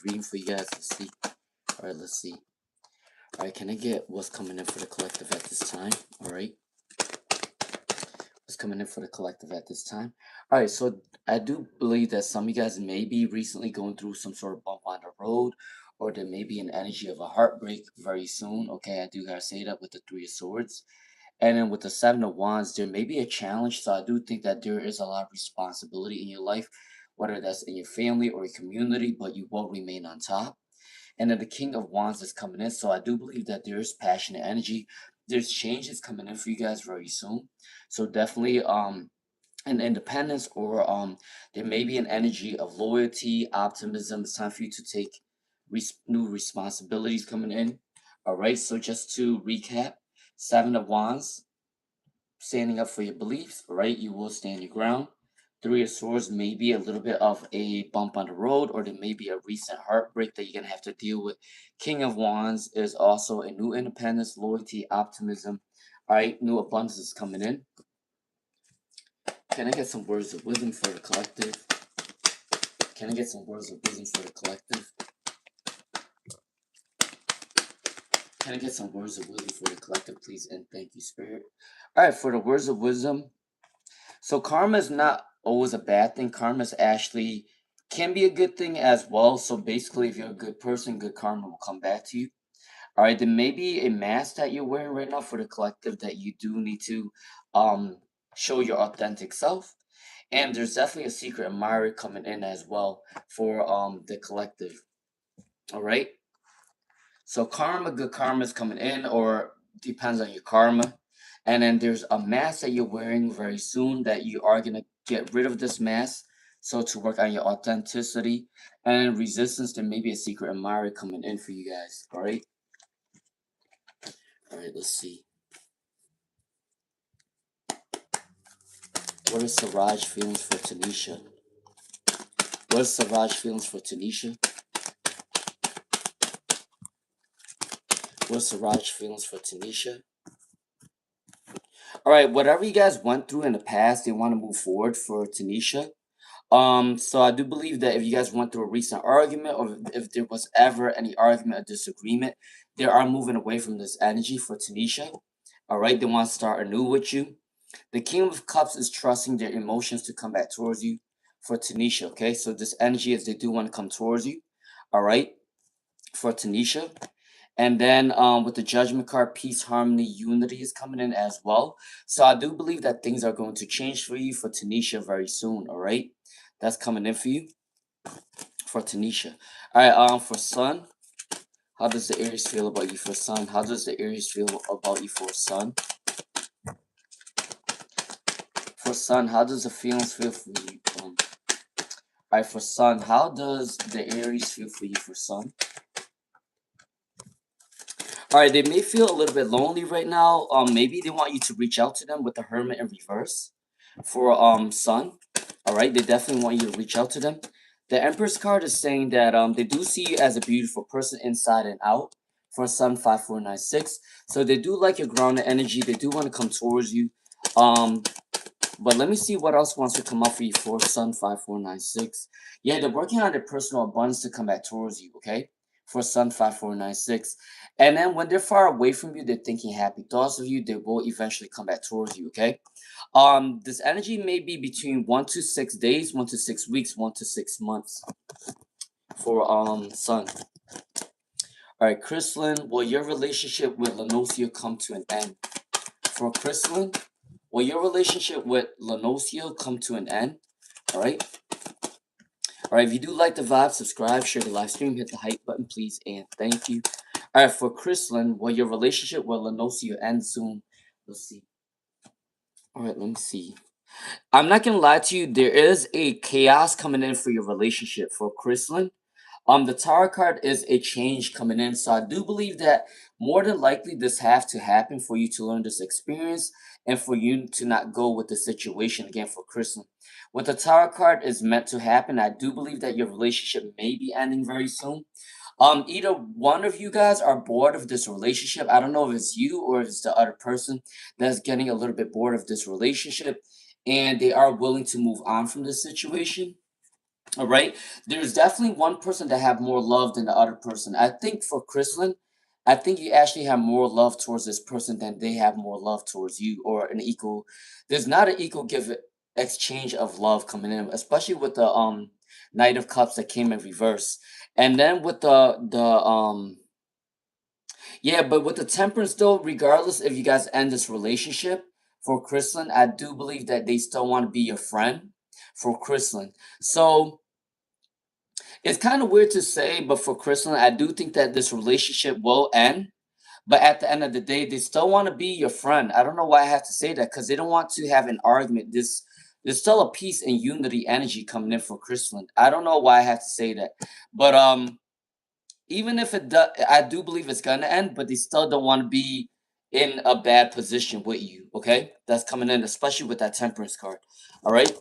reading for you guys. Let's see. All right, let's see. All right, can I get what's coming in for the collective at this time? All right. What's coming in for the collective at this time? All right, so I do believe that some of you guys may be recently going through some sort of bump on the road, or there may be an energy of a heartbreak very soon. Okay, I do gotta say that with the Three of Swords. And then with the Seven of Wands, there may be a challenge. So I do think that there is a lot of responsibility in your life, whether that's in your family or your community, but you will remain on top. And then the King of Wands is coming in. So I do believe that there is passionate energy. There's changes coming in for you guys very soon. So definitely an independence, or there may be an energy of loyalty, optimism. It's time for you to take new responsibilities coming in. All right, so just to recap, Seven of Wands, standing up for your beliefs, right? You will stand your ground. Three of Swords may be a little bit of a bump on the road, or there may be a recent heartbreak that you're going to have to deal with. King of Wands is also a new independence, loyalty, optimism. All right, new abundance is coming in. Can I get some words of wisdom for the collective? Can I get some words of wisdom for the collective? Can I get some words of wisdom for the collective, please? And thank you, Spirit. All right, for the words of wisdom. So karma is not always a bad thing. Karma is actually can be a good thing as well. So basically, if you're a good person, good karma will come back to you. All right, there may be a mask that you're wearing right now for the collective that you do need to show your authentic self. And there's definitely a secret admirer coming in as well for the collective. All right. So karma, good karma is coming in, or depends on your karma. And then there's a mask that you're wearing very soon that you are gonna get rid of this mask. So to work on your authenticity and resistance, there may be a secret admirer coming in for you guys. All right. All right. Let's see. What is Siraj feelings for Tanisha? What is Siraj feelings for Tanisha? What's Siraj feelings for Tanisha? All right, whatever you guys went through in the past, they want to move forward for Tanisha. So I do believe that if you guys went through a recent argument, or if there was ever any argument or disagreement, they are moving away from this energy for Tanisha. All right, they want to start anew with you. The King of Cups is trusting their emotions to come back towards you for Tanisha. Okay, so this energy is they do want to come towards you. All right, for Tanisha. And then with the Judgment card, peace, harmony, unity is coming in as well. So I do believe that things are going to change for you for Tanisha very soon. All right, that's coming in for you for Tanisha. All right, for Sun, how does the Aries feel about you for Sun? How does the Aries feel about you for Sun? For Sun, how does the feelings feel for you? All right, for Sun, how does the Aries feel for you for Sun? All right, they may feel a little bit lonely right now. Maybe they want you to reach out to them with the Hermit in reverse for Sun. All right, they definitely want you to reach out to them. The Empress card is saying that they do see you as a beautiful person inside and out for Sun 5496. So they do like your grounded energy. They do want to come towards you. But let me see what else wants to come up for you for Sun 5496. Yeah, they're working on their personal abundance to come back towards you, okay? For Sun 5496. And then when they're far away from you, they're thinking happy thoughts of you. They will eventually come back towards you, okay? This energy may be between 1 to 6 days, 1 to 6 weeks, 1 to 6 months for Sun. All right, Chrysalin, will your relationship with Lenocio come to an end? For Chrysalin, will your relationship with Lenocio come to an end? All right. All right, if you do like the vibe, subscribe, share the live stream, hit the hype button, please, and thank you. All right, for Chrysalin, will your relationship with Lenocio end soon? Let's see. All right, let me see. I'm not gonna lie to you, there is a chaos coming in for your relationship for Chrysalin. The Tower card is a change coming in, so I do believe that more than likely this have to happen for you to learn this experience and for you to not go with the situation again for Chrysalin. What the Tower card is meant to happen, I do believe that your relationship may be ending very soon. Either one of you guys are bored of this relationship. I don't know if it's you or if it's the other person that's getting a little bit bored of this relationship and they are willing to move on from this situation. All right. There's definitely one person that have more love than the other person. I think for Chrislyn, I think you actually have more love towards this person than they have more love towards you, or an equal. There's not an equal give exchange of love coming in, especially with the Knight of Cups that came in reverse, and then with the yeah, but with the Temperance though, regardless if you guys end this relationship, for Chrislyn, I do believe that they still want to be your friend for Chrislyn. So it's kind of weird to say, but for Crystal, I do think that this relationship will end. But at the end of the day, they still want to be your friend. I don't know why I have to say that because they don't want to have an argument. There's still a peace and unity energy coming in for Crystal. I don't know why I have to say that, but even if it does, I do believe it's gonna end. But they still don't want to be in a bad position with you. Okay, that's coming in, especially with that Temperance card. All right,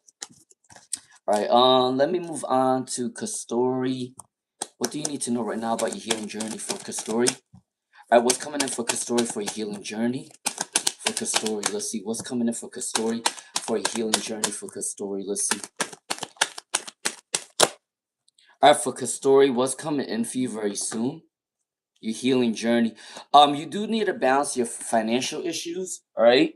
all right. Let me move on to Kastori. What do you need to know right now about your healing journey for Kastori? All right, what's coming in for Kastori for your healing journey? For Kastori, let's see. What's coming in for Kastori for your healing journey for Kastori? Let's see. All right, for Kastori, what's coming in for you very soon? Your healing journey. You do need to balance your financial issues. All right.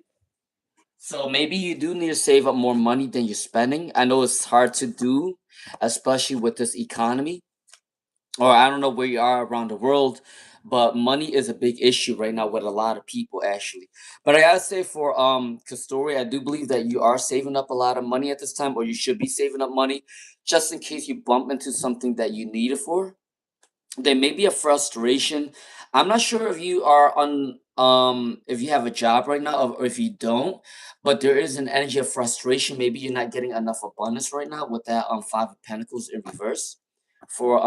So maybe you do need to save up more money than you're spending. I know it's hard to do, especially with this economy, or I don't know where you are around the world, but money is a big issue right now with a lot of people actually. But I gotta say for Kastori, I do believe that you are saving up a lot of money at this time, or you should be saving up money just in case you bump into something that you need it for. There may be a frustration. I'm not sure if you are on if you have a job right now, or if you don't, but there is an energy of frustration. Maybe you're not getting enough abundance right now with that Five of Pentacles in reverse for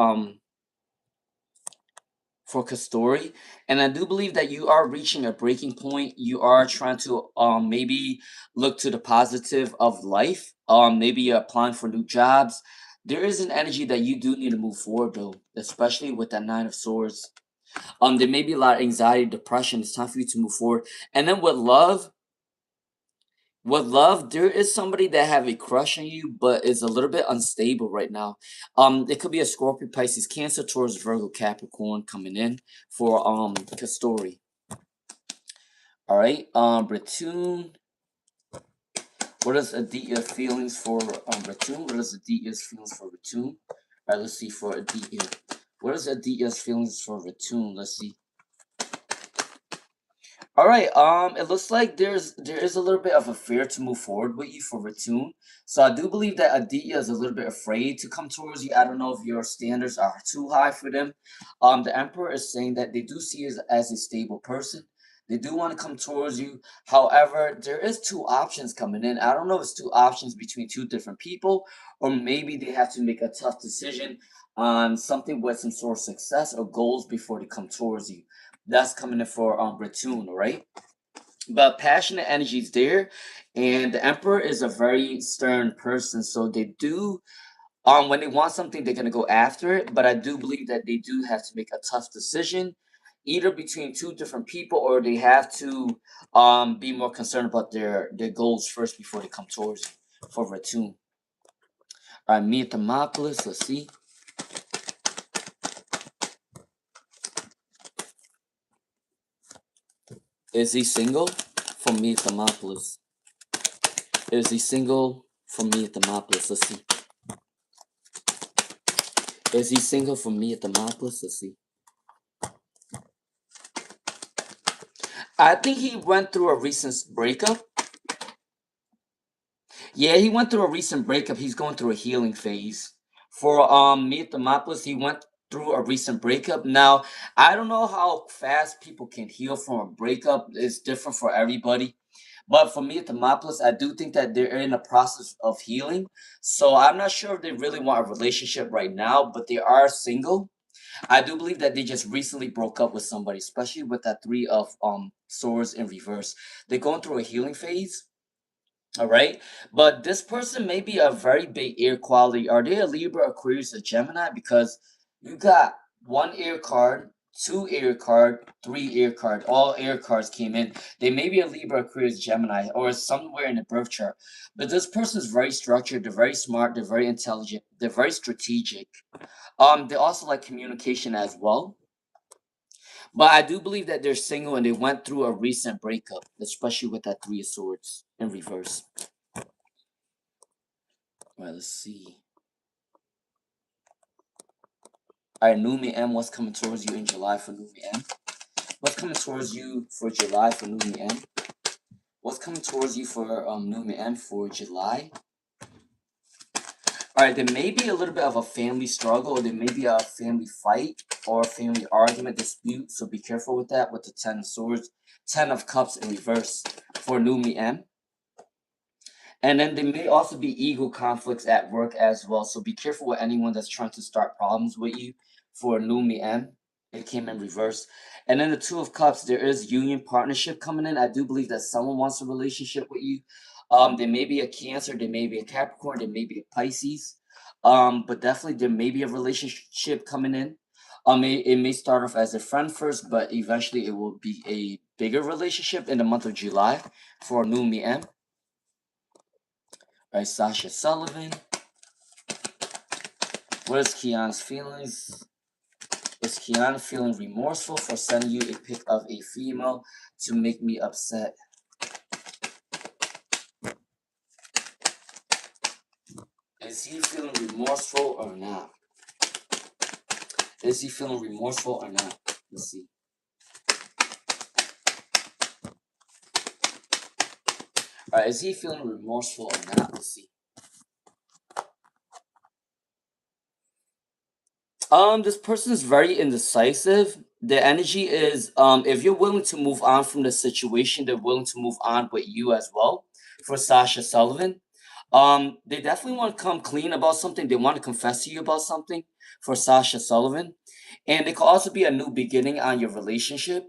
Kastori. And I do believe that you are reaching a breaking point. You are trying to maybe look to the positive of life. Maybe you're applying for new jobs. There is an energy that you do need to move forward though, especially with that Nine of Swords. There may be a lot of anxiety, depression. It's time for you to move forward. And then with love, there is somebody that have a crush on you, but is a little bit unstable right now. It could be a Scorpio, Pisces, Cancer, Taurus, Virgo, Capricorn coming in for Kastori. All right, Bretune. What is Aditya feelings for Bretune? What is Aditya's feelings for Bretune? All right, let's see for Aditya. What is Aditya's feelings for Bretune? Let's see. All right. It looks like there is a little bit of a fear to move forward with you for Ratun. So I do believe that Aditya is a little bit afraid to come towards you. I don't know if your standards are too high for them. The Emperor is saying that they do see you as a stable person. They do want to come towards you. However, there is two options coming in. I don't know if it's two options between two different people, or maybe they have to make a tough decision on something with some sort of success or goals before they come towards you. That's coming in for Ratun, right? But passionate energy is there, and the Emperor is a very stern person, so they do when they want something, they're gonna go after it. But I do believe that they do have to make a tough decision, either between two different people, or they have to be more concerned about their goals first before they come towards you for Ratun. All right, Mia Thermopolis, let's see. Is he single? For Mia Thermopolis. Is he single? For Mia Thermopolis, let's see. Is he single for me at the Thermopolis? Let's see. I think he went through a recent breakup. Yeah, he went through a recent breakup. He's going through a healing phase. For me at the Thermopolis, he went through a recent breakup. Now, I don't know how fast people can heal from a breakup. It's different for everybody. But for me at the Thermopolis, I do think that they're in a process of healing. So I'm not sure if they really want a relationship right now, but they are single. I do believe that they just recently broke up with somebody, especially with that Three of Swords in reverse. They're going through a healing phase, all right? But this person may be a very big air quality. Are they a Libra, Aquarius, or Gemini? Because you got one air card, 2 air card, 3 air card. All air cards came in. They may be a Libra, Aquarius, Gemini, or somewhere in the birth chart. But this person is very structured. They're very smart. They're very intelligent. They're very strategic. They also like communication as well. But I do believe that they're single and they went through a recent breakup, especially with that 3 of Swords in reverse. All right, let's see. All right, Numi M, what's coming towards you in July for Numi M? What's coming towards you for July for Numi M? What's coming towards you for Numi M for July? All right, there may be a little bit of a family struggle, or there may be a family fight or a family argument, dispute. So be careful with that. With the 10 of Swords, 10 of Cups in reverse for Numi M. And then there may also be ego conflicts at work as well. So be careful with anyone that's trying to start problems with you for Numi M. It came in reverse. And then the 2 of Cups, there is union partnership coming in. I do believe that someone wants a relationship with you. There may be a Cancer, there may be a Capricorn, there may be a Pisces. But definitely there may be a relationship coming in. It may start off as a friend first, but eventually it will be a bigger relationship in the month of July for Numi M. Right, Sasha Sullivan. What is Kiana's feelings? Is Kiana feeling remorseful for sending you a pic of a female to make me upset? Is he feeling remorseful or not? Is he feeling remorseful or not? Let's see. Alright, is he feeling remorseful or not? Let's see. This person is very indecisive. The energy is, if you're willing to move on from the situation, they're willing to move on with you as well. For Sasha Sullivan, they definitely want to come clean about something. They want to confess to you about something. For Sasha Sullivan, and it could also be a new beginning on your relationship.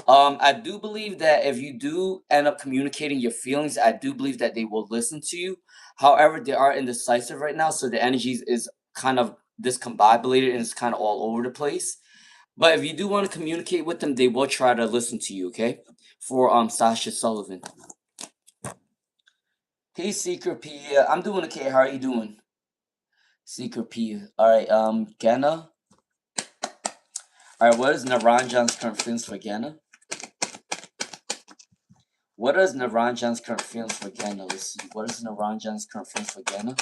I do believe that if you do end up communicating your feelings, I do believe that they will listen to you. However, they are indecisive right now, so the energies is kind of discombobulated and it's kind of all over the place. But if you do want to communicate with them, they will try to listen to you. Okay, for Sasha Sullivan. Hey Seeker P, I'm doing okay. How are you doing, Seeker P? All right, Gana. All right, what is Naranjan's current feelings for Gana? What is Naranjan's current feelings for Gana? Let's see. What is Naranjan's current feelings for Gana?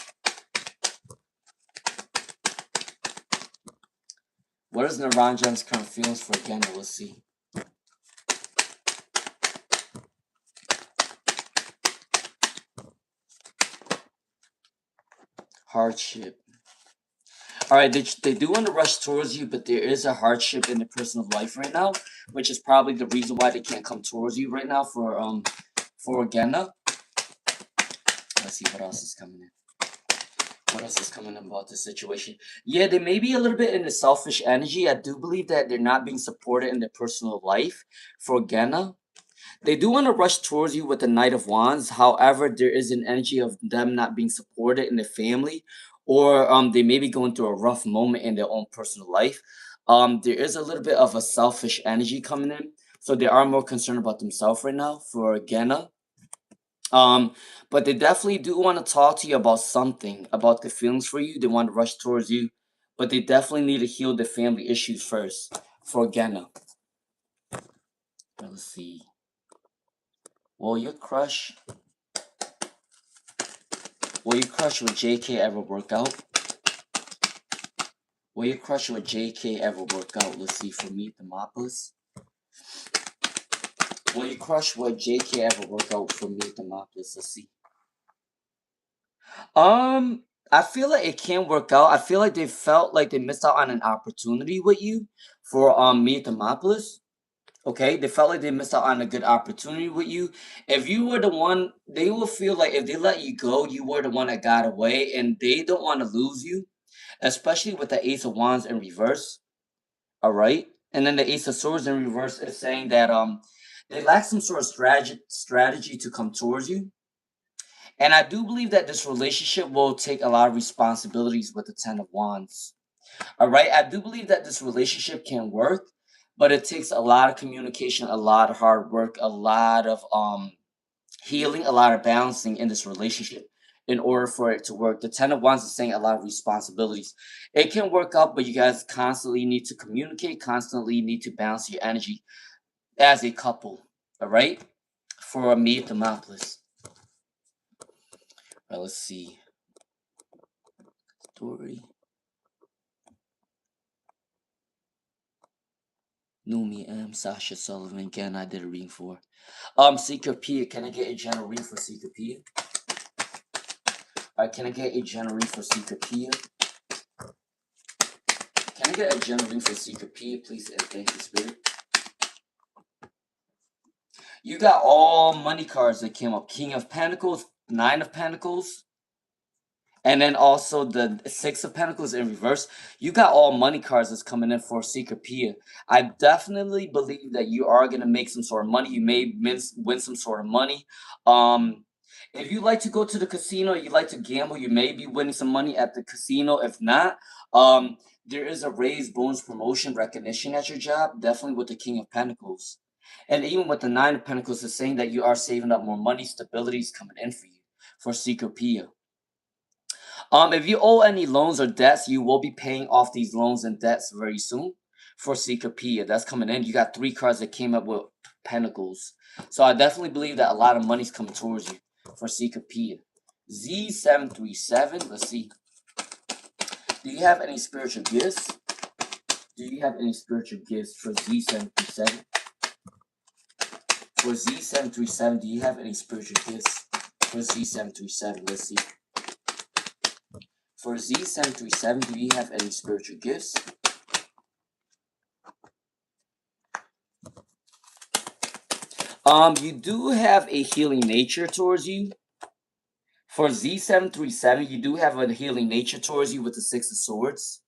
What is Naranjan's current feelings for Gana? Let's see. Hardship. All right, they do want to rush towards you, but there is a hardship in the person's life right now, which is probably the reason why they can't come towards you right now for Gana. Let's see what else is coming in. What else is coming about this situation? Yeah, they may be a little bit in the selfish energy. I do believe that they're not being supported in their personal life for Gana. They do want to rush towards you with the Knight of Wands. However, there is an energy of them not being supported in the family, or they may be going through a rough moment in their own personal life. There is a little bit of a selfish energy coming in, so they are more concerned about themselves right now for Gena. But they definitely do want to talk to you about something, about the feelings for you. They want to rush towards you, but they definitely need to heal the family issues first for Gena. Let's see. Will your crush with JK ever work out? Will your crush with JK ever work out? Let's see, for me, Demopolis. Will your crush with JK ever work out for me, Demopolis? Let's see. I feel like it can work out. I feel like they felt like they missed out on an opportunity with you for me, Demopolis. Okay, they felt like they missed out on a good opportunity with you. If you were the one, they will feel like if they let you go, you were the one that got away, and they don't want to lose you, especially with the Ace of Wands in reverse. All right, and then the Ace of Swords in reverse is saying that they lack some sort of strategy to come towards you. And I do believe that this relationship will take a lot of responsibilities with the Ten of Wands. All right, I do believe that this relationship can work. but it takes a lot of communication, a lot of hard work, a lot of healing, a lot of balancing in this relationship in order for it to work. The Ten of Wands is saying a lot of responsibilities. It can work out, but you guys constantly need to communicate, constantly need to balance your energy as a couple. All right? For me, Demopolis. All right, let's see. Story. Numi M. Sasha Sullivan. Again, I did a reading for. Secret Pia. Can I get a general reading for Secret Pia? Alright, can I get a general reading for Secret Pia? Can I get a general reading for Secret Pia, please? And thank you, Spirit. You got all money cards that came up. King of Pentacles, Nine of Pentacles, and then also the Six of Pentacles in reverse. You got all money cards that's coming in for Secret Pia. I definitely believe that you are going to make some sort of money. You may win some sort of money. If you like to go to the casino, you like to gamble, you may be winning some money at the casino. If not, there is a raised bonus promotion recognition at your job, definitely with the King of Pentacles. And even with the Nine of Pentacles, is saying that you are saving up more money, stability is coming in for you for Secret Pia. If you owe any loans or debts, you will be paying off these loans and debts very soon for Secret Pia. That's coming in. You got 3 cards that came up with Pentacles. So I definitely believe that a lot of money's coming towards you for Secret Pia. Z737, let's see. Do you have any spiritual gifts? Do you have any spiritual gifts for Z737? For Z737, do you have any spiritual gifts for Z737? Let's see. For Z737, do you have any spiritual gifts? You do have a healing nature towards you. For Z737, you do have a healing nature towards you with the Six of Swords.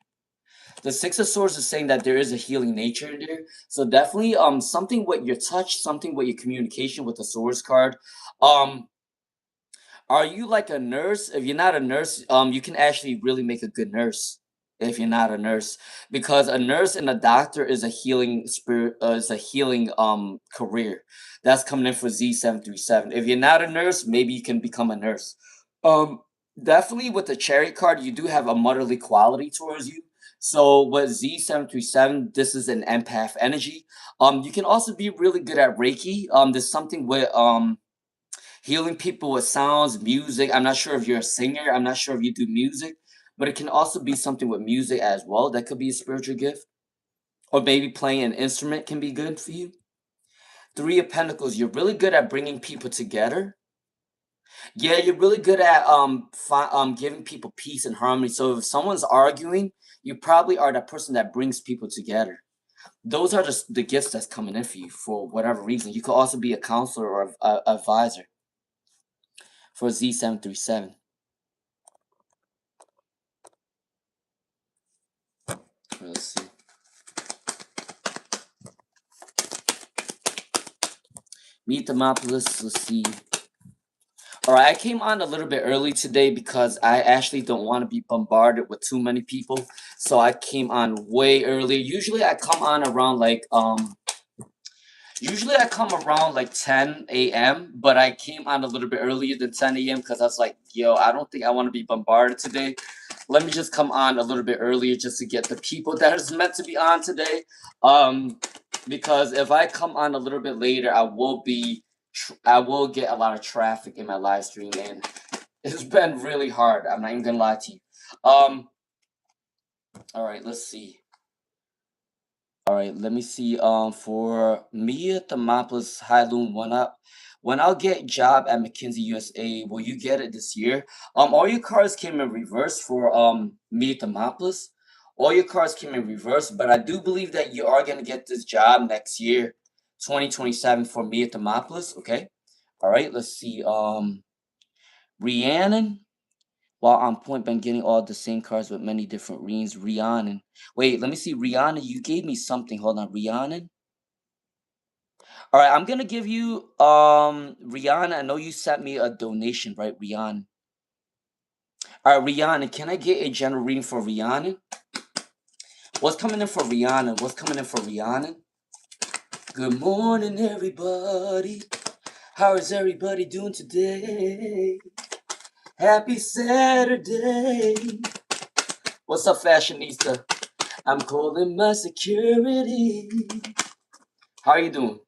The Six of Swords is saying that there is a healing nature in there. So definitely something with your touch, something with your communication with the Swords card. Are you like a nurse? If you're not a nurse, you can actually really make a good nurse if you're not a nurse, because a nurse and a doctor is a healing spirit, is a healing career. That's coming in for Z737. If you're not a nurse, maybe you can become a nurse. Um, Definitely with the Chariot card, you do have a motherly quality towards you. So with Z737, this is an empath energy. You can also be really good at Reiki. There's something with healing people with sounds, music. I'm not sure if you're a singer. I'm not sure if you do music, but it can also be something with music as well. That could be a spiritual gift. Or maybe playing an instrument can be good for you. Three of Pentacles, you're really good at bringing people together. Yeah, you're really good at giving people peace and harmony. So if someone's arguing, you probably are that person that brings people together. Those are the gifts that's coming in for you for whatever reason. You could also be a counselor or a advisor for Z737. Let's see. Meet Demopolis. Let's see. All right, I came on a little bit early today because I actually don't want to be bombarded with too many people. So I came on way early. Usually I come on around like 10 a.m., but I came on a little bit earlier than 10 a.m. because I was like, yo, I don't think I want to be bombarded today. Let me just come on a little bit earlier just to get the people that is meant to be on today. Because if I come on a little bit later, I will get a lot of traffic in my live stream, and it's been really hard. I'm not even gonna lie to you. All right, let's see. All right, let me see. For Mia Thermopolis Highloom one up. When I'll get job at McKinsey USA, will you get it this year? All your cards came in reverse for Mia Thermopolis. All your cards came in reverse, but I do believe that you are gonna get this job next year, 2027 for Mia Thermopolis. Okay. All right, let's see. Rhiannon. While on point, been getting all the same cards with many different readings. Rhiannon. Wait, let me see. Rhiannon, you gave me something. Hold on. Rhiannon. All right, I'm gonna give you Rhiannon. I know you sent me a donation, right, Rhiannon? All right, Rhiannon, can I get a general reading for Rhiannon? What's coming in for Rhiannon? What's coming in for Rhiannon? Good morning, everybody. How is everybody doing today? Happy Saturday. What's up, fashionista? I'm calling my security. How are you doing?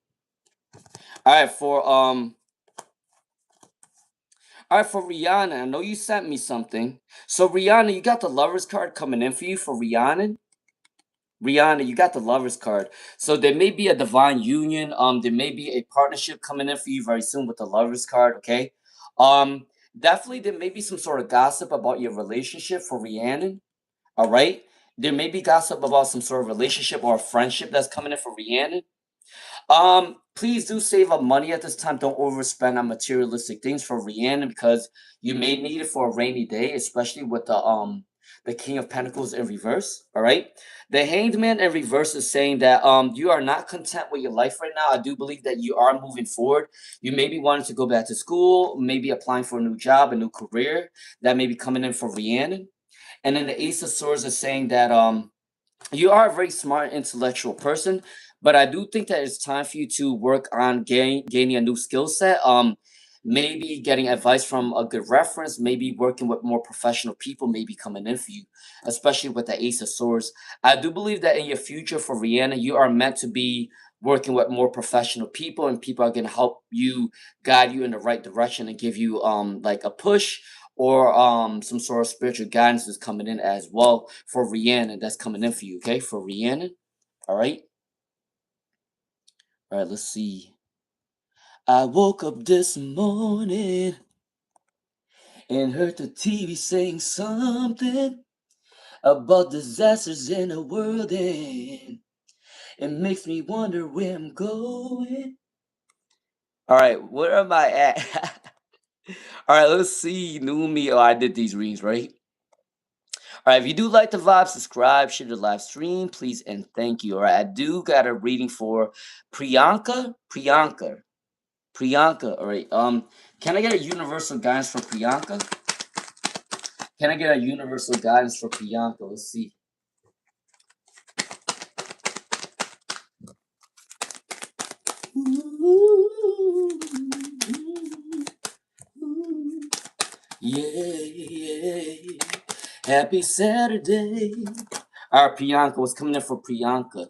All right, for Rihanna, I know you sent me something. So Rihanna, you got the lovers card coming in for you for Rihanna. Rihanna, you got the lovers card. So there may be a divine union. There may be a partnership coming in for you very soon with the lovers card. Okay. Um, Definitely there may be some sort of gossip about your relationship for Rihanna. All right. There may be gossip about some sort of relationship or friendship that's coming in for Rihanna. Please do save up money at this time. Don't overspend on materialistic things for Rihanna because you may need it for a rainy day, especially with the King of Pentacles in reverse. All right. The Hanged Man in reverse is saying that you are not content with your life right now. I do believe that you are moving forward. You may be wanting to go back to school, maybe applying for a new job, a new career that may be coming in for Rihanna. And then the Ace of Swords is saying that you are a very smart intellectual person, but I do think that it's time for you to work on gaining a new skill set. Maybe getting advice from a good reference, maybe working with more professional people, maybe coming in for you, especially with the Ace of Swords. I do believe that in your future for Rihanna, you are meant to be working with more professional people, and people are going to help you guide you in the right direction and give you like a push or some sort of spiritual guidance is coming in as well for Rihanna. That's coming in for you, okay? For Rihanna. All right. All right, let's see. I woke up this morning and heard the TV saying something about disasters in the world, and it makes me wonder where I'm going. All right, where am I at? All right, let's see. New me. Oh, I did these readings, right? All right, if you do like the vibe, subscribe, share the live stream, please, and thank you. All right, I do got a reading for Priyanka. All right, can I get a universal guidance for Priyanka? Can I get a universal guidance for Priyanka? Let's see. Yeah, yeah. Happy Saturday. All right, Priyanka, what's coming in for Priyanka?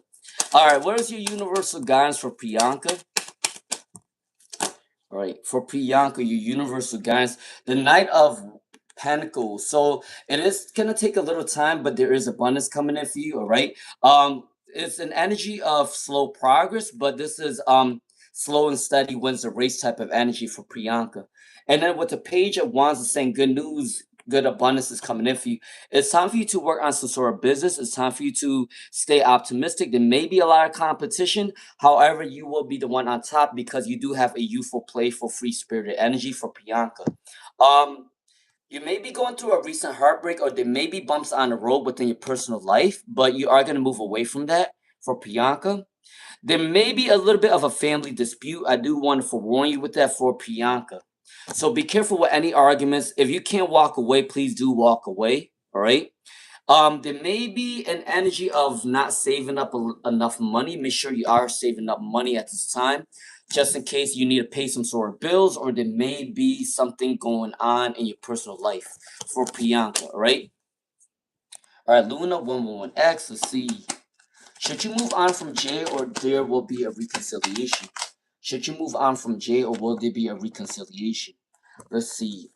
All right, what is your universal guidance for Priyanka? All right, for Priyanka, your universal guidance, the Knight of Pentacles. So it is gonna take a little time, but there is abundance coming in for you. All right. It's an energy of slow progress, but this is slow and steady wins the race type of energy for Priyanka. And then with the Page of Wands is saying good news, good abundance is coming in for you. It's time for you to work on some sort of business. It's time for you to stay optimistic. There may be a lot of competition. However, you will be the one on top because you do have a youthful, playful, free spirited energy for Priyanka. Um, you may be going through a recent heartbreak, or there may be bumps on the road within your personal life, but you are going to move away from that for Priyanka. There may be a little bit of a family dispute. I do want to forewarn you with that for Priyanka. So be careful with any arguments. If you can't walk away, please do walk away. All right. There may be an energy of not saving up enough money. Make sure you are saving up money at this time, just in case you need to pay some sort of bills, or there may be something going on in your personal life for Priyanka. All right, Luna 111X. Let's see. Should you move on from Jay, or there will be a reconciliation? Should you move on from Jay, or will there be a reconciliation? Let's see.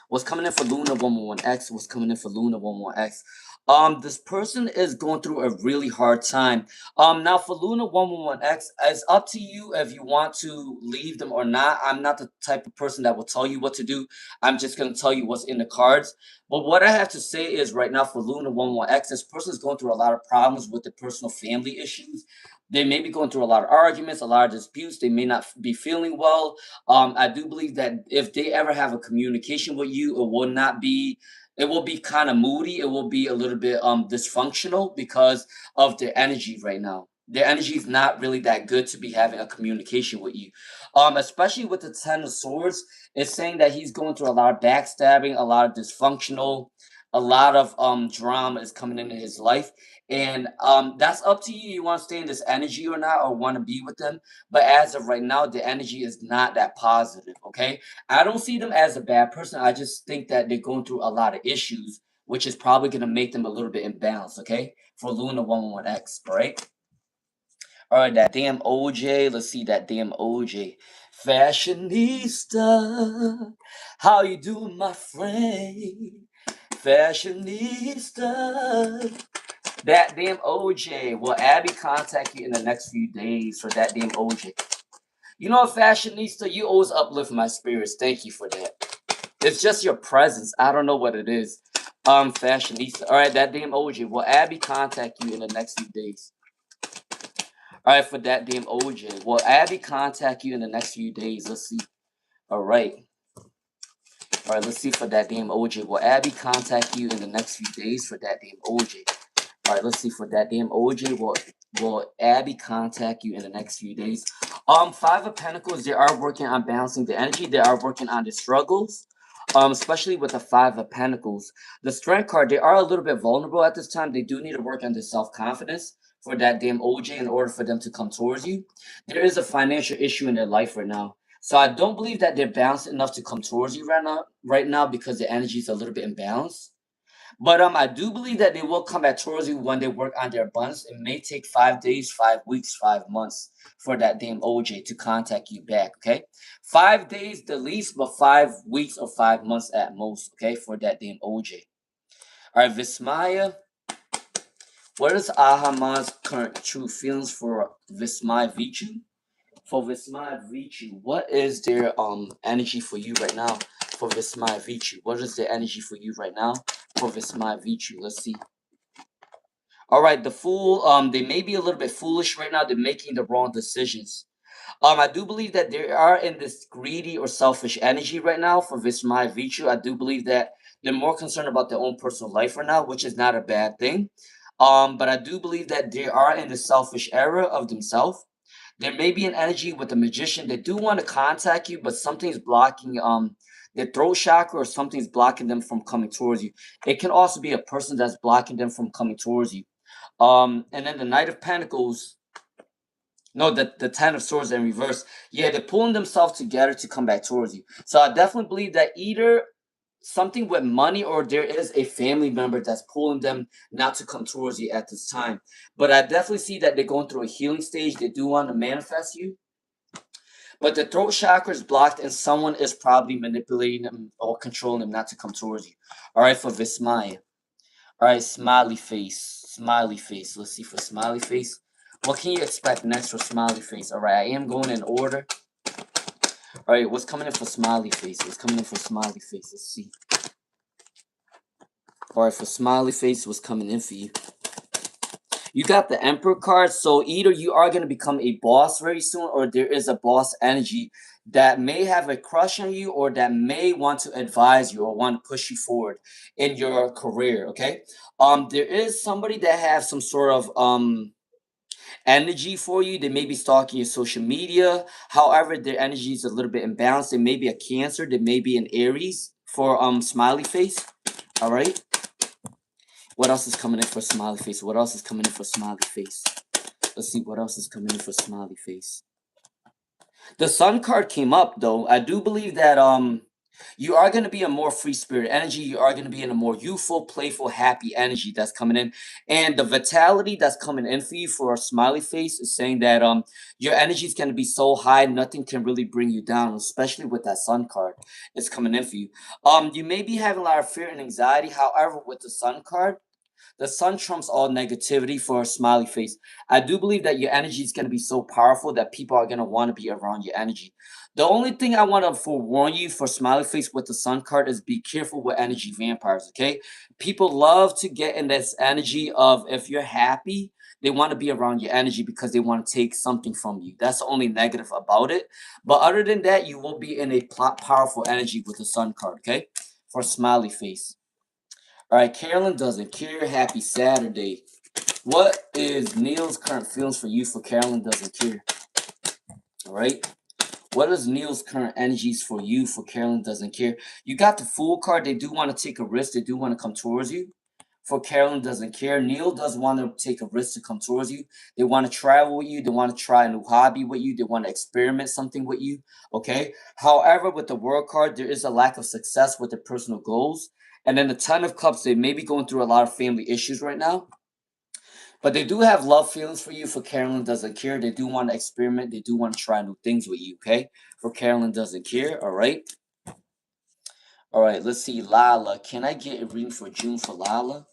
What's coming in for Luna 111X? What's coming in for Luna 111X? This person is going through a really hard time. Now for Luna 111X, it's up to you if you want to leave them or not. I'm not the type of person that will tell you what to do. I'm just gonna tell you what's in the cards. But what I have to say is right now for Luna 111X, this person is going through a lot of problems with the personal family issues. They may be going through a lot of arguments, a lot of disputes. They may not be feeling well. I do believe that if they ever have a communication with you, it will be kind of moody. It will be a little bit dysfunctional because of their energy right now. Their energy is not really that good to be having a communication with you. Especially with the Ten of Swords, it's saying that he's going through a lot of backstabbing, a lot of dysfunctional a lot of drama is coming into his life, and that's up to you. You want to stay in this energy or not, or want to be with them. But as of right now, the energy is not that positive. Okay, I don't see them as a bad person. I just think that they're going through a lot of issues, which is probably going to make them a little bit imbalanced. Okay, for Luna 111X, right? All right, that damn OJ. Let's see that damn OJ. Fashionista, how you doing, my friend? Fashionista. That damn OJ. Will Abby contact you in the next few days for that damn OJ? You know, Fashionista, you always uplift my spirits. Thank you for that. It's just your presence. I don't know what it is. Fashionista. All right, that damn OJ. Will Abby contact you in the next few days? All right, for that damn OJ. Will Abby contact you in the next few days? Let's see. All right. All right, let's see for that damn OJ. Will Abby contact you in the next few days for that damn OJ? All right, let's see for that damn OJ. Will Abby contact you in the next few days? Five of Pentacles, they are working on balancing the energy. They are working on the struggles. Especially with the Five of Pentacles. The Strength card, they are a little bit vulnerable at this time. They do need to work on their self-confidence for that damn OJ in order for them to come towards you. There is a financial issue in their life right now. So I don't believe that they're balanced enough to come towards you right now because the energy is a little bit imbalanced. But I do believe that they will come back towards you when they work on their abundance. It may take 5 days, 5 weeks, 5 months for that damn OJ to contact you back, okay? 5 days the least, but 5 weeks or 5 months at most, okay, for that damn OJ. All right, Vismaya. What is Ahaman's current true feelings for Vismaya Vichu? For Vismaya Vichu, what is their energy for you right now? For Vismaya Vichu, what is their energy for you right now? For Vismaya Vichu, let's see. All right, the Fool. They may be a little bit foolish right now. They're making the wrong decisions. I do believe that they are in this greedy or selfish energy right now for Vismaya Vichu. I do believe that they're more concerned about their own personal life right now, which is not a bad thing. But I do believe that they are in the selfish era of themselves. There may be an energy with the Magician. They do want to contact you, but something's blocking their throat chakra, or something's blocking them from coming towards you. It can also be a person that's blocking them from coming towards you. And then the Knight of Pentacles. No, the Ten of Swords in reverse. Yeah, they're pulling themselves together to come back towards you. So I definitely believe that either something with money, or there is a family member that's pulling them not to come towards you at this time. But I definitely see that they're going through a healing stage. They do want to manifest you. But the throat chakra is blocked, and someone is probably manipulating them or controlling them not to come towards you. All right, for Vismaya. All right, smiley face. Smiley face. Let's see for smiley face. What can you expect next for smiley face? All right, I am going in order. All right, what's coming in for smiley face? What's coming in for smiley face? Let's see. All right, for smiley face, what's coming in for you? You got the Emperor card, so either you are going to become a boss very soon, or there is a boss energy that may have a crush on you, or that may want to advise you or want to push you forward in your career, okay? There is somebody that has some sort of energy for you. They may be stalking your social media. However, their energy is a little bit imbalanced. They may be a Cancer. They may be an Aries for smiley face. All right. What else is coming in for smiley face? What else is coming in for smiley face? Let's see what else is coming in for smiley face. The Sun card came up though. I do believe that you are going to be a more free spirit energy. You are going to be in a more youthful, playful, happy energy that's coming in. And the vitality that's coming in for you for a smiley face is saying that your energy is going to be so high, nothing can really bring you down, especially with that Sun card. It's coming in for you. You may be having a lot of fear and anxiety. However, with the Sun card, the Sun trumps all negativity for a smiley face. I do believe that your energy is going to be so powerful that people are going to want to be around your energy. The only thing I want to forewarn you for smiley face with the Sun card is be careful with energy vampires, okay? People love to get in this energy of, if you're happy, they want to be around your energy because they want to take something from you. That's the only negative about it. But other than that, you will be in a powerful energy with the Sun card, okay? For smiley face. All right, Carolyn doesn't care. Happy Saturday. What is Neil's current feelings for you for Carolyn doesn't care? All right. What is Neil's current energies for you? For Carolyn doesn't care. You got the Fool card. They do want to take a risk. They do want to come towards you. For Carolyn doesn't care. Neil does want to take a risk to come towards you. They want to travel with you. They want to try a new hobby with you. They want to experiment something with you. Okay. However, with the World card, there is a lack of success with their personal goals. And then the Ten of Cups, they may be going through a lot of family issues right now. But they do have love feelings for you. For Carolyn doesn't care. They do want to experiment. They do want to try new things with you. Okay. For Carolyn doesn't care. All right. All right. Let's see. Lala. Can I get a reading for June for Lala?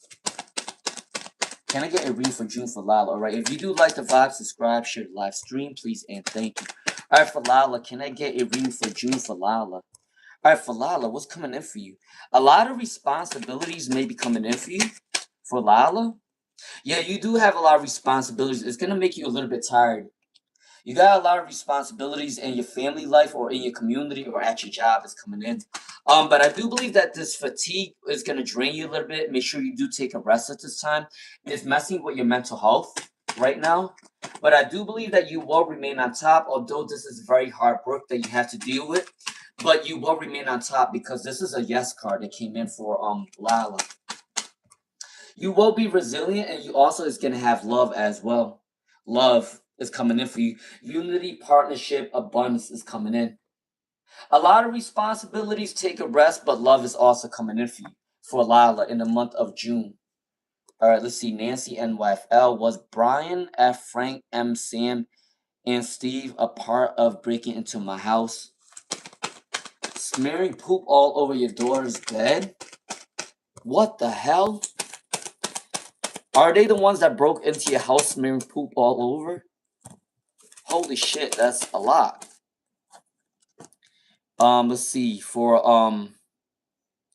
Can I get a read for June for Lala? All right. If you do like the vibe, subscribe, share the live stream, please, and thank you. All right, for Lala, can I get a read for June for Lala? All right, for Lala, what's coming in for you? A lot of responsibilities may be coming in for you. For Lala, yeah, you do have a lot of responsibilities. It's gonna make you a little bit tired. You got a lot of responsibilities in your family life or in your community or at your job is coming in. But I do believe that this fatigue is going to drain you a little bit. Make sure you do take a rest at this time. It's messing with your mental health right now. But I do believe that you will remain on top, although this is very hard work that you have to deal with. But you will remain on top because this is a yes card that came in for Lala. You will be resilient, and you also is going to have love as well. Love is coming in for you. Unity, partnership, abundance is coming in. A lot of responsibilities take a rest, but love is also coming in for you. For Lala in the month of June. All right, let's see. Nancy NYFL. Was Brian F. Frank M. Sam and Steve a part of breaking into my house? Smearing poop all over your daughter's bed? What the hell? Are they the ones that broke into your house smearing poop all over? Holy shit, that's a lot. Let's see. For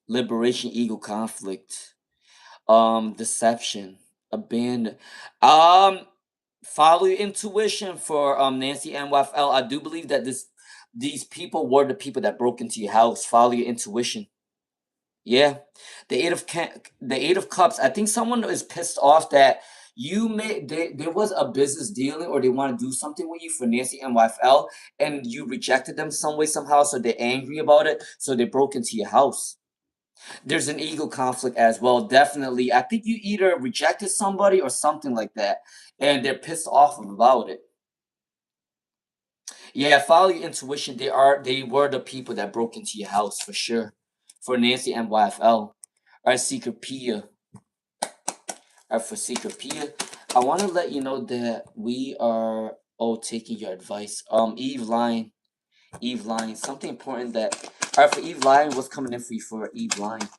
liberation, ego conflict, deception, abandon. Follow your intuition for Nancy NYFL. I do believe that these people were the people that broke into your house. Follow your intuition. Yeah, the Eight of Cups. I think someone is pissed off that there was a business dealing or they want to do something with you for Nancy NYFL and you rejected them some way somehow, so they're angry about it, so they broke into your house. There's an ego conflict as well, definitely. I think you either rejected somebody or something like that, and they're pissed off about it. Yeah, follow your intuition. They were the people that broke into your house for sure. For Nancy NYFL. Our Secret Pia. For Secret Pia. I want to let you know that we are all taking your advice. Eve Line. Eve Line. Something important that alright for Eve Line, what's coming in for you for Eve Line?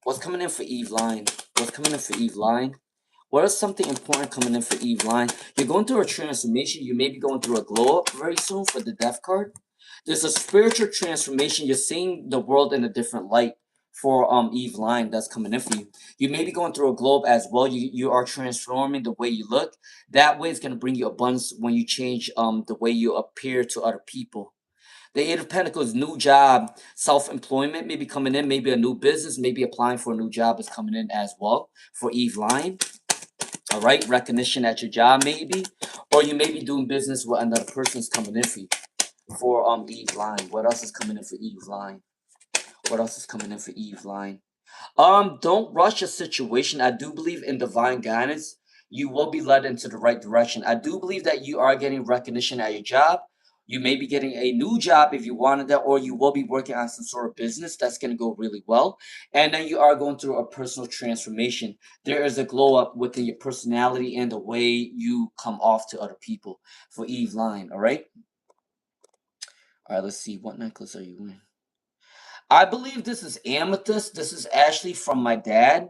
What's coming in for Eve Line? What's coming in for Eve Line? What is something important coming in for Eve Line? You're going through a transformation. You may be going through a glow up very soon for the Death card. There's a spiritual transformation. You're seeing the world in a different light for Eve Line that's coming in for you. You may be going through a globe as well. You are transforming the way you look. That way is going to bring you abundance when you change the way you appear to other people. The Eight of Pentacles, new job, self-employment may be coming in, maybe a new business, maybe applying for a new job is coming in as well for Eve Line. All right, recognition at your job maybe, or you may be doing business with another person's coming in for you. For Eve Line, what else is coming in for Eve Line? What else is coming in for Eve Line? Don't rush a situation. I do believe in divine guidance. You will be led into the right direction. I do believe that you are getting recognition at your job. You may be getting a new job if you wanted that, or you will be working on some sort of business that's going to go really well. And then you are going through a personal transformation. There is a glow up within your personality and the way you come off to other people for Eve Line. All right. All right. Let's see. What necklace are you wearing? I believe this is amethyst. This is actually from my dad.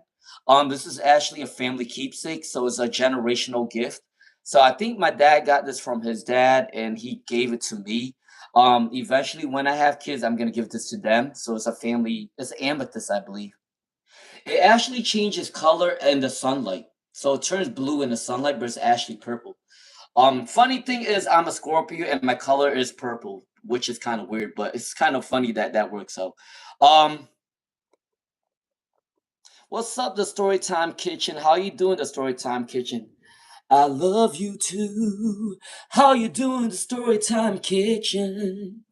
This is actually a family keepsake, so it's a generational gift. So I think my dad got this from his dad, and he gave it to me. Eventually, when I have kids, I'm gonna give this to them. So it's a family. It's amethyst, I believe. It actually changes color in the sunlight, so it turns blue in the sunlight, but it's actually purple. Funny thing is, I'm a Scorpio, and my color is purple, which is kind of weird, but it's kind of funny that that works out. Um, what's up, the Storytime Kitchen? How you doing, the Storytime Kitchen? I love you too. How you doing, the Storytime Kitchen?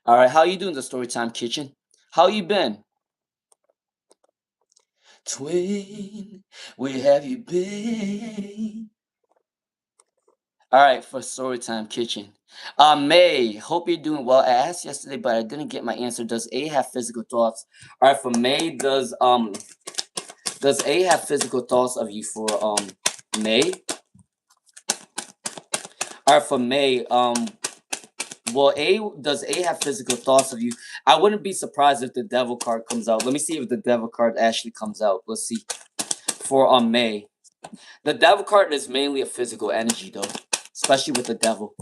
All right, how you doing, the Storytime Kitchen? How you been? Twin, where have you been? All right, for Storytime Kitchen. May, hope you're doing well. I asked yesterday, but I didn't get my answer. Does A have physical thoughts? All right, for May, does A have physical thoughts of you for May? All right, for May, well, does A have physical thoughts of you? I wouldn't be surprised if the Devil card comes out. Let me see if the Devil card actually comes out. Let's see. For May, the Devil card is mainly a physical energy, though, especially with the Devil.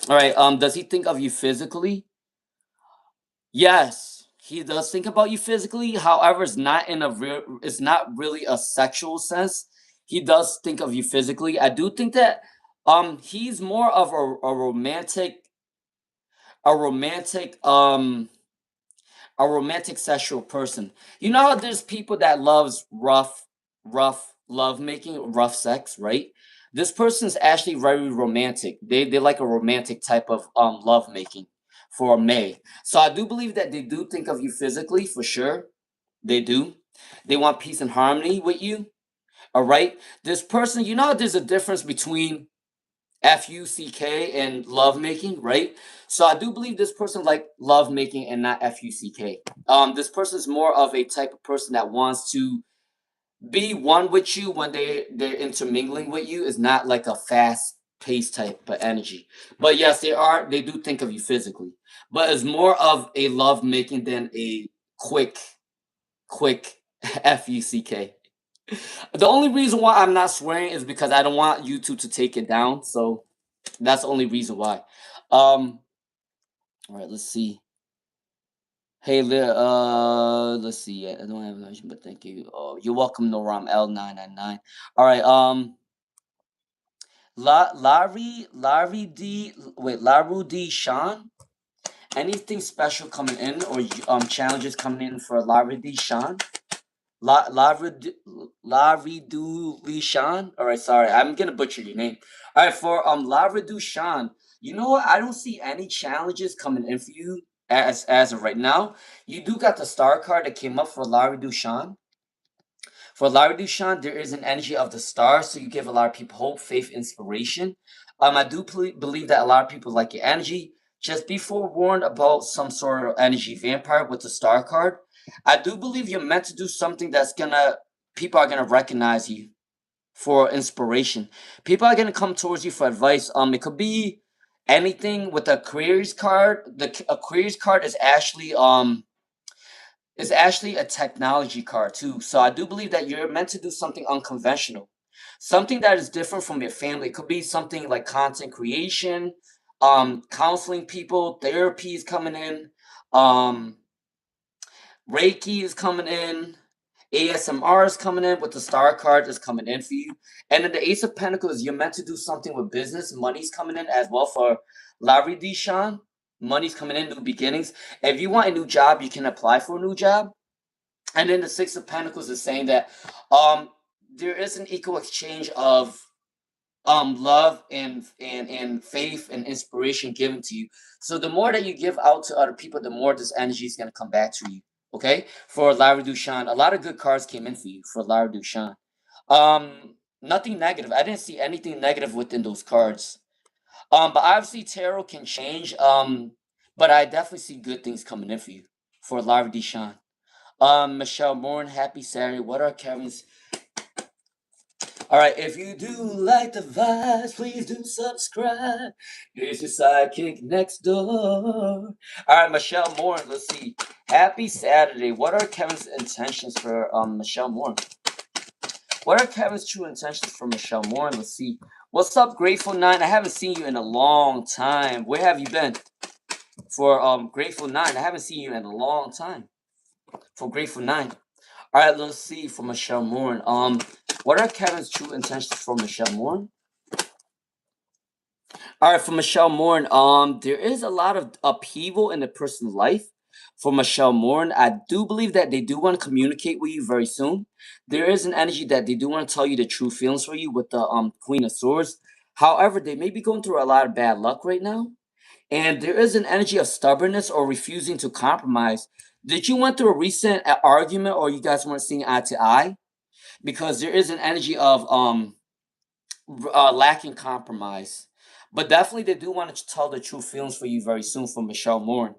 All right. Does he think of you physically? Yes, he does think about you physically. However, it's not really a sexual sense. He does think of you physically. I do think that he's more of a romantic a romantic sexual person. You know how there's people that loves rough love making, rough sex, right? This person's actually very romantic. They like a romantic type of love making for May. So I do believe that they do think of you physically for sure. They do. They want peace and harmony with you. All right. This person, you know, how there's a difference between FUCK and love making, right? So I do believe this person like love making and not FUCK. This person is more of a type of person that wants to be one with you when they're intermingling with you. Is not like a fast paced type of energy. But yes, they do think of you physically. But it's more of a love making than a quick FUCK. The only reason why I'm not swearing is because I don't want YouTube to take it down. So that's the only reason why. All right, let's see. Hey, let's see. I don't have a question, but thank you. Oh, you're welcome, Noram L999. All right, Laru D Sean. Anything special coming in or challenges coming in for Larry D Sean? Lavridu Lishan. All right, sorry, I'm gonna butcher your name. All right, for Lavridu Shan. You know what? I don't see any challenges coming in for you as of right now. You do got the star card that came up for Lavridu Shan. For Larry Dushan, there is an energy of the star, so you give a lot of people hope, faith, inspiration. I do believe that a lot of people like your energy. Just be forewarned about some sort of energy vampire with the star card. I do believe you're meant to do something that's gonna people are gonna recognize you for inspiration. People are gonna come towards you for advice. It could be anything with a careers card. A careers card is actually it's actually a technology card too. So I do believe that you're meant to do something unconventional, something that is different from your family. It could be something like content creation, counseling people, therapy is coming in, um, Reiki is coming in, ASMR is coming in with the star card is coming in for you. And then the Ace of Pentacles, you're meant to do something with business. Money's coming in as well for Larry Deshawn. Money's coming in, new beginnings. If you want a new job, you can apply for a new job. And then the Six of Pentacles is saying that there is an equal exchange of love and faith and inspiration given to you. So the more that you give out to other people, the more this energy is going to come back to you. Okay, for Larry Dushan, a lot of good cards came in for you for Larry Dushan. Nothing negative. I didn't see anything negative within those cards. But obviously tarot can change. But I definitely see good things coming in for you for Larry Deshawn. Michelle Moore, happy Saturday. What are Kevin's? All right, if you do like the vibes, please do subscribe. Here's your sidekick next door. All right, Michelle Moore, let's see. Happy Saturday. What are Kevin's intentions for Michelle Moore? What are Kevin's true intentions for Michelle Moore? Let's see. What's up, Grateful Nine? I haven't seen you in a long time. Where have you been? For Grateful Nine, I haven't seen you in a long time. For Grateful Nine. All right, let's see for Michelle Moore. What are Kevin's true intentions for Michelle Moore? All right, for Michelle Moore, there is a lot of upheaval in the person's life, For Michelle Moore, I do believe that they do want to communicate with you very soon. There is an energy that they do want to tell you the true feelings for you with the Queen of Swords. However, they may be going through a lot of bad luck right now. And there is an energy of stubbornness or refusing to compromise. Did you went through a recent argument or you guys weren't seeing eye to eye? Because there is an energy of lacking compromise. But definitely they do want to tell the true feelings for you very soon for Michelle Moore.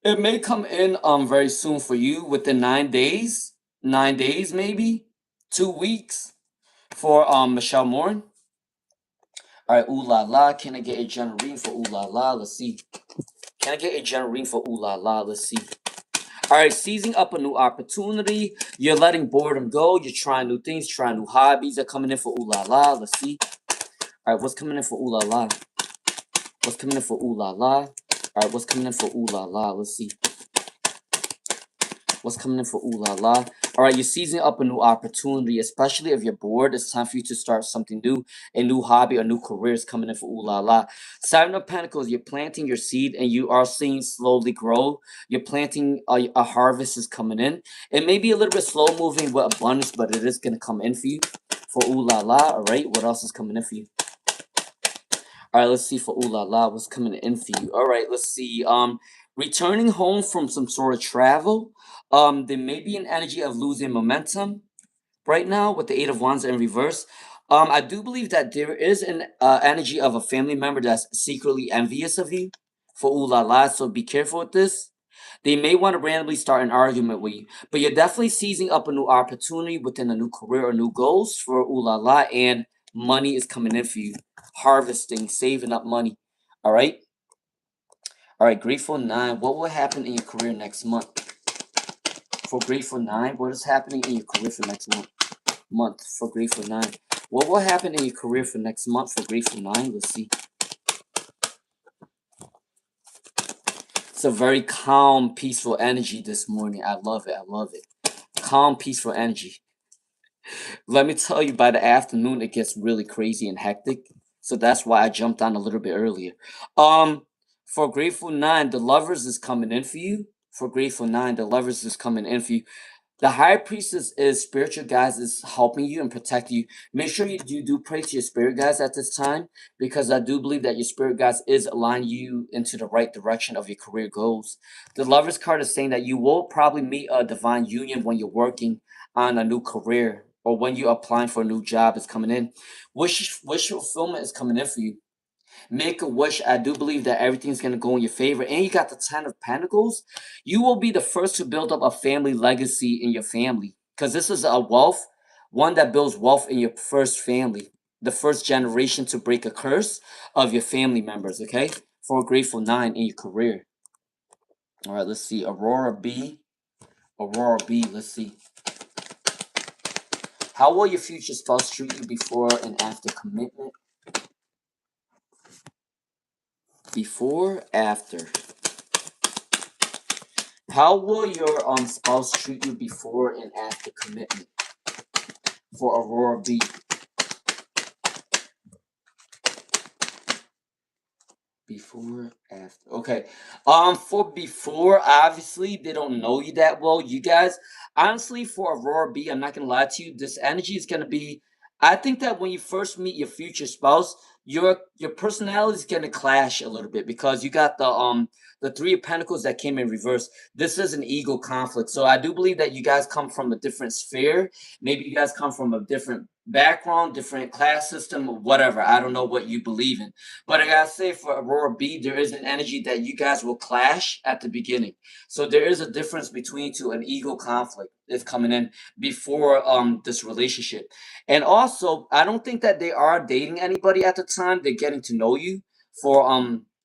It may come in very soon for you within 9 days. 9 days maybe. 2 weeks for Michelle Moore. Alright, ooh la la. Can I get a general reading for ooh la la? Let's see. Can I get a general reading for ooh la la? Let's see. Alright, seizing up a new opportunity. You're letting boredom go. You're trying new things, trying new hobbies. Are coming in for ooh la la. Let's see. Alright, what's coming in for ooh la la? What's coming in for ooh la la? Alright, what's coming in for ooh la la? Let's see. What's coming in for ooh la la? Alright, you're seizing up a new opportunity, especially if you're bored. It's time for you to start something new. A new hobby or new career is coming in for ooh la la. Seven of Pentacles, you're planting your seed and you are seeing slowly grow. You're planting a harvest is coming in. It may be a little bit slow moving with abundance, but it is going to come in for you. For ooh la la, alright, what else is coming in for you? Alright, let's see for ooh la la, what's coming in for you. Alright, let's see. Returning home from some sort of travel. There may be an energy of losing momentum right now with the Eight of Wands in reverse. I do believe that there is an energy of a family member that's secretly envious of you for ooh la la, so be careful with this. They may want to randomly start an argument with you, but you're definitely seizing up a new opportunity within a new career or new goals for ooh la la, and money is coming in for you. Harvesting, saving up money. All right. All right, Grateful 9. What will happen in your career next month? For Grateful 9, what is happening in your career for next month? For Grateful 9. What will happen in your career for next month for Grateful 9? Let's see. It's a very calm, peaceful energy this morning. I love it. I love it. Calm, peaceful energy. Let me tell you, by the afternoon, it gets really crazy and hectic. So that's why I jumped on a little bit earlier. For Grateful 9, the Lovers is coming in for you. For Grateful 9, the Lovers is coming in for you. The High Priestess is spiritual guides is helping you and protecting you. Make sure you do pray to your spirit guides at this time, because I do believe that your spirit guides is aligning you into the right direction of your career goals. The Lovers card is saying that you will probably meet a divine union when you're working on a new career or when you're applying for a new job is coming in. Wish fulfillment is coming in for you. Make a wish. I do believe that everything's going to go in your favor. And you got the Ten of Pentacles. You will be the first to build up a family legacy in your family, because this is a wealth, one that builds wealth in your first family, the first generation to break a curse of your family members, okay? For a Grateful 9 in your career. All right, let's see. Aurora B. Aurora B, let's see. How will your future spouse treat you before and after commitment? Before, after. How will your spouse treat you before and after commitment? For Aurora B. Before, after. Okay. For before, obviously, they don't know you that well. You guys, honestly, for Aurora B, I'm not gonna lie to you, this energy is gonna be. I think that when you first meet your future spouse, your personality is gonna clash a little bit, because you got the Three of Pentacles that came in reverse. This is an ego conflict. So I do believe that you guys come from a different sphere. Maybe you guys come from a different background, different class system, or whatever. I don't know what you believe in. But I gotta say, for Aurora B, there is an energy that you guys will clash at the beginning. So there is a difference between two. An ego conflict is coming in before this relationship. And also, I don't think that they are dating anybody at the time. They're getting to know you for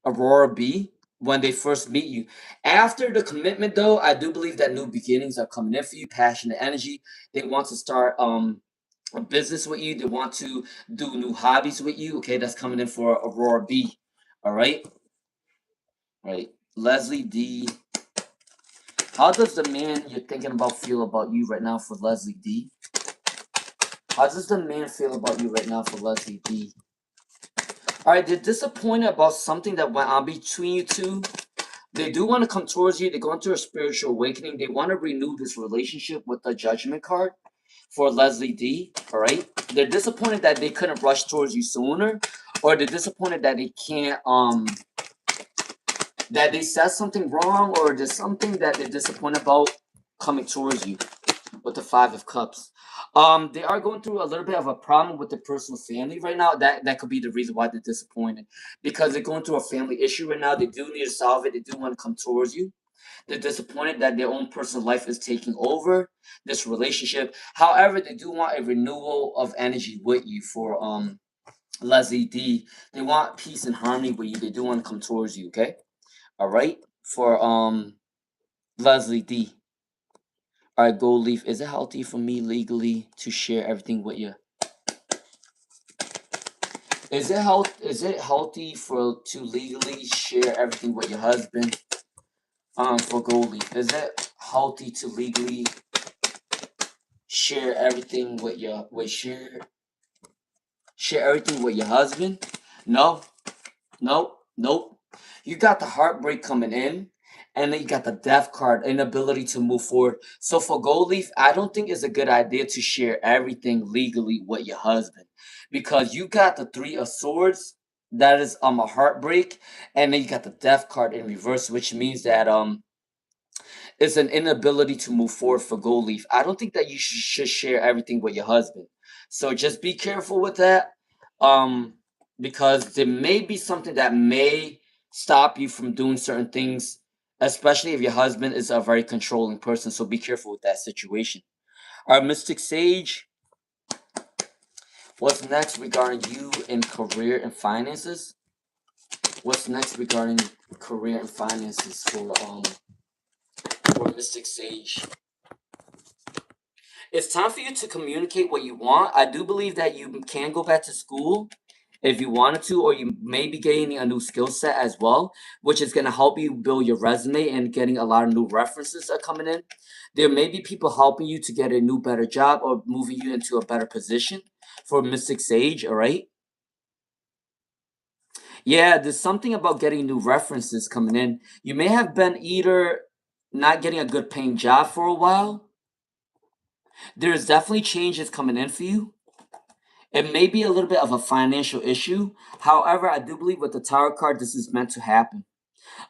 Aurora B when they first meet you. After the commitment, though, I do believe that new beginnings are coming in for you. Passionate energy. They want to start a business with you. They want to do new hobbies with you. Okay, that's coming in for Aurora B. All right. All right. Leslie D. How does the man you're thinking about feel about you right now for Leslie D? How does the man feel about you right now for Leslie D? All right, they're disappointed about something that went on between you two. They do want to come towards you. They're going through a spiritual awakening. They want to renew this relationship with the Judgment card for Leslie D. All right. They're disappointed that they couldn't rush towards you sooner, or they're disappointed that they can't that they said something wrong, or there's something that they're disappointed about coming towards you with the Five of Cups. They are going through a little bit of a problem with their personal family right now. That could be the reason why they're disappointed, because they're going through a family issue right now. They do need to solve it. They do want to come towards you. They're disappointed that their own personal life is taking over this relationship. However, they do want a renewal of energy with you for Leslie D. They want peace and harmony with you. They do want to come towards you, okay? All right? For Leslie D. All right, Gold Leaf. Is it healthy for me legally to share everything with you? Is it healthy to legally share everything with your husband? For Gold Leaf, is it healthy to legally share everything with share everything with your husband? No, nope. You got the heartbreak coming in, and then you got the death card, inability to move forward. So for Gold Leaf, I don't think it's a good idea to share everything legally with your husband, because you got the Three of Swords. That is a heartbreak, and then you got the death card in reverse, which means that it's an inability to move forward for Gold Leaf. I don't think that you should share everything with your husband. So just be careful with that. Um, because there may be something that may stop you from doing certain things, especially if your husband is a very controlling person. So be careful with that situation. Our Mystic Sage, what's next regarding you in career and finances? What's next regarding career and finances for Mystic Sage? It's time for you to communicate what you want. I do believe that you can go back to school if you wanted to, or you may be gaining a new skill set as well, which is going to help you build your resume and getting a lot of new references are coming in. There may be people helping you to get a new, better job or moving you into a better position for Mystic Sage, all right? Yeah, there's something about getting new references coming in. You may have been either not getting a good paying job for a while. There's definitely changes coming in for you. It may be a little bit of a financial issue. However, I do believe with the Tower card, this is meant to happen.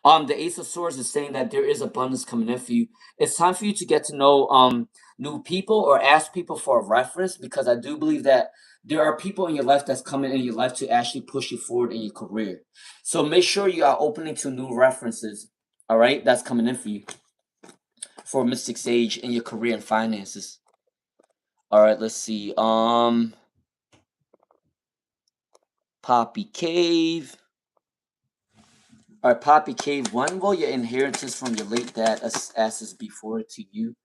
The Ace of Swords is saying that there is abundance coming in for you. It's time for you to get to know new people or ask people for a reference, because I do believe that there are people in your life that's coming in your life to actually push you forward in your career. So make sure you are opening to new references. All right, that's coming in for you for Mystic Sage in your career and finances. All right, let's see. Poppy Cave. All right, Poppy Cave. When will your inheritance from your late dad assets be forwarded to you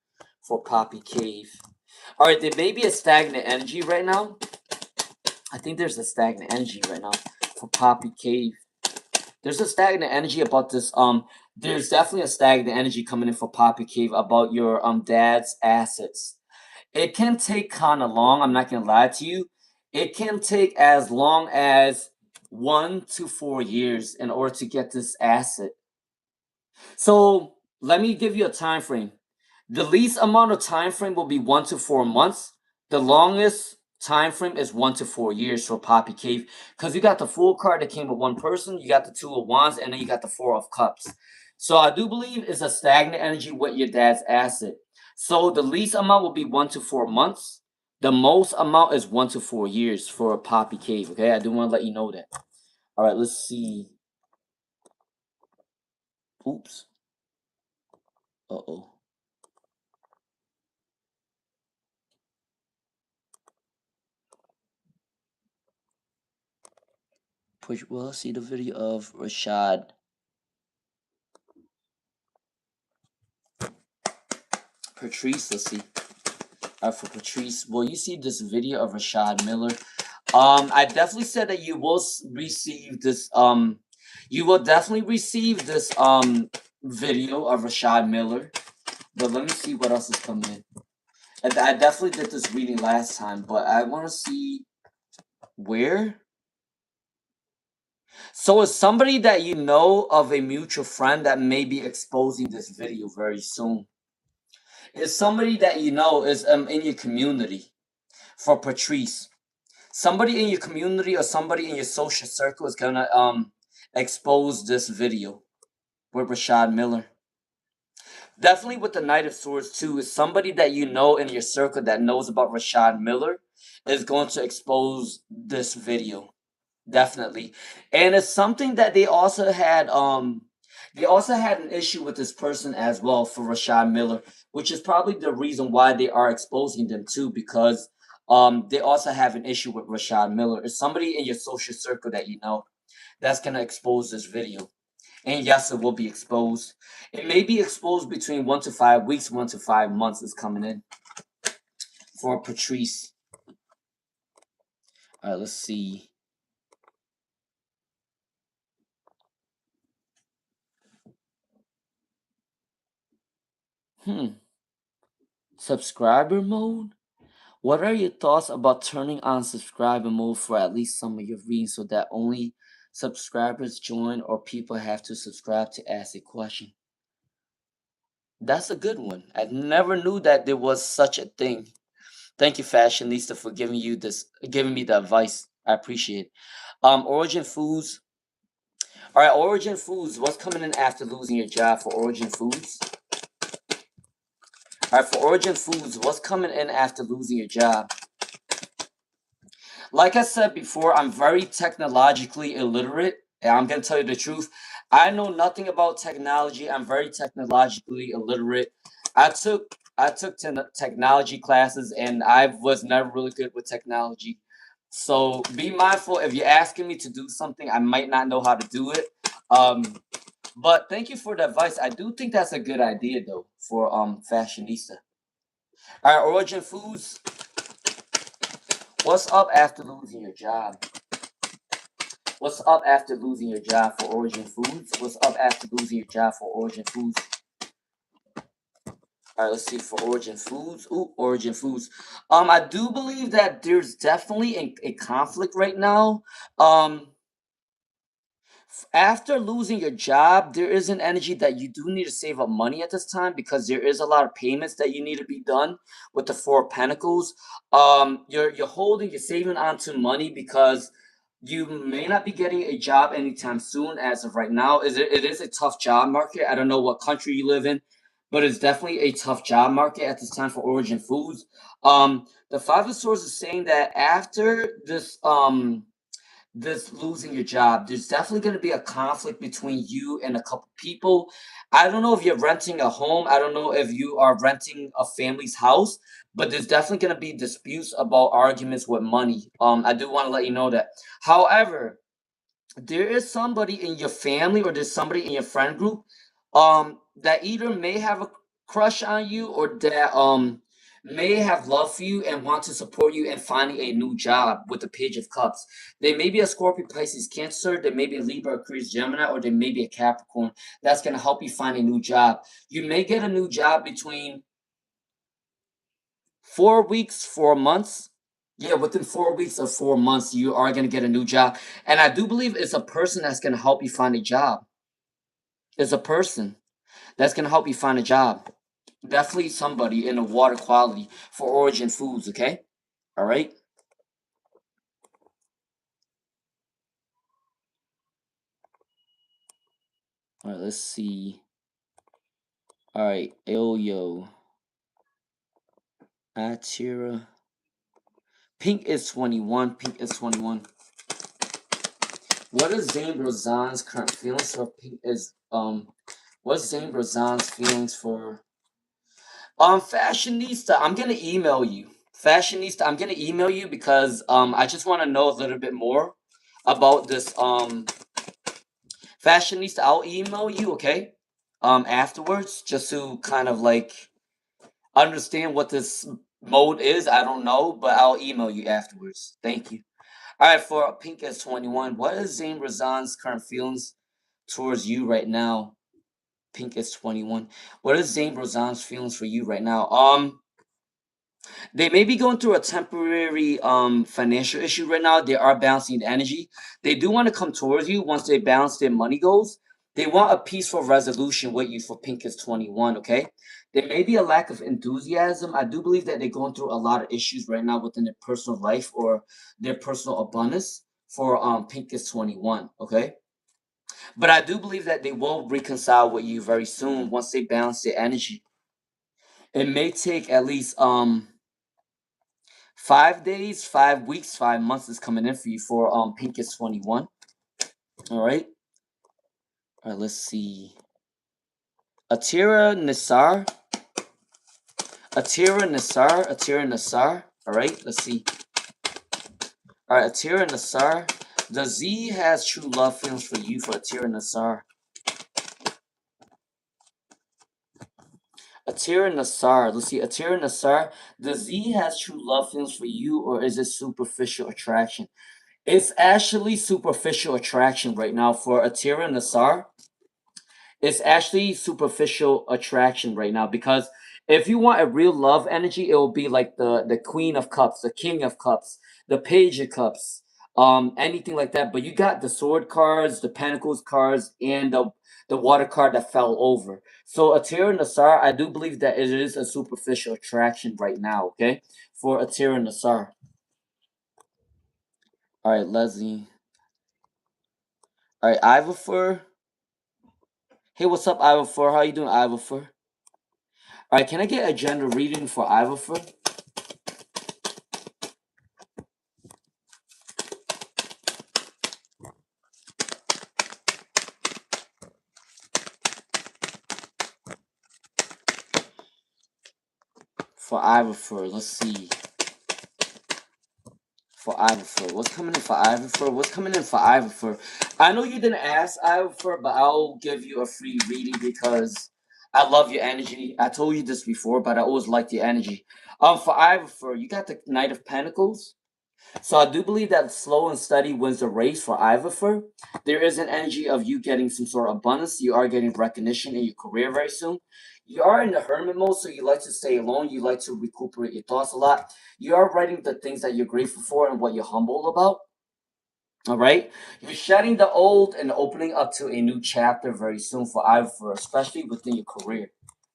for Poppy Cave? All right, there may be a stagnant energy right now. I think there's a stagnant energy right now for Poppy Cave. There's a stagnant energy about this. There's definitely a stagnant energy coming in for Poppy Cave about your dad's assets. It can take kind of long. I'm not gonna lie to you. It can take as long as 1 to 4 years in order to get this asset. So let me give you a time frame. The least amount of time frame will be 1 to 4 months. The longest time frame is 1 to 4 years for Poppy Cave, because you got the Fool card that came with one person, you got the Two of Wands, and then you got the Four of Cups. So I do believe it's a stagnant energy with your dad's asset. So the least amount will be 1 to 4 months. The most amount is 1 to 4 years for a Poppy Cave. Okay, I do want to let you know that. All right, let's see. Oops. Uh-oh. Push. Well, see the video of Rashad. Patrice, let's see. For Patrice, will you see this video of Rashad Miller? I definitely said that you will receive this. You will definitely receive this video of Rashad Miller. But let me see what else is coming in. And I definitely did this reading last time, but I want to see where. So it's somebody that you know of a mutual friend that may be exposing this video very soon. It's somebody that you know is in your community for Patrice. Somebody in your community or somebody in your social circle is gonna expose this video with Rashad Miller. Definitely with the Knight of Swords too, is somebody that you know in your circle that knows about Rashad Miller is going to expose this video. Definitely. And it's something that they also had an issue with this person as well for Rashad Miller, which is probably the reason why they are exposing them too, because they also have an issue with Rashad Miller. It's somebody in your social circle that you know that's gonna expose this video. And yes, it will be exposed. It may be exposed between 1 to 5 weeks, 1 to 5 months is coming in for Patrice. All right, let's see. Subscriber mode? What are your thoughts about turning on subscriber mode for at least some of your readings so that only subscribers join or people have to subscribe to ask a question? That's a good one. I never knew that there was such a thing. Thank you, Fashionista, for giving me the advice. I appreciate it. Origin Foods. All right, Origin Foods. What's coming in after losing your job for Origin Foods? All right, for Origin Foods, what's coming in after losing your job? Like I said before, I'm very technologically illiterate, and I'm gonna tell you the truth. I know nothing about technology. I'm very technologically illiterate. I took technology classes, and I was never really good with technology. So be mindful if you're asking me to do something, I might not know how to do it. But thank you for the advice. I do think that's a good idea though for fashionista. All right, Origin Foods. What's up after losing your job? What's up after losing your job for Origin Foods? What's up after losing your job for Origin Foods? All right, let's see for Origin Foods. Ooh, Origin Foods. I do believe that there's definitely a conflict right now. Um, After losing your job, there is an energy that you do need to save up money at this time because there is a lot of payments that you need to be done with the Four of Pentacles. You're saving onto money because you may not be getting a job anytime soon. As of right now, it is a tough job market. I don't know what country you live in, but it's definitely a tough job market at this time for Origin Foods. The Five of Swords is saying that after this losing your job, there's definitely going to be a conflict between you and a couple people. I don't know if you're renting a home. I don't know if you are renting a family's house, but there's definitely going to be disputes about arguments with money. I do want to let you know that. However, there is somebody in your family or there's somebody in your friend group that either may have a crush on you or that may have love for you and want to support you in finding a new job with the Page of Cups. They may be a Scorpio, Pisces, Cancer, they may be a Libra, Aquarius, Gemini, or they may be a Capricorn. That's going to help you find a new job. You may get a new job between 4 weeks, 4 months. Yeah, within 4 weeks or 4 months, you are going to get a new job. And I do believe it's a person that's going to help you find a job. It's a person that's going to help you find a job. Definitely somebody in the water quality for Origin Foods, okay? All right? All right, let's see. All right, Elio. Atira. Pink is 21. Pink is 21. What is Zane Brozan's current feelings for Pink is what's Zane Brozan's feelings for Fashionista? I'm gonna email you. Fashionista, I'm gonna email you because I just wanna know a little bit more about this Fashionista. I'll email you, okay? Afterwards, just to kind of like understand what this mode is. I don't know, but I'll email you afterwards. Thank you. All right, for Pink S 21, what is Zane Razan's current feelings towards you right now? Pink S 21. What is Zane Razan's feelings for you right now? They may be going through a temporary financial issue right now. They are balancing the energy. They do want to come towards you once they balance their money goals. They want a peaceful resolution with you for Pink is 21, okay? There may be a lack of enthusiasm. I do believe that they're going through a lot of issues right now within their personal life or their personal abundance for Pink is 21, okay? But I do believe that they will reconcile with you very soon once they balance their energy. It may take at least 5 days, 5 weeks, 5 months is coming in for you for Pink is 21. All right. All right, let's see. Atira Nisar. Atira Nisar. All right, let's see. All right, Atira Nisar. The Z has true love feelings for you for Atira Nisar. Atira Nasar. Let's see. Atira Nasar. The Z has true love feelings for you, or is it superficial attraction? It's actually superficial attraction right now for Atira Nasar. It's actually superficial attraction right now because if you want a real love energy, it will be like the Queen of Cups, the King of Cups, the Page of Cups, anything like that. But you got the Sword cards, the Pentacles cards, and the Water card that fell over. So Atira Nasar, I do believe that it is a superficial attraction right now. Okay, for Atira Nasar. All right, Leslie. All right, Ivorfur. Hey, what's up, Ivorfur? How you doing, Ivorfur? All right, can I get a gender reading for Ivorfur? For Ivorfur, let's see. For Ivorfur, what's coming in for Ivorfur? What's coming in for Ivorfur? I know you didn't ask Ivorfur, but I'll give you a free reading because I love your energy. I told you this before, but I always liked your energy. For Ivorfur, you got the Knight of Pentacles. So I do believe that slow and steady wins the race for Ivorfur. There is an energy of you getting some sort of abundance. You are getting recognition in your career very soon. You are in the hermit mode, so you like to stay alone. You like to recuperate your thoughts a lot. You are writing the things that you're grateful for and what you're humble about. All right. You're shedding the old and opening up to a new chapter very soon for Ivorfur, especially within your career.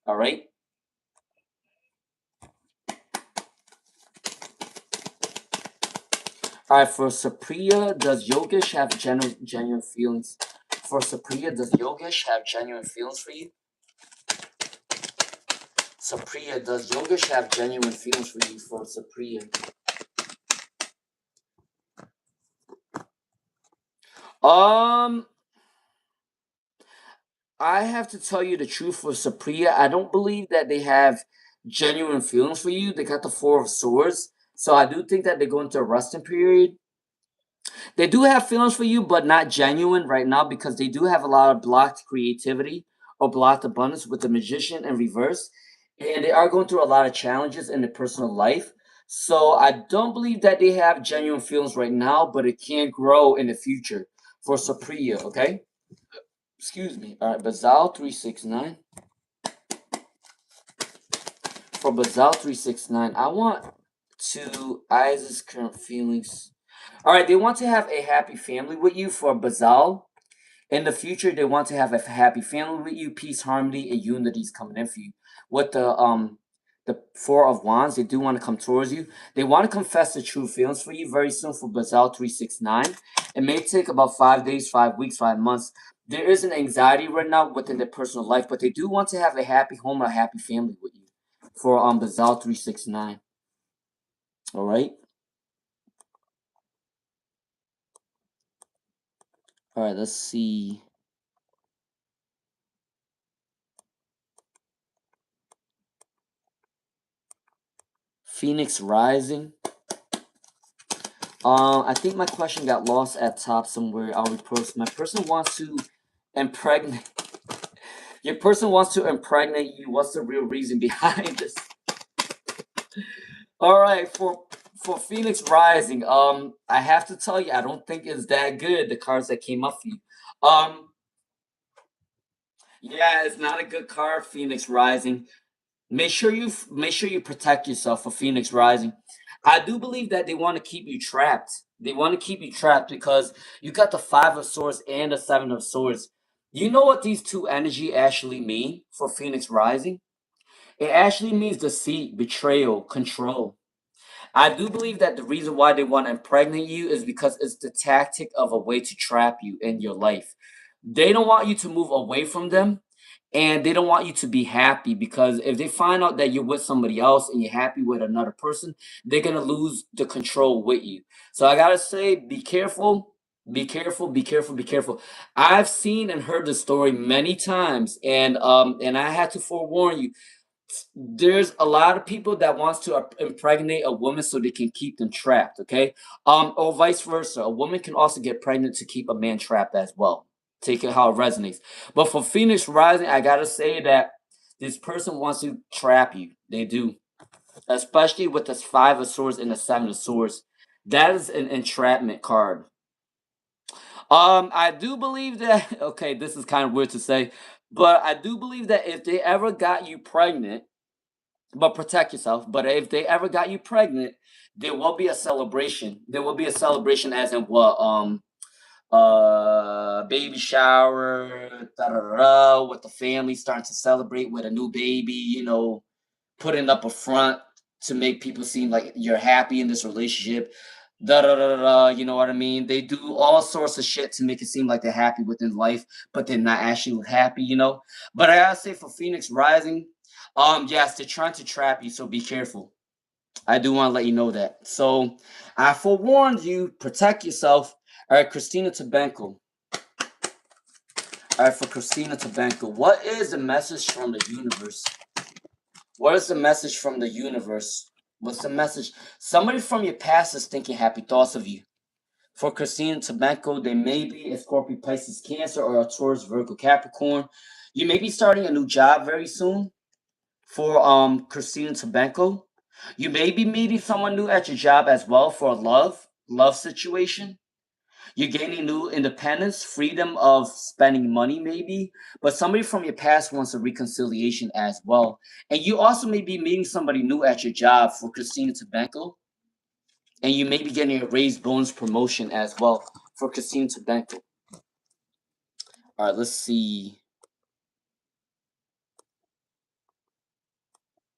All right. All right, for Supriya, does Yogesh have genuine feelings? For Supriya, does Yogesh have genuine feelings for you? Supriya, does Yogesh have genuine feelings for you? For Supriya. Um, I have to tell you the truth for Supriya. I don't believe that they have genuine feelings for you. They got the Four of Swords. So I do think that they're going to a resting period. They do have feelings for you, but not genuine right now because they do have a lot of blocked creativity or blocked abundance with the magician in reverse. And they are going through a lot of challenges in their personal life. So I don't believe that they have genuine feelings right now, but it can grow in the future for Supriya, okay? Excuse me. All right, Bazal 369. For Bazal 369, I want to Isaac's current feelings. All right, they want to have a happy family with you for Bazal. In the future, they want to have a happy family with you, peace, harmony, and unity is coming in for you. With the Four of Wands, they do want to come towards you. They want to confess the true feelings for you very soon for Bazal 369. It may take about 5 days, 5 weeks, 5 months. There is an anxiety right now within their personal life, but they do want to have a happy home, a happy family with you for Bazal 369. All right. All right, let's see. Phoenix Rising. I think my question got lost at top somewhere. I'll repost. My person wants to impregnate. Your person wants to impregnate you. What's the real reason behind this? All right, for Phoenix Rising, I have to tell you, I don't think it's that good. The cards that came up for you, yeah, it's not a good card, Phoenix Rising. Make sure you protect yourself for Phoenix Rising. I do believe that they want to keep you trapped. They want to keep you trapped because you got the Five of Swords and the Seven of Swords. You know what these two energy actually mean for Phoenix Rising? It actually means deceit, betrayal, control. I do believe that the reason why they want to impregnate you is because it's the tactic of a way to trap you in your life. They don't want you to move away from them, and they don't want you to be happy, because if they find out that you're with somebody else and you're happy with another person, they're going to lose the control with you. So I got to say, be careful. Be careful, be careful, be careful. I've seen and heard the story many times, and I had to forewarn you, there's a lot of people that wants to impregnate a woman so they can keep them trapped, okay? Or vice versa, a woman can also get pregnant to keep a man trapped as well. Take it how it resonates. But for Phoenix Rising, I gotta say that this person wants to trap you. They do, especially with this Five of Swords and the Seven of Swords. That is an entrapment card. I do believe that okay, this is kind of weird to say, but I do believe that if they ever got you pregnant, but protect yourself. But if they ever got you pregnant, there will be a celebration. There will be a celebration, as in what? Baby shower, da da da, with the family starting to celebrate with a new baby. Putting up a front to make people seem like you're happy in this relationship. Da da da da. You know what I mean? They do all sorts of shit to make it seem like they're happy within life, but they're not actually happy. But I gotta say, for Phoenix Rising, yes, they're trying to trap you, so be careful. I do want to let you know that. So I forewarned you, protect yourself. All right, Christina Tabenko. All right, for Christina Tabenko, what is the message from the universe? What is the message from the universe? What's the message? Somebody from your past is thinking happy thoughts of you. For Christina Tabenko, they may be a Scorpio, Pisces, Cancer, or a Taurus, Virgo, Capricorn. You may be starting a new job very soon. For Christina Tabenko, you may be meeting someone new at your job as well for a love situation. You're gaining new independence, freedom of spending money, maybe. But somebody from your past wants a reconciliation as well. And you also may be meeting somebody new at your job for Christina Tabenko. And you may be getting a raised bonus promotion as well for Christina Tabenko. All right, let's see.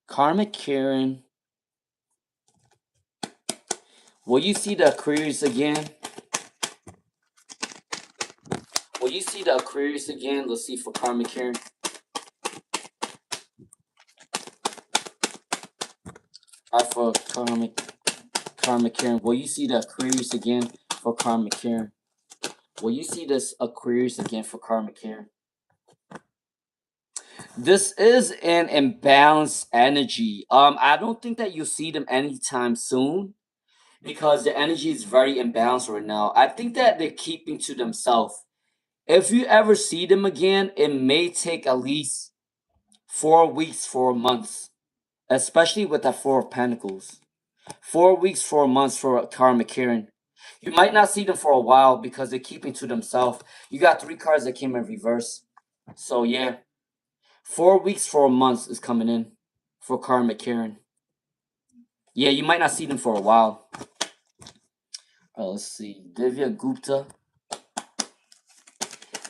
Karma Karen. Will you see the Aquarius again? Will you see the Aquarius again? Let's see for Karma Karen. All right, for Karma Karen. Will you see the Aquarius again for Karma Karen? Will you see this Aquarius again for Karma Karen? This is an imbalanced energy. I don't think that you'll see them anytime soon because the energy is very imbalanced right now. I think that they're keeping to themselves. If you ever see them again, it may take at least 4 weeks, 4 months, especially with that Four of Pentacles. 4 weeks, 4 months for Karma Karen. You might not see them for a while because they're keeping to themselves. You got three cards that came in reverse. So yeah, 4 weeks, 4 months is coming in for Karma Karen. Yeah, you might not see them for a while. Let's see. Divya Gupta.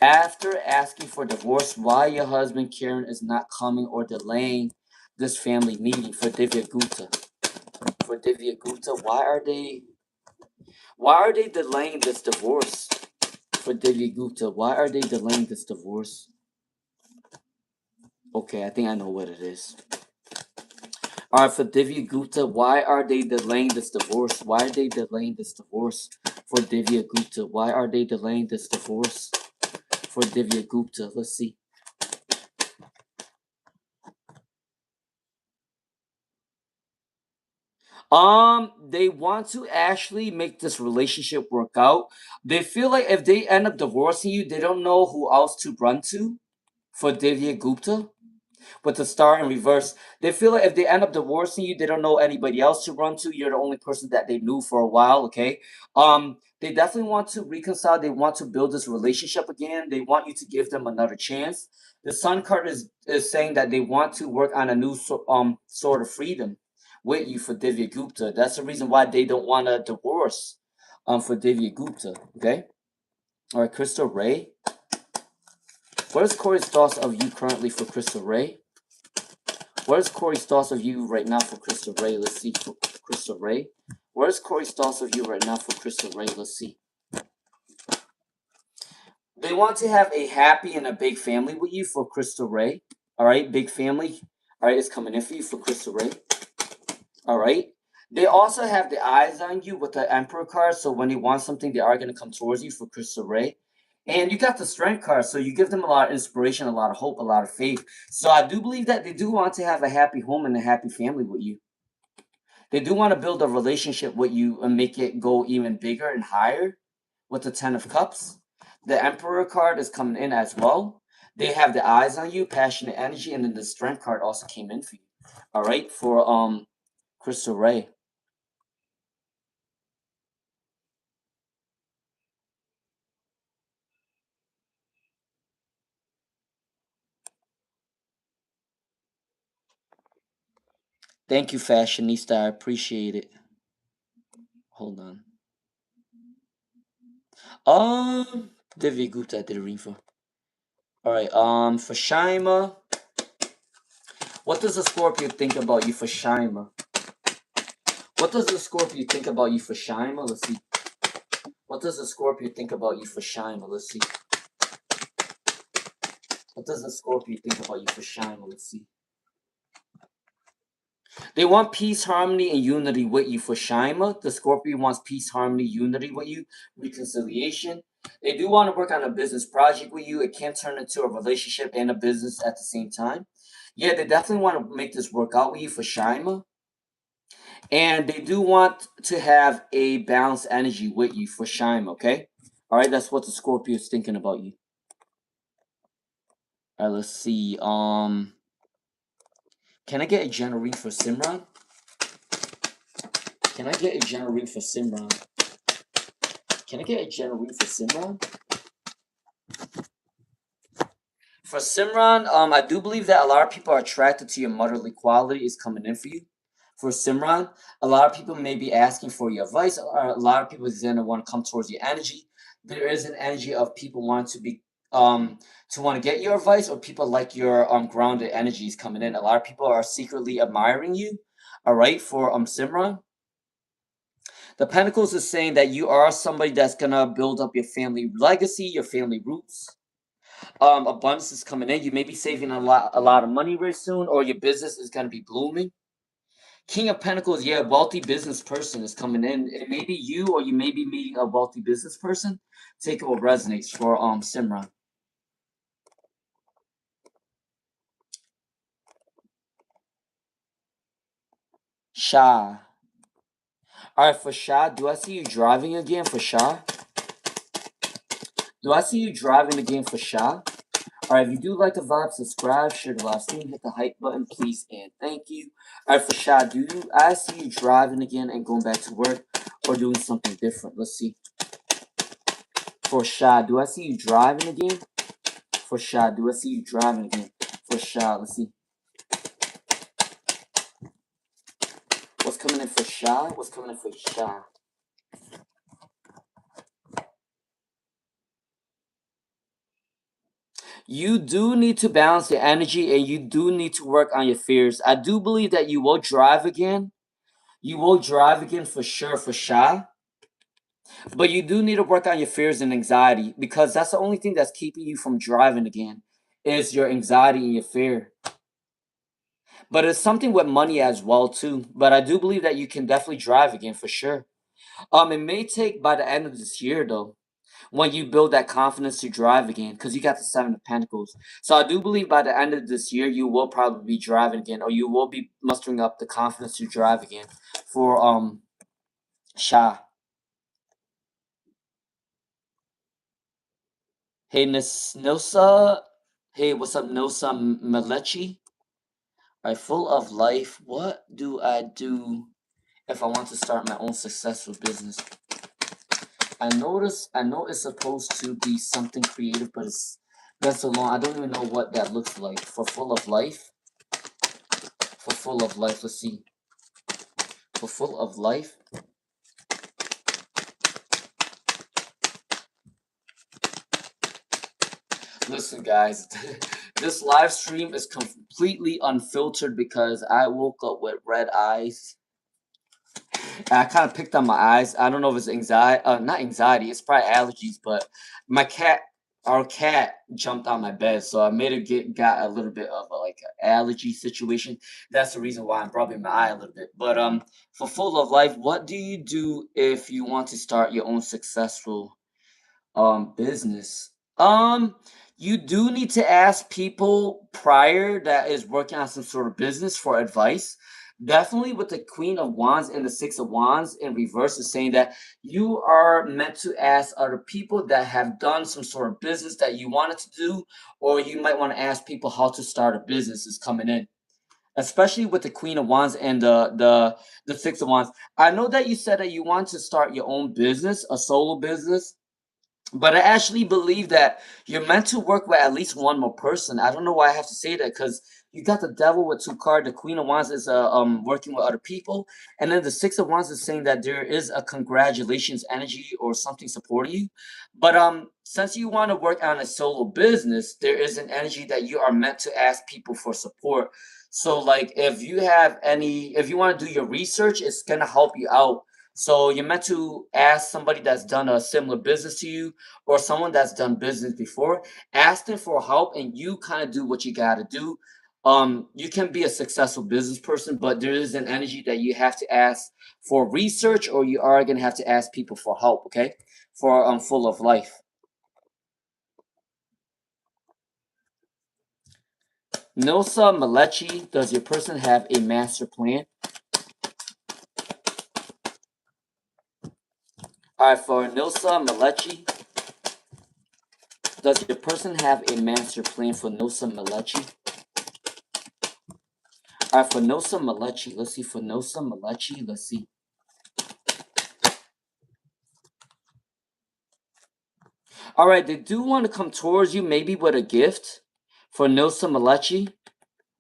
After asking for divorce, why your husband Karen is not coming or delaying this family meeting for Divya Gupta. For Divya Gupta, why are they delaying this divorce? For Divya Gupta, why are they delaying this divorce? Okay, I think I know what it is. Alright, for Divya Gupta, why are they delaying this divorce? Why are they delaying this divorce? For Divya Gupta, why are they delaying this divorce? For Divya Gupta, let's see. They want to actually make this relationship work out. They feel like if they end up divorcing you, they don't know who else to run to. For Divya Gupta, with the star in reverse, they feel like if they end up divorcing you, they don't know anybody else to run to. You're the only person that they knew for a while. Okay. They definitely want to reconcile. They want to build this relationship again. They want you to give them another chance. The Sun card is saying that they want to work on a new sort of freedom with you for Divya Gupta. That's the reason why they don't want a divorce for Divya Gupta. Okay. All right, Crystal Ray. What is Corey's thoughts of you currently for Crystal Ray? What is Corey's thoughts of you right now for Crystal Ray? Let's see for Crystal Ray. What is Corey's thoughts of you right now for Crystal Ray? Let's see. They want to have a happy and a big family with you for Crystal Ray. All right, big family. All right, it's coming in for you for Crystal Ray. All right. They also have the eyes on you with the Emperor card. So when they want something, they are going to come towards you for Crystal Ray. And you got the Strength card. So you give them a lot of inspiration, a lot of hope, a lot of faith. So I do believe that they do want to have a happy home and a happy family with you. They do want to build a relationship with you and make it go even bigger and higher with the Ten of Cups. The Emperor card is coming in as well. They have the eyes on you, passionate energy, and then the Strength card also came in for you. All right, for Crystal Ray. Thank you, Fashionista. I appreciate it. Hold on. Um, Divya Gupta did a read for. All right. For Shaima, what does the Scorpio think about you for Shaima? What does the Scorpio think about you for Shaima? Let's see. What does the Scorpio think about you for Shaima? Let's see. What does the Scorpio think about you for Shaima? Let's see. They want peace, harmony, and unity with you for Shaima. The Scorpio wants peace, harmony, unity with you, reconciliation. They do want to work on a business project with you. It can turn into a relationship and a business at the same time. Yeah, they definitely want to make this work out with you for Shaima. And they do want to have a balanced energy with you for Shaima, okay? All right, that's what the Scorpio is thinking about you. All right, let's see. Can I get a general read for Simran? Can I get a general read for Simran? Can I get a general read for Simran? For Simran, I do believe that a lot of people are attracted to your motherly quality is coming in for you. For Simran, a lot of people may be asking for your advice, or a lot of people is gonna want to come towards your energy. There is an energy of people want to be to want to get your advice, or people like your grounded energies coming in. A lot of people are secretly admiring you. All right, for Simran. The Pentacles is saying that you are somebody that's gonna build up your family legacy, your family roots. Abundance is coming in. You may be saving a lot of money very soon, or your business is gonna be blooming. King of Pentacles, yeah, wealthy business person is coming in. It may be you, or you may be meeting a wealthy business person. Take it what resonates for Simran. Shah. All right, for Shah, do I see you driving again for Shah? Do I see you driving again for Shah? Alright, if you do like the vibe, subscribe, share the live stream, hit the hype button, please, and thank you. Alright, for Shah, I see you driving again and going back to work, or doing something different? Let's see. For Shah, do I see you driving again? For Shah, do I see you driving again? For Shah, let's see. What's coming in for Shah? What's coming in for Shah? You do need to balance your energy, and you do need to work on your fears. I do believe that you will drive again. You will drive again for sure for Shah. But you do need to work on your fears and anxiety, because that's the only thing that's keeping you from driving again is your anxiety and your fear. But it's something with money as well too. But I do believe that you can definitely drive again for sure. It may take by the end of this year though, when you build that confidence to drive again, because you got the Seven of Pentacles. So I do believe by the end of this year you will probably be driving again, or you will be mustering up the confidence to drive again for Shah. Hey Nilsa. Hey, what's up, Nilsa Malechi? Alright, full of life. What do I do if I want to start my own successful business? I know it's supposed to be something creative, but it's been so long. I don't even know what that looks like. For full of life. For full of life. Let's see. For full of life. Listen, guys, this live stream is completely unfiltered because I woke up with red eyes. I kind of picked on my eyes. I don't know if it's anxiety, not anxiety. It's probably allergies. But my cat, our cat, jumped on my bed, so I made it got a little bit of like an allergy situation. That's the reason why I'm rubbing my eye a little bit. But for full of life, what do you do if you want to start your own successful business? You do need to ask people prior that is working on some sort of business for advice. Definitely with the Queen of Wands and the Six of Wands in reverse is saying that you are meant to ask other people that have done some sort of business that you wanted to do, or you might want to ask people how to start a business is coming in. Especially with the Queen of Wands and the Six of Wands. I know that you said that you want to start your own business, a solo business, but I actually believe that you're meant to work with at least one more person. I don't know why I have to say that because you got the devil with two cards. The Queen of Wands is working with other people, and then the Six of Wands is saying that there is a congratulations energy or something supporting you. But since you want to work on a solo business, there is an energy that you are meant to ask people for support. So like if you want to do your research, it's gonna help you out. So you're meant to ask somebody that's done a similar business to you or someone that's done business before, ask them for help and you kind of do what you got to do. You can be a successful business person, but there is an energy that you have to ask for research or you are going to have to ask people for help, okay? For full of life. Nilsa Malechi, does your person have a master plan? All right, for Nilsa Malechi, does your person have a master plan for Nilsa Malechi? All right, for Nosa Malechi, let's see. For Nosa Malechi, let's see. All right, they do want to come towards you, maybe with a gift. For Nosa Malechi,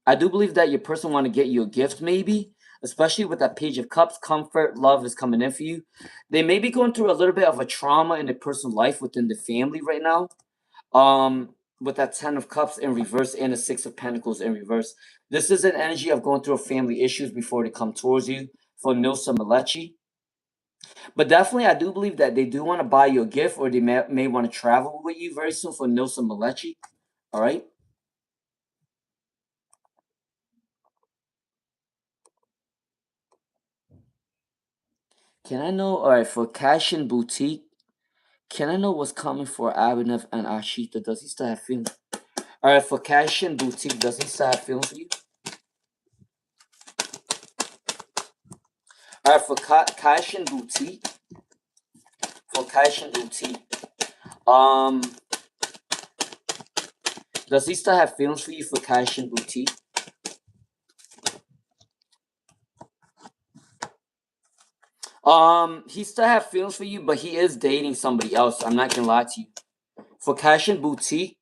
I do believe that your person want to get you a gift, maybe, especially with that Page of Cups. Comfort, love is coming in for you. They may be going through a little bit of a trauma in their personal life within the family right now. With that Ten of Cups in reverse and the Six of Pentacles in reverse. This is an energy of going through family issues before they come towards you. For Nosa Malechi. But definitely, I do believe that they do want to buy you a gift or they may want to travel with you very soon for Nilsa Malechi. All right. Can I know, all right, for Cash and Boutique, can I know what's coming for Abhinav and Ashita? Does he still have feelings? All right, for Cash and Boutique, does he still have feelings for you? All right, for Cash and Boutique, for Cash and Boutique, um, does he still have feelings for you for Cash and Boutique? He still have feelings for you, but he is dating somebody else. I'm not gonna lie to you. For Cash and Boutique,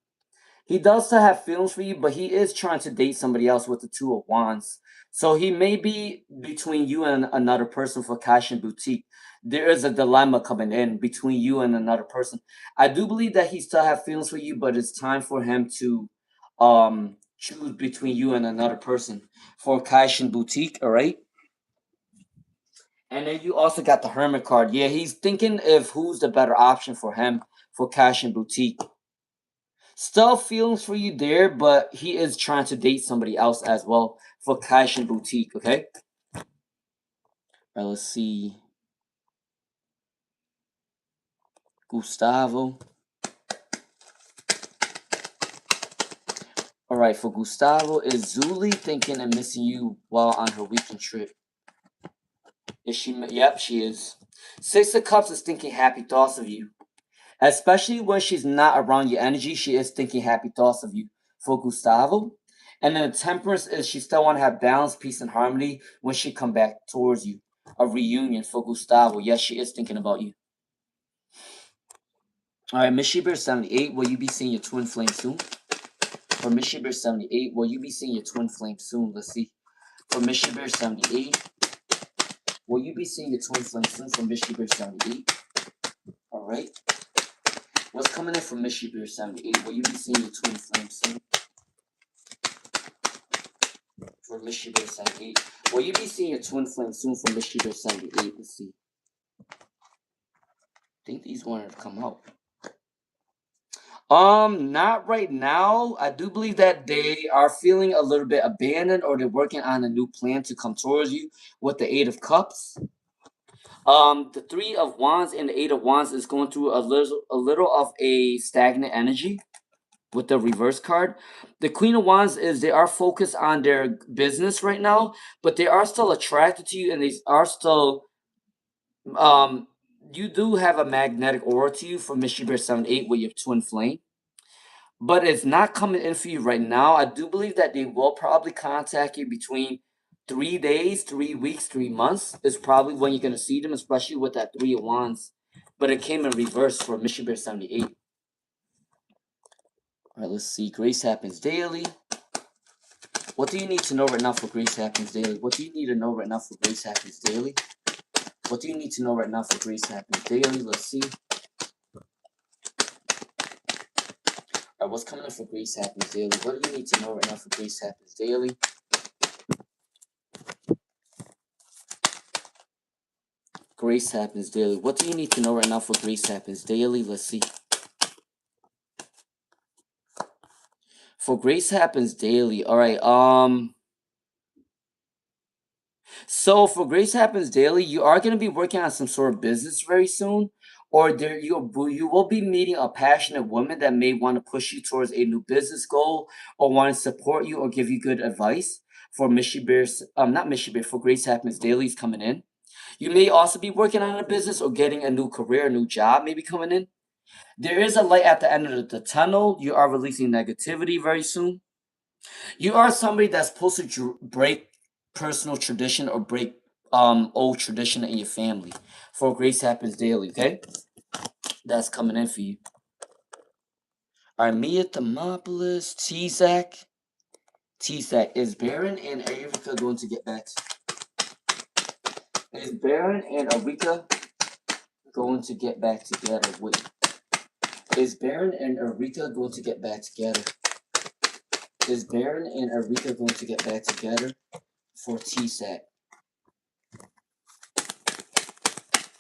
he does still have feelings for you, but he is trying to date somebody else with the Two of Wands. So he may be between you and another person for Cash and Boutique. There is a dilemma coming in between you and another person. I do believe that he still have feelings for you, but it's time for him to choose between you and another person for Cash and Boutique, all right? And then you also got the Hermit card. Yeah, he's thinking of who's the better option for him for Cash and Boutique. Still feelings for you there, but he is trying to date somebody else as well for Cash and Boutique, okay? All right, let's see. Gustavo. All right, for Gustavo, is Zuli thinking and missing you while on her weekend trip? Is she? Yep, she is. Six of Cups is thinking happy thoughts of you. Especially when she's not around your energy, she is thinking happy thoughts of you for Gustavo. And then the Temperance is she still want to have balance, peace, and harmony when she come back towards you. A reunion for Gustavo. Yes, she is thinking about you. All right, Miss Bear 78, will you be seeing your twin flame soon? For Miss Bear 78, will you be seeing your twin flame soon? Let's see. For Miss Bear 78, will you be seeing your twin flame soon? For Miss Bear 78. All right. What's coming in from Miss Bear 78? Will you be seeing your twin flame soon? For Miss Bear 78. Will you be seeing your twin flame soon for Miss Bear 78? Let's see. I think these wanted to come out. Not right now. I do believe that they are feeling a little bit abandoned, or they're working on a new plan to come towards you with the Eight of Cups. The Three of Wands and the Eight of Wands is going through a little of a stagnant energy with the reverse card. The Queen of Wands is they are focused on their business right now, but they are still attracted to you, and they are still um you do have a magnetic aura to you from Miss Bear 78 with your twin flame. But it's not coming in for you right now. I do believe that they will probably contact you between 3 days, 3 weeks, 3 months is probably when you're gonna see them, especially with that Three of Wands. But it came in reverse for Mission Bear 78. All right, let's see. Grace happens daily. What do you need to know right now for Grace happens daily? What do you need to know right now for Grace happens daily? What do you need to know right now for Grace happens daily? Let's see. All right, what's coming in for Grace happens daily? What do you need to know right now for Grace happens daily? Grace happens daily. What do you need to know right now for Grace happens daily? Let's see. For Grace happens daily. All right. So for Grace happens daily, you are going to be working on some sort of business very soon, or you will be meeting a passionate woman that may want to push you towards a new business goal, or want to support you or give you good advice. For Mishy Bears, not Mishy Bear. For Grace happens daily is coming in. You may also be working on a business or getting a new career, a new job, maybe coming in. There is a light at the end of the tunnel. You are releasing negativity very soon. You are somebody that's supposed to break personal tradition or break old tradition in your family. For Grace happens daily, okay? That's coming in for you. Armia Thermopolis, T-Sac. T-Sac, is Baron and Erika going to get back? Is Baron and Erika going to get back together? Wait. Is Baron and Erika going to get back together? Is Baron and Erika going to get back together? For T-Sac.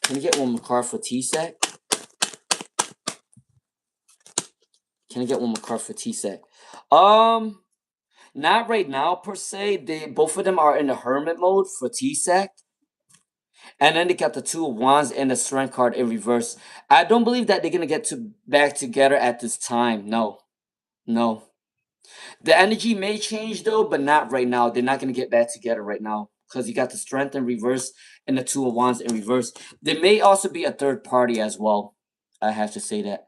Can you get one more card for T-Sac? Can I get one more card for T-Sac? Not right now per se. Both of them are in the hermit mode for T-Sac. And then they got the Two of Wands and the Strength card in reverse. I don't believe that they're gonna get back together at this time. No. No. The energy may change though, but not right now. They're not gonna get back together right now. Because you got the Strength in reverse and the Two of Wands in reverse. There may also be a third party as well. I have to say that.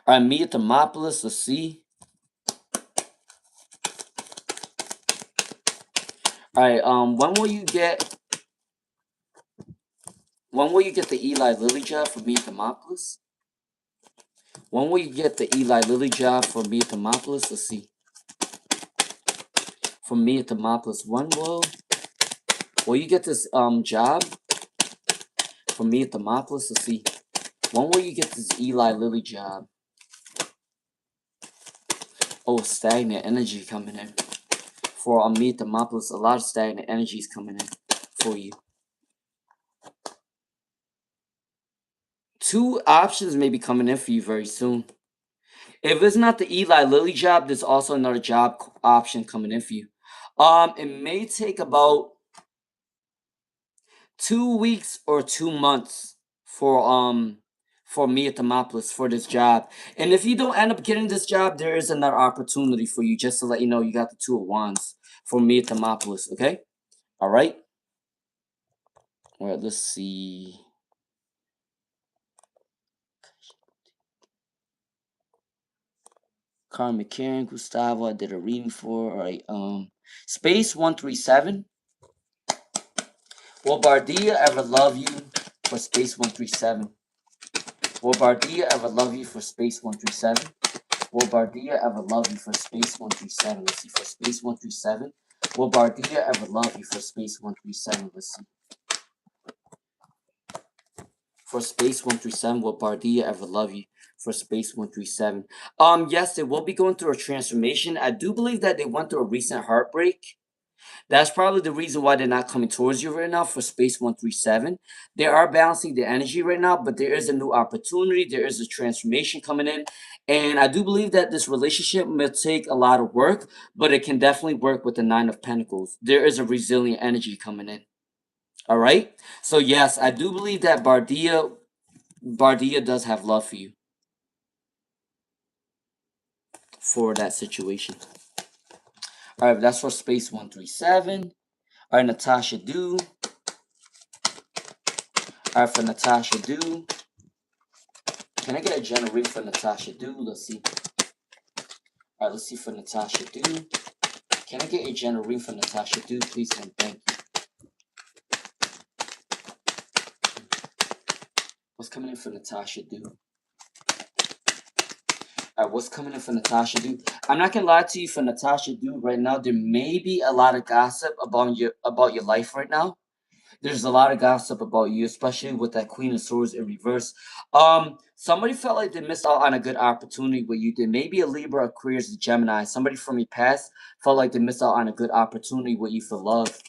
Alright, Mia Thermopolis, let's see. Alright, when will you get the Eli Lilly job for Mia Thermopolis? When will you get the Eli Lilly job for Mia Thermopolis? Let's see. For Mia Thermopolis, when will you get this job for Mia Thermopolis? Let's see. When will you get this Eli Lilly job? Oh, stagnant energy coming in. For Mia Thermopolis, a lot of stagnant energy is coming in for you. Two options may be coming in for you very soon. If it's not the Eli Lilly job, there's also another job option coming in for you. It may take about 2 weeks or 2 months for Mia Thermopolis for this job. And if you don't end up getting this job, there is another opportunity for you, just to let you know you got the Two of Wands for Mia Thermopolis, okay? Alright? Alright, let's see. Carmen Karen, Gustavo, I did a reading for. Alright, Space 137. Will Bardia ever love you? For Space 137. Will Bardia ever love you for space 137? Will Bardia ever love you for space 137? Let's see, for space 137. Will Bardia ever love you for space 137? Let's see. For space 137, will Bardia ever love you for space 137? Yes, they will be going through a transformation. I do believe that they went through a recent heartbreak. That's probably the reason why they're not coming towards you right now for space 137. They are balancing the energy right now, but there is a new opportunity. There is a transformation coming in. And I do believe that this relationship may take a lot of work, but it can definitely work with the Nine of Pentacles. There is a resilient energy coming in. All right. So yes, I do believe that Bardia does have love for you for that situation. All right, that's for space 137. All right, Natasha Do. All right, for Natasha Do. Can I get a general read for Natasha Do? Let's see. All right, let's see for Natasha Do. Can I get a general read for Natasha Do, please, and thank you. What's coming in for Natasha Do? All right, what's coming in for Natasha Do? I'm not gonna lie to you, for Natasha Do right now, there may be a lot of gossip about your life right now. There's a lot of gossip about you, especially with that Queen of Swords in reverse. Somebody felt like they missed out on a good opportunity with you. There may be a Libra, Aquarius, a Gemini. Somebody from your past felt like they missed out on a good opportunity with you for love.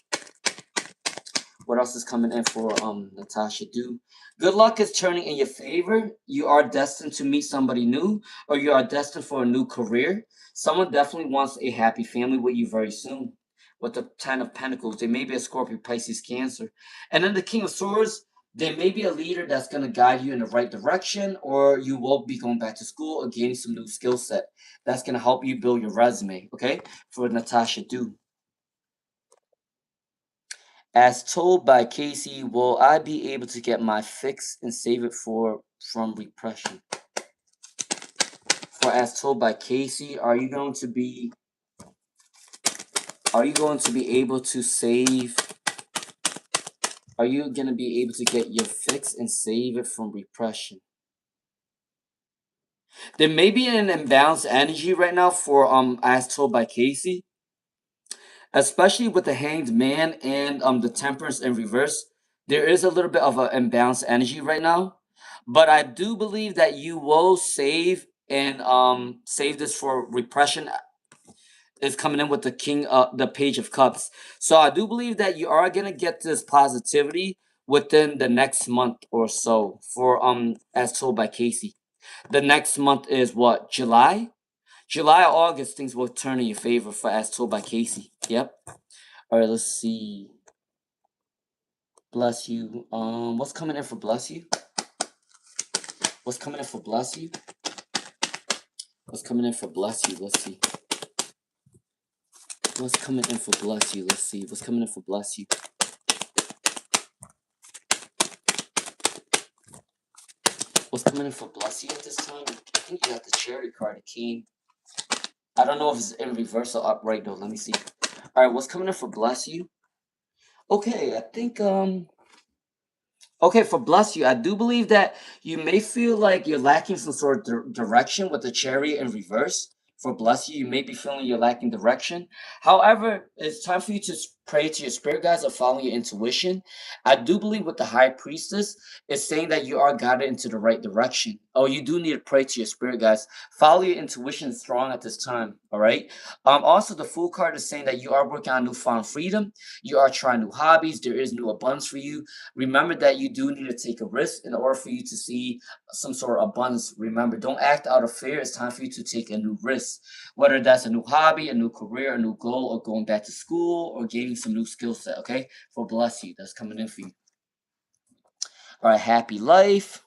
What else is coming in for Natasha Do? Good luck is turning in your favor. You are destined to meet somebody new, or you are destined for a new career. Someone definitely wants a happy family with you very soon. With the Ten of Pentacles, there may be a Scorpio, Pisces, Cancer. And then the King of Swords, there may be a leader that's going to guide you in the right direction, or you will be going back to school or gaining some new skill set. That's going to help you build your resume, okay? For Natasha Do. As told by Casey, will I be able to get my fix and save it from repression? For as told by Casey, are you going to be able to save? Are you going to be able to get your fix and save it from repression? There may be an imbalanced energy right now for as told by Casey, especially with the Hanged Man and the Temperance in reverse. There is a little bit of an imbalanced energy right now, but I do believe that you will save and save this for repression. Is coming in with the Page of Cups. So I do believe that you are gonna get this positivity within the next month or so for as told by Casey. The next month is what, July? July or August, things will turn in your favor for as told by Casey. Yep. All right, let's see. Bless you. What's coming in for bless you? What's coming in for bless you? What's coming in for bless you? Let's see. What's coming in for bless you? Let's see. What's coming in for bless you? What's coming in for bless you at this time? I think you got the Cherry card, the King. I don't know if it's in reverse or upright though. Let me see. All right, what's coming in for bless you? Okay, I think okay, for bless you, I do believe that you may feel like you're lacking some sort of direction with the Chariot in reverse. For bless you, you may be feeling you're lacking direction. However, it's time for you to pray to your spirit guides or follow your intuition. I do believe with the High Priestess, it's saying that you are guided into the right direction. Oh, you do need to pray to your spirit guides. Follow your intuition strong at this time. All right. Also, the Fool card is saying that you are working on newfound freedom. You are trying new hobbies. There is new abundance for you. Remember that you do need to take a risk in order for you to see some sort of abundance. Remember, don't act out of fear. It's time for you to take a new risk, whether that's a new hobby, a new career, a new goal, or going back to school, or gaining some new skill set. Okay, for bless you, that's coming in for you. All right, happy life.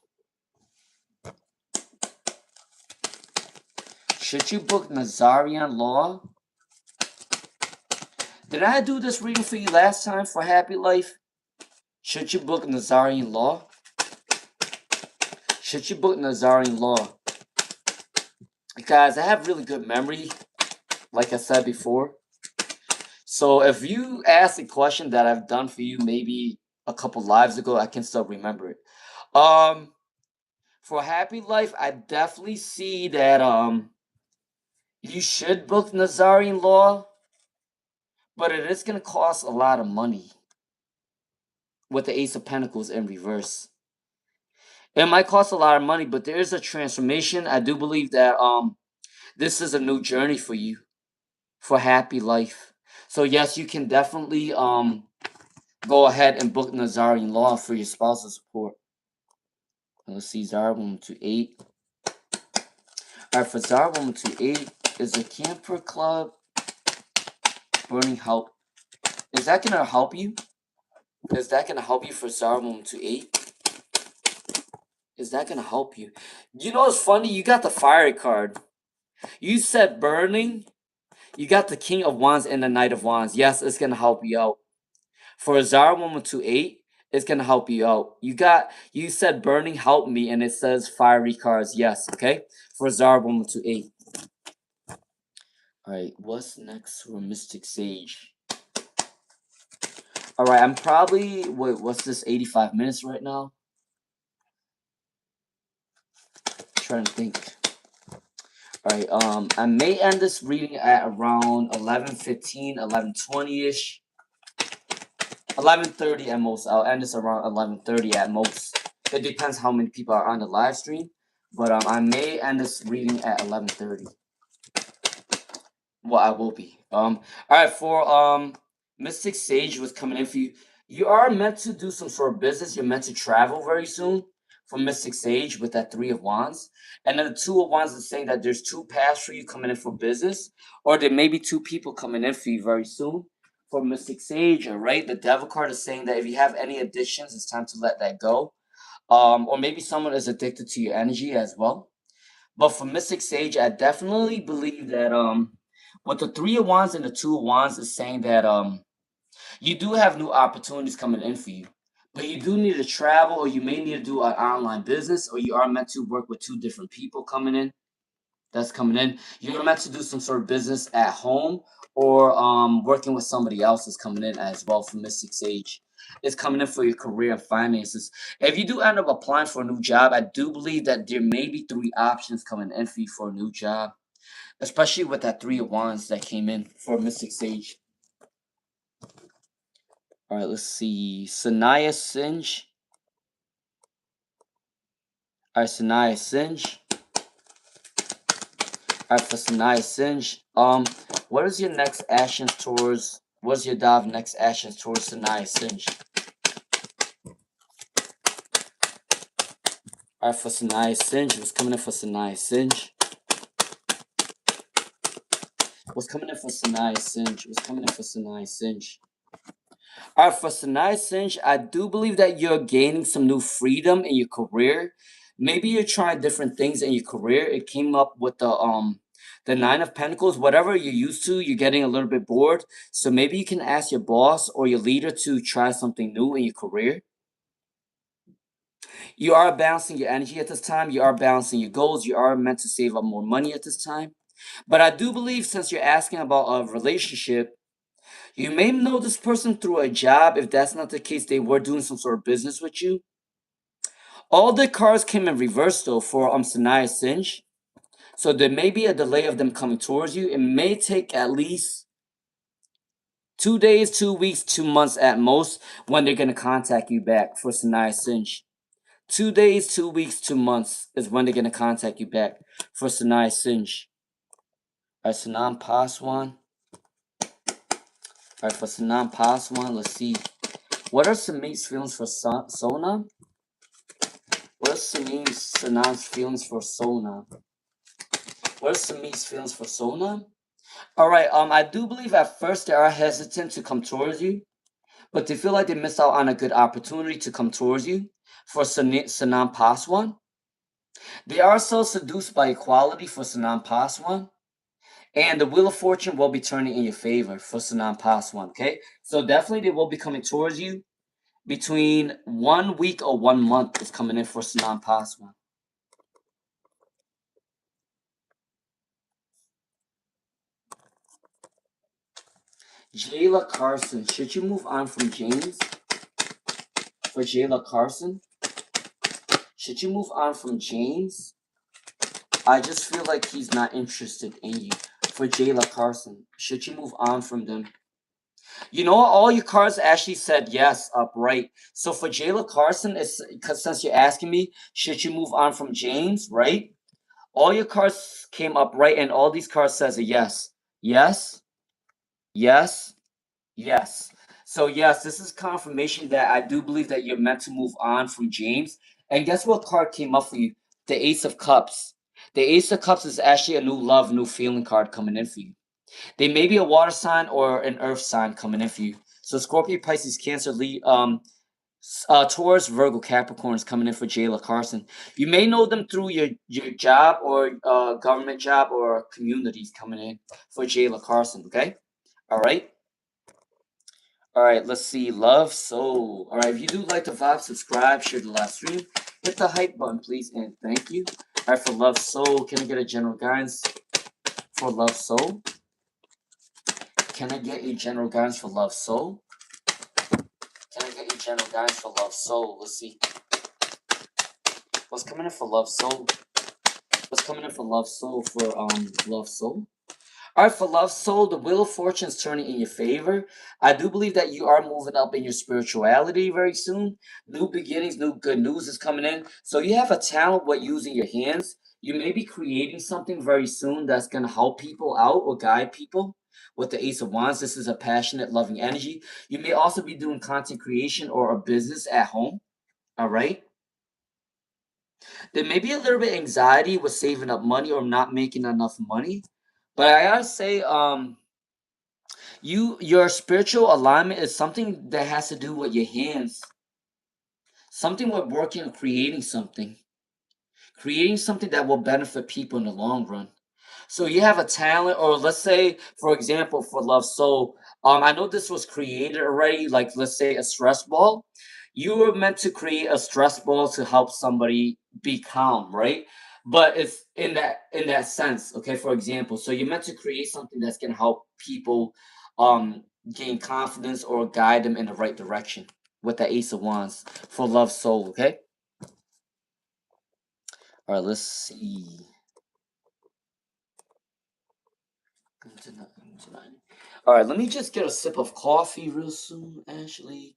Should you book Nazarian Law? Did I do this reading for you last time for happy life? Should you book Nazarian Law? Should you book Nazarian Law? Guys, I have really good memory, like I said before. So if you ask a question that I've done for you maybe a couple lives ago, I can still remember it. For happy life, I definitely see that you should book Nazarian law, but it is gonna cost a lot of money with the Ace of Pentacles in reverse. It might cost a lot of money, but there is a transformation. I do believe that this is a new journey for you for happy life. So yes, you can definitely go ahead and book Nazarian law for your spousal support. Let's see, Zara woman to 8. Alright, for Zara woman to 8 is a camper club burning help. Is that gonna help you? Is that gonna help you for Zara woman to 8? Is that gonna help you? You know, it's funny, you got the fiery card. You said burning. You got the King of Wands and the Knight of Wands. Yes, it's gonna help you out. For Zara woman to 8, it's gonna help you out. You said burning help me, and it says fiery cards. Yes, okay. For Zara woman to 8. Alright, what's next for Mystic Sage? Alright, I'm probably what's this, 85 minutes right now? Trying to think. Alright, I may end this reading at around 11:15, 11:20-ish. 11:30 at most. I'll end this around 11:30 at most. It depends how many people are on the live stream, but I may end this reading at 11:30. Well, I will be. All right, for Mystic Sage was coming in for you. You are meant to do some sort of business. You're meant to travel very soon for Mystic Sage with that 3 of Wands. And then the 2 of Wands is saying that there's 2 paths for you coming in for business, or there may be 2 people coming in for you very soon for Mystic Sage. All right, the Devil card is saying that if you have any addictions, it's time to let that go. Or maybe someone is addicted to your energy as well. But for Mystic Sage, I definitely believe that with the 3 of Wands and the 2 of Wands is saying that you do have new opportunities coming in for you. But you do need to travel, or you may need to do an online business, or you are meant to work with 2 different people coming in. That's coming in. You're meant to do some sort of business at home, or working with somebody else is coming in as well for Mystic Sage. It's coming in for your career and finances. If you do end up applying for a new job, I do believe that there may be 3 options coming in for you for a new job, especially with that 3 of Wands that came in for Mystic Sage. All right, let's see. Sanaya Singe. All right, Sanaya Singe. All right, for Sanaya Singe. What is your next actions towards? What's your dive next actions towards Sanaya Singe? All right, for Sanaya Singe. What's coming in for Sanaya Singe? What's coming in for Sanaya Singe? What's coming in for Sanaya Singe? All right, for Sanaya Singe, I do believe that you're gaining some new freedom in your career. Maybe you're trying different things in your career. It came up with the 9 of Pentacles. Whatever you're used to, you're getting a little bit bored. So maybe you can ask your boss or your leader to try something new in your career. You are balancing your energy at this time. You are balancing your goals. You are meant to save up more money at this time. But I do believe, since you're asking about a relationship, you may know this person through a job. If that's not the case, they were doing some sort of business with you. All the cards came in reverse though for Sanaya Singe. So there may be a delay of them coming towards you. It may take at least 2 days, 2 weeks, 2 months at most when they're going to contact you back for Sanaya Singe. 2 days, 2 weeks, 2 months is when they're going to contact you back for Sanaya Singe. Alright, Sanam Paswan. Alright, for Sanam Paswan, let's see. What are Samit's feelings for Sona? What are Sanam's feelings for Sona? What are Samit's feelings for Sona? Alright, I do believe at first they are hesitant to come towards you, but they feel like they missed out on a good opportunity to come towards you for Sanam Paswan. They are so seduced by equality for Sanam Paswan. And the Wheel of Fortune will be turning in your favor for Sanam Paswan, okay? So definitely they will be coming towards you. Between 1 week or 1 month is coming in for Sanam Paswan. Jayla Carson. Should you move on from James? For Jayla Carson? Should you move on from James? I just feel like he's not interested in you. For Jayla Carson, should you move on from them? You know, all your cards actually said yes upright. So for Jayla Carson, it's because since you're asking me, should you move on from James, right? All your cards came up right, and all these cards says a yes. Yes, yes, yes. So yes, this is confirmation that I do believe that you're meant to move on from James. And guess what card came up for you? The Ace of Cups. The Ace of Cups is actually a new love, new feeling card coming in for you. They may be a water sign or an earth sign coming in for you. So Scorpio, Pisces, Cancer, Taurus, Virgo, Capricorn is coming in for Jayla Carson. You may know them through your job or government job or communities coming in for Jayla Carson. Okay, all right. All right, let's see. Love Soul. All right, if you do like the vibe, subscribe, share the live stream, hit the hype button, please, and thank you. All right, for Love Soul, can I get a general guidance for Love Soul? Can I get a general guidance for Love Soul? Can I get a general guidance for Love Soul? Let's see. What's coming in for Love Soul? What's coming in for Love Soul for Love Soul? All right, for Love Soul, the Wheel of Fortune is turning in your favor. I do believe that you are moving up in your spirituality very soon. New beginnings, new good news is coming in. So you have a talent with using your hands. You may be creating something very soon that's going to help people out or guide people. With the Ace of Wands, this is a passionate, loving energy. You may also be doing content creation or a business at home. All right. There may be a little bit anxiety with saving up money or not making enough money. But I gotta say, your spiritual alignment is something that has to do with your hands, something with working and creating something that will benefit people in the long run. So you have a talent, or let's say, for example, for Love Soul, I know this was created already, like let's say a stress ball. You were meant to create a stress ball to help somebody be calm, right? But it's in that sense, okay, for example. So you're meant to create something that's gonna help people gain confidence or guide them in the right direction with the Ace of Wands for Love Soul, okay? All right, let's see. All right, let me just get a sip of coffee real soon, Ashley.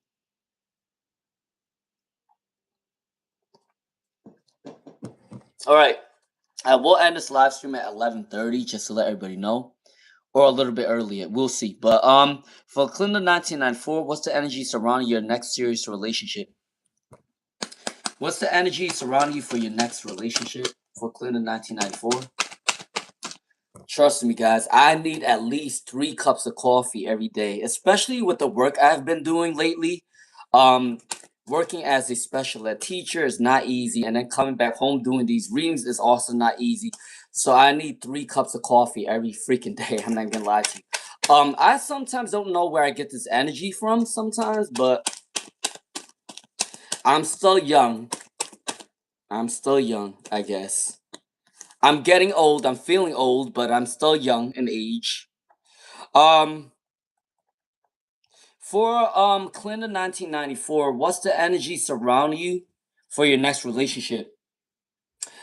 All right, I will end this live stream at 11:30 just to let everybody know, or a little bit earlier. We'll see. But for Clinton 1994, what's the energy surrounding your next serious relationship? What's the energy surrounding you for your next relationship for Clinton 1994? Trust me, guys, I need at least 3 cups of coffee every day, especially with the work I've been doing lately. Um, Working as a special ed teacher is not easy, and then coming back home doing these readings is also not easy. So I need 3 cups of coffee every freaking day. I'm not gonna lie to you. I sometimes don't know where I get this energy from sometimes, but I'm still young. I'm still young, I guess. I'm getting old. I'm feeling old, but I'm still young in age. Um, for Clinton 1994, what's the energy surrounding you for your next relationship?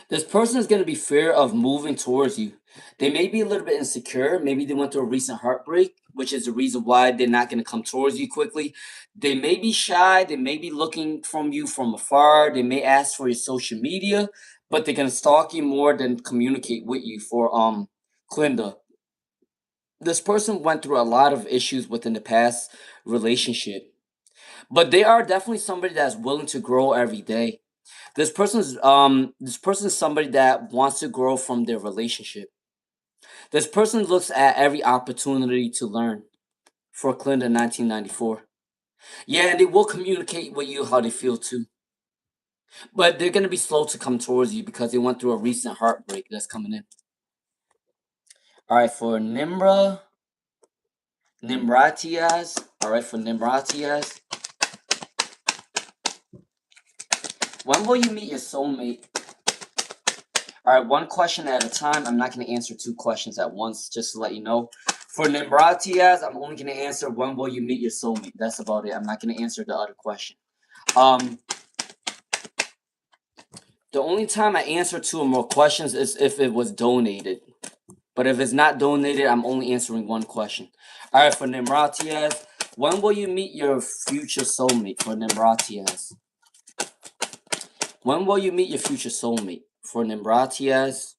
This person is going to be fear of moving towards you. They may be a little bit insecure. Maybe they went through a recent heartbreak, which is the reason why they're not going to come towards you quickly. They may be shy. They may be looking from you from afar. They may ask for your social media, but they're going to stalk you more than communicate with you for Clinda. This person went through a lot of issues within the past relationship, but they are definitely somebody that's willing to grow every day. This person is somebody that wants to grow from their relationship. This person looks at every opportunity to learn for Clinton 1994. Yeah, and they will communicate with you how they feel too. But they're gonna be slow to come towards you because they went through a recent heartbreak that's coming in. Alright, for Nimratias. Alright, for Nimratias. When will you meet your soulmate? All right, one question at a time. I'm not going to answer 2 questions at once, just to let you know. For Nimratias, I'm only going to answer when will you meet your soulmate. That's about it. I'm not going to answer the other question. Um, The only time I answer 2 or more questions is if it was donated. But if it's not donated, I'm only answering 1 question. All right, for Nimratias, when will you meet your future soulmate? For Nimratias, when will you meet your future soulmate? For Nimratias,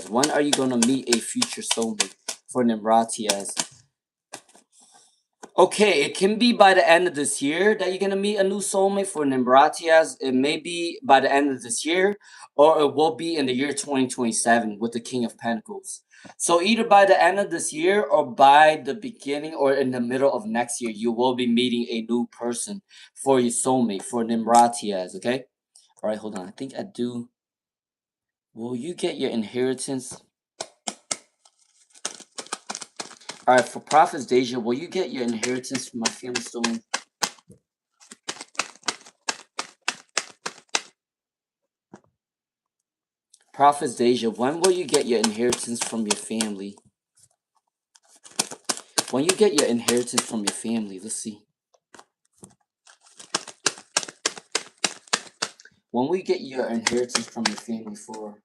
when are you gonna meet a future soulmate? For Nimratias. Okay, it can be by the end of this year that you're gonna meet a new soulmate for Nimbratias. It may be by the end of this year, or it will be in the year 2027 with the King of Pentacles. So either by the end of this year or by the beginning or in the middle of next year, you will be meeting a new person for your soulmate, for Nimbratias, okay? All right, hold on. I think I do. Will you get your inheritance? All right, for Prophet's Deja, will you get your inheritance from my family stone? Prophet's Deja, when will you get your inheritance from your family? When you get your inheritance from your family, let's see. When we get your inheritance from your family for?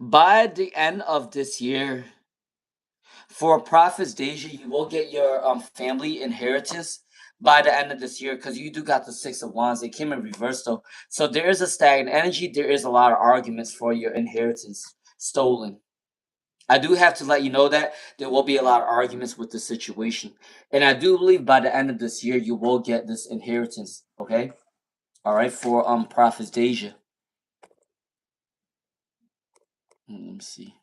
By the end of this year, for Prophet's Deja, you will get your family inheritance by the end of this year because you do got the 6 of Wands. It came in reverse though. So there is a stagnant energy. There is a lot of arguments for your inheritance stolen. I do have to let you know that there will be a lot of arguments with the situation. And I do believe by the end of this year, you will get this inheritance, okay? All right, for Prophet's Deja. Let me see.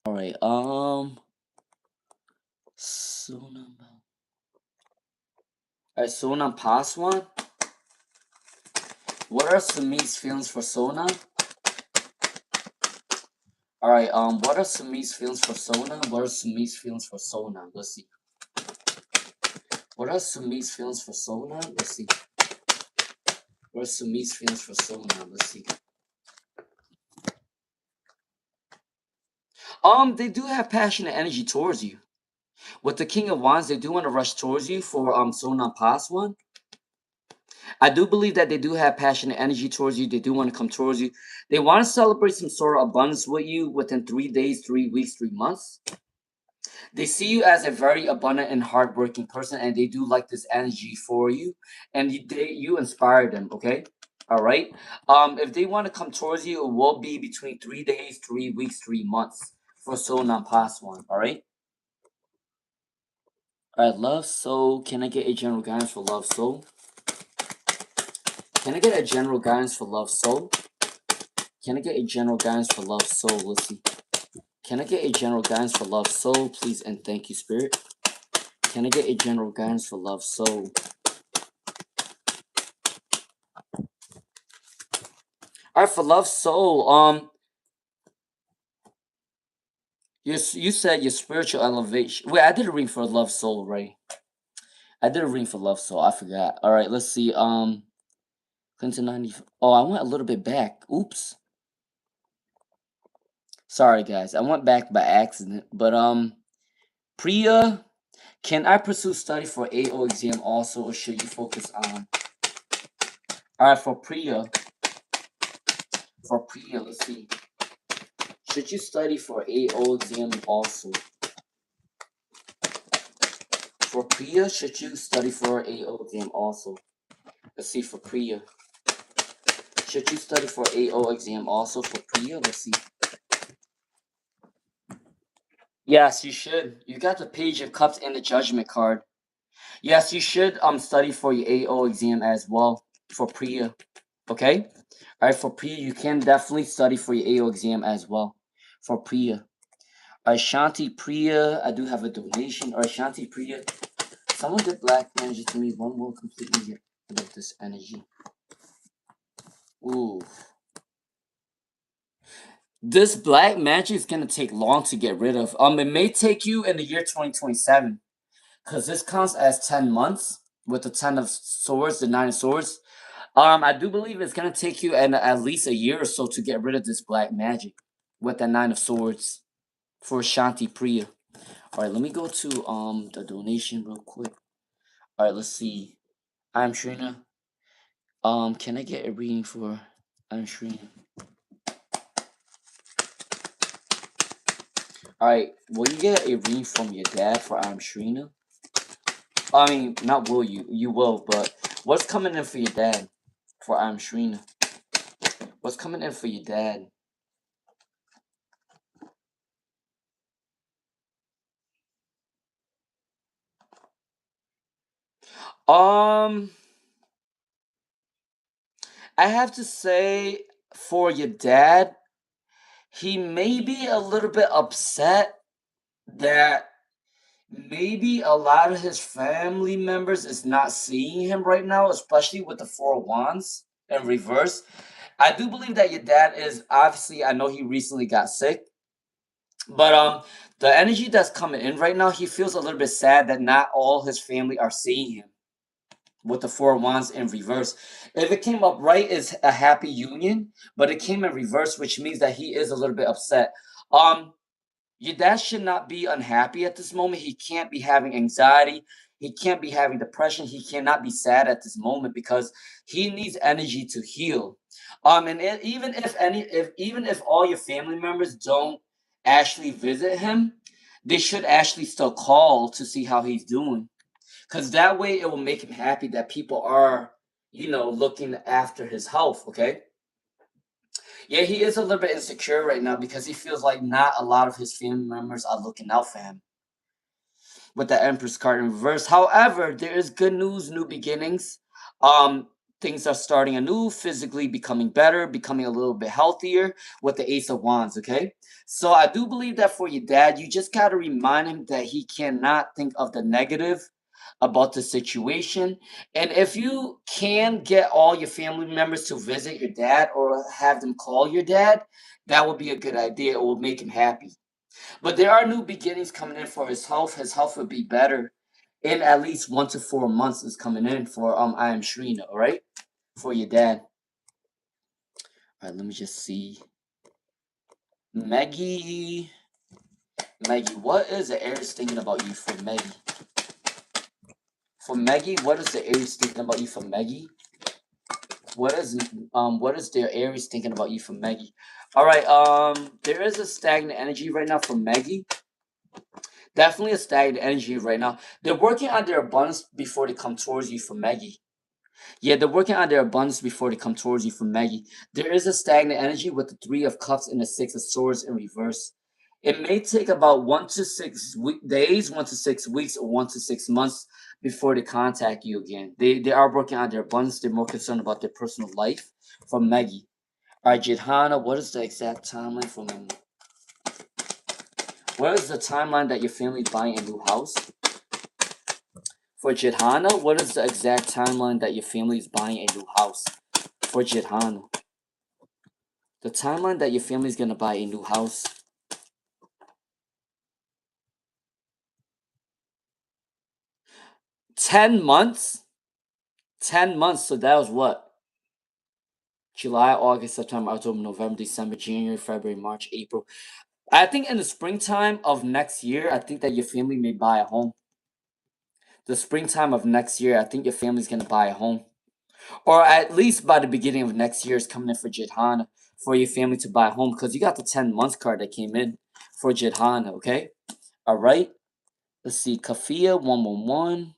All right, Sonam. All right, Sonam Paswan. What are Sumi's feelings for Sona? All right, what are Sumi's feelings for Sona? What are Sumi's feelings for Sona? Let's see. What are Sumi's feelings for Sona? Let's see. What are Sumi's feelings for Sona? Let's see. They do have passionate energy towards you. With the King of Wands, they do want to rush towards you for Sonam Paswan. I do believe that they do have passionate energy towards you. They do want to come towards you. They want to celebrate some sort of abundance with you within 3 days, 3 weeks, 3 months. They see you as a very abundant and hardworking person, and they do like this energy for you, and you inspire them. Okay, all right. If they want to come towards you, it will be between 3 days, 3 weeks, 3 months for Sonam Paswan. All right. All right, Love Soul. Can I get a general guidance for Love Soul? Can I get a general guidance for Love Soul? Can I get a general guidance for Love Soul? Let's see. Can I get a general guidance for Love Soul, please? And thank you, Spirit. Can I get a general guidance for Love Soul? All right, for Love Soul, you said your spiritual elevation. Wait, I did a reading for Love Soul, right? I did a reading for Love Soul. I forgot. All right, let's see. Clinton 90. Oh, I went a little bit back. Oops. Sorry, guys. I went back by accident. But Priya, can I pursue study for AO exam also, or should you focus on? All right, for Priya, let's see. Should you study for AO exam also? For Priya, should you study for AO exam also? Let's see, for Priya. Should you study for AO exam also for Priya? Let's see. Yes, you should. You got the Page of Cups and the Judgment card. Yes, you should study for your AO exam as well for Priya. Okay? Alright, for Priya, you can definitely study for your AO exam as well. For Priya. Alright, Shanti Priya, I do have a donation. Alright, Shanti Priya. Someone did black energy to me. One will completely get rid of this energy. Ooh. This black magic is gonna take long to get rid of. It may take you in the year 2027. Because this counts as 10 months with the 10 of swords, the 9 of swords. I do believe it's gonna take you at least a year or so to get rid of this black magic with the Nine of Swords for Shanti Priya. All right, let me go to the donation real quick. All right, let's see. I'm Shrina. Can I get a reading for I'm Shrina? All right, will you get a reading from your dad for I'm Shrina? I mean, not will you? You will, but what's coming in for your dad for I'm Shrina? What's coming in for your dad? Um, I have to say for your dad, he may be a little bit upset that maybe a lot of his family members is not seeing him right now, especially with the Four of Wands in reverse. I do believe that your dad is obviously. I know he recently got sick, but the energy that's coming in right now, he feels a little bit sad that not all his family are seeing him with the Four of Wands in reverse. If it came up right, it's a happy union, but it came in reverse, which means that he is a little bit upset. Um, your dad should not be unhappy at this moment. He can't be having anxiety. He can't be having depression. He cannot be sad at this moment because he needs energy to heal. And even if all your family members don't actually visit him, they should actually still call to see how he's doing. Because that way it will make him happy that people are, looking after his health. Okay. Yeah, he is a little bit insecure right now because he feels like not a lot of his family members are looking out for him with the Empress card in reverse. However, there is good news, new beginnings. Um, Things are starting anew, physically becoming better, becoming a little bit healthier with the Ace of Wands. Okay, so I do believe that for your dad, you just gotta remind him that he cannot think of the negative about the situation. And if you can get all your family members to visit your dad or have them call your dad, that would be a good idea. It will make him happy. But there are new beginnings coming in for his health. His health would be better in at least 1 to 4 months is coming in for I am Shrina, all right? For your dad. All right, let me just see. Maggie. Maggie, what is the Aries thinking about you for Maggie? For Maggie, what is the Aries thinking about you for Maggie? What is their Aries thinking about you for Maggie? All right, there is a stagnant energy right now for Maggie. Definitely a stagnant energy right now. They're working on their abundance before they come towards you for Maggie. Yeah, they're working on their abundance before they come towards you for Maggie. There is a stagnant energy with the Three of Cups and the Six of Swords in reverse. It may take about 1 to 6 days, 1 to 6 weeks, or 1 to 6 months before they contact you again. They are working on their abundance. They're more concerned about their personal life from Maggie. All right, Jidhana, what is the exact timeline for Maggie? What is the timeline that your family's buying a new house? For Jidhana, what is the exact timeline that your family is buying a new house? For Jidhana. The timeline that your family's gonna buy a new house. 10 months? 10 months, so that was what? July, August, September, October, November, December, January, February, March, April. I think in the springtime of next year, I think that your family may buy a home. The springtime of next year, I think your family's gonna buy a home. Or at least by the beginning of next year is coming in for Jidhana for your family to buy a home because you got the 10 months card that came in for Jidhana, okay? All right. Let's see. Kafia 111.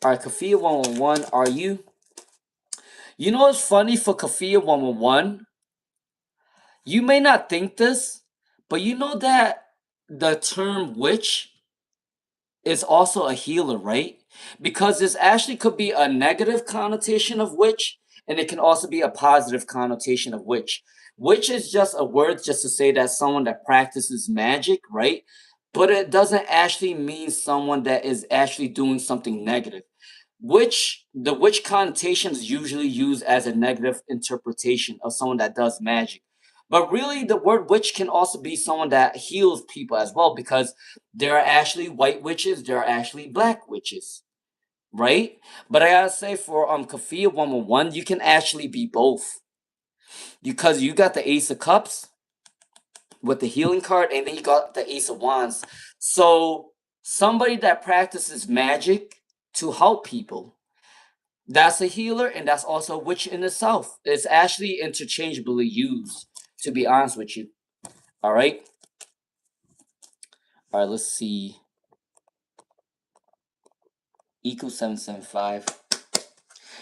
All right, Kafia 111, are you? You know what's funny for Kafia 111? You may not think this, but you know that the term witch is also a healer, right? Because this actually could be a negative connotation of witch, and it can also be a positive connotation of witch. Witch is just a word just to say that someone that practices magic, right? But it doesn't actually mean someone that is actually doing something negative. The witch connotation is usually used as a negative interpretation of someone that does magic. But really, the word witch can also be someone that heals people as well, because there are actually white witches, there are actually black witches, right? But I gotta say for Kafia 111, you can actually be both because you got the Ace of Cups with the healing card, and then you got the Ace of Wands. So somebody that practices magic to help people. That's a healer, and that's also a witch in itself. It's actually interchangeably used, to be honest with you. All right. All right. Let's see. Eco 775.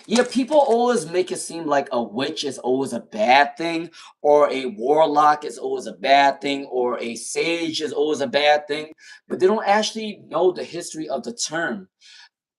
Yeah, people always make it seem like a witch is always a bad thing, or a warlock is always a bad thing, or a sage is always a bad thing, but they don't actually know the history of the term.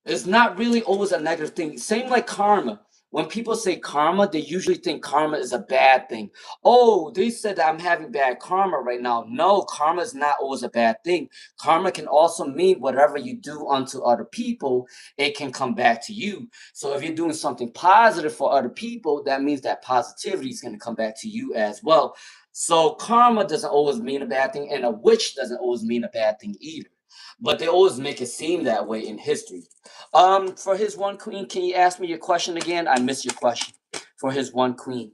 It's not really always a negative thing. Same like karma. When people say karma, they usually think karma is a bad thing. Oh, they said that I'm having bad karma right now. No, karma is not always a bad thing. Karma can also mean whatever you do unto other people, it can come back to you. So if you're doing something positive for other people, that means that positivity is going to come back to you as well. So karma doesn't always mean a bad thing, and a witch doesn't always mean a bad thing either. But they always make it seem that way in history. For his one queen, can you ask me your question again? I missed your question. For his one queen,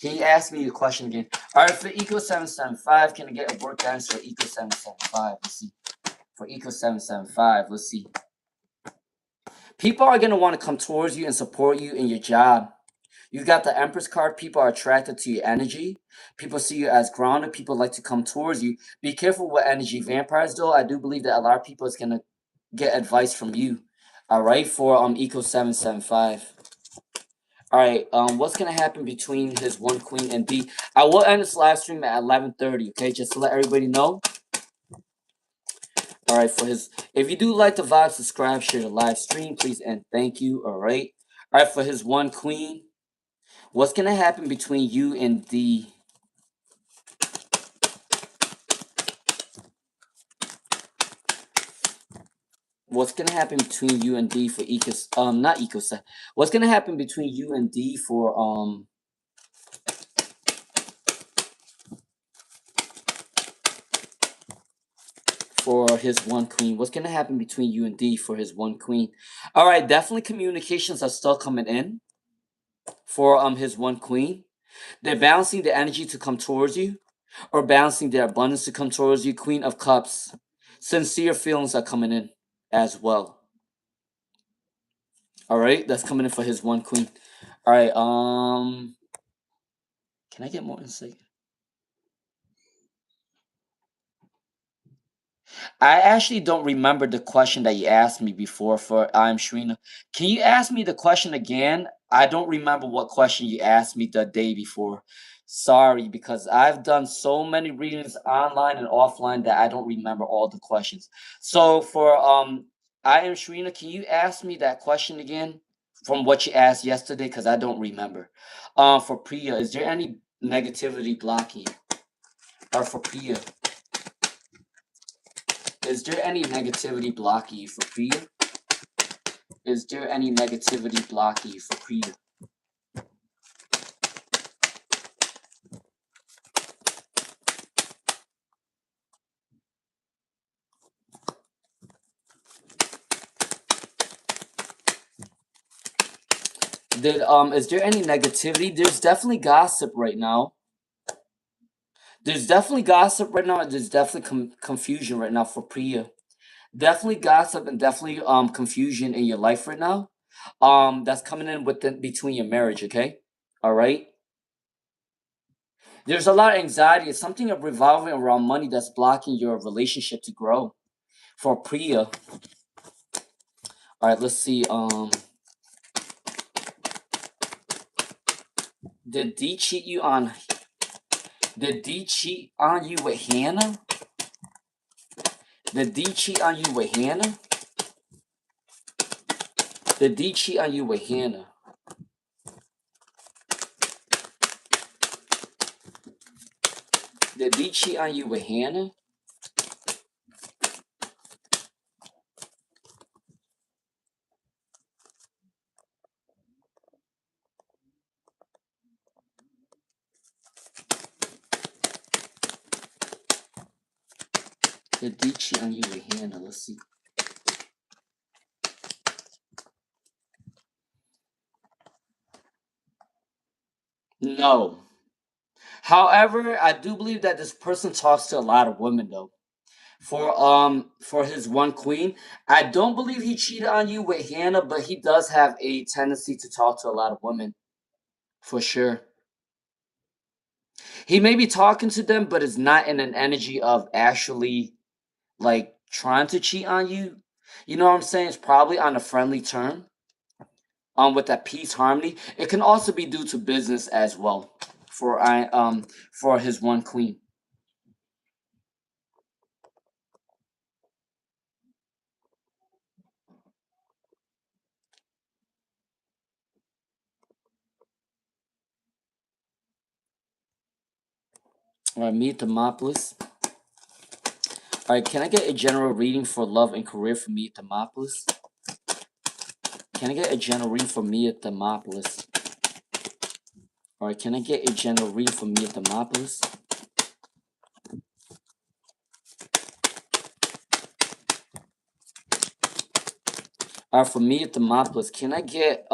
can you ask me your question again? All right, for Eco 775, can I get a work guidance for Eco 775? Let's see. For Eco 775, let's see. People are gonna want to come towards you and support you in your job. You got the Empress card. People are attracted to your energy. People see you as grounded. People like to come towards you. Be careful with energy vampires, though. I do believe that a lot of people is gonna get advice from you. All right, for Eco 775. All right, what's gonna happen between his one queen and D? I will end this live stream at 11:30. Okay, just to let everybody know. All right, for his, if you do like the vibe, subscribe, share the live stream, please, and thank you. All right, for his one queen. What's gonna happen between you and D? What's gonna happen between you and D for Ecos? Not Ecos. What's gonna happen between you and D for his one queen? What's gonna happen between you and D for his one queen? All right, definitely communications are still coming in for his one queen. They're balancing the energy to come towards you, or balancing their abundance to come towards you. Queen of Cups. Sincere feelings are coming in as well. All right, that's coming in for his one queen. All right, can I get more insight? I actually don't remember the question that you asked me before for I'm Shrina. Can you ask me the question again? I don't remember what question you asked me the day before. Sorry, because I've done so many readings online and offline that I don't remember all the questions. So for I am Shrina, can you ask me that question again from what you asked yesterday? Because I don't remember. For Priya, is there any negativity blocking you? Or for Priya, is there any negativity blocking you for Priya? Is there any negativity blocking you for Priya? Is there any negativity? There's definitely gossip right now. There's definitely gossip right now, and there's definitely confusion right now for Priya. Definitely gossip and definitely confusion in your life right now. That's coming in between your marriage, okay? All right. There's a lot of anxiety. It's something of revolving around money that's blocking your relationship to grow. For Priya. All right, let's see. Did D cheat you on? Did D cheat on you with Hannah? Did D cheat on you with Hannah? Did D cheat on you with Hannah? Did D cheat on you with Hannah? Did D cheat on you with Hannah? Let's see. No. However, I do believe that this person talks to a lot of women though. For his one queen, I don't believe he cheated on you with Hannah, but he does have a tendency to talk to a lot of women for sure. He may be talking to them, but it's not in an energy of actually like trying to cheat on you. You know what I'm saying? It's probably on a friendly term. With that peace harmony. It can also be due to business as well. For his one queen. All right, Mia Thermopolis. All right, can I get a general reading for love and career for Mia Thermopolis? Can I get a general reading for Mia Thermopolis? All right, can I get a general reading for Mia Thermopolis? All right, for Mia Thermopolis, can I get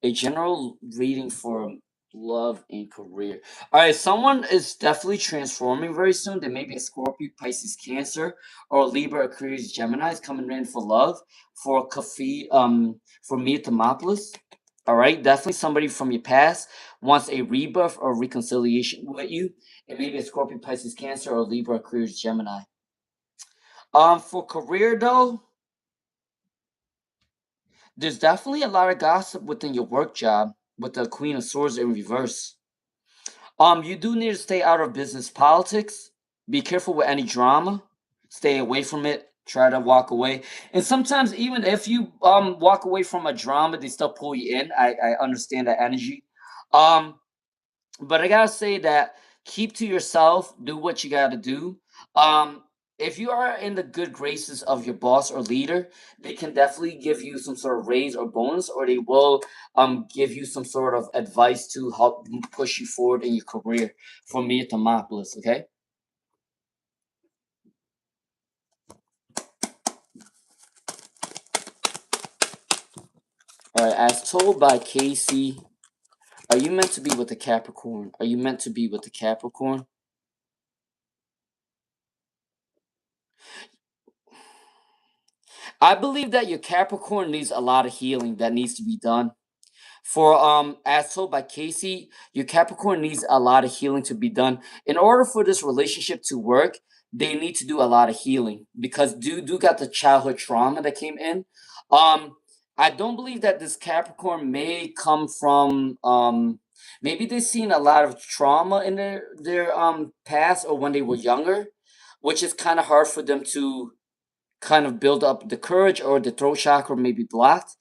a general reading for love and career? All right, someone is definitely transforming very soon. There may be a Scorpio, Pisces, Cancer, or Libra, Aquarius, Gemini is coming in for love. For Mia Thermopolis. All right, definitely somebody from your past wants a rebirth or reconciliation with you. It may be a Scorpio, Pisces, Cancer, or Libra, Aquarius, Gemini. For career though, there's definitely a lot of gossip within your work job with the Queen of Swords in reverse. You do need to stay out of business politics. Be careful with any drama. Stay away from it. Try to walk away. And sometimes even if you walk away from a drama, they still pull you in. I understand that energy. Um but I gotta say that keep to yourself, do what you gotta do. Um, if you are in the good graces of your boss or leader, they can definitely give you some sort of raise or bonus, or they will give you some sort of advice to help push you forward in your career. For me, at Thermopolis, okay. All right, as told by Casey, are you meant to be with the Capricorn? Are you meant to be with the Capricorn? I believe that your Capricorn needs a lot of healing that needs to be done. For as told by Casey, your Capricorn needs a lot of healing to be done. In order for this relationship to work, they need to do a lot of healing because do got the childhood trauma that came in. Um, I don't believe that this Capricorn may come from maybe they've seen a lot of trauma in their past or when they were younger, which is kind of hard for them to kind of build up the courage, or the throat chakra may be blocked.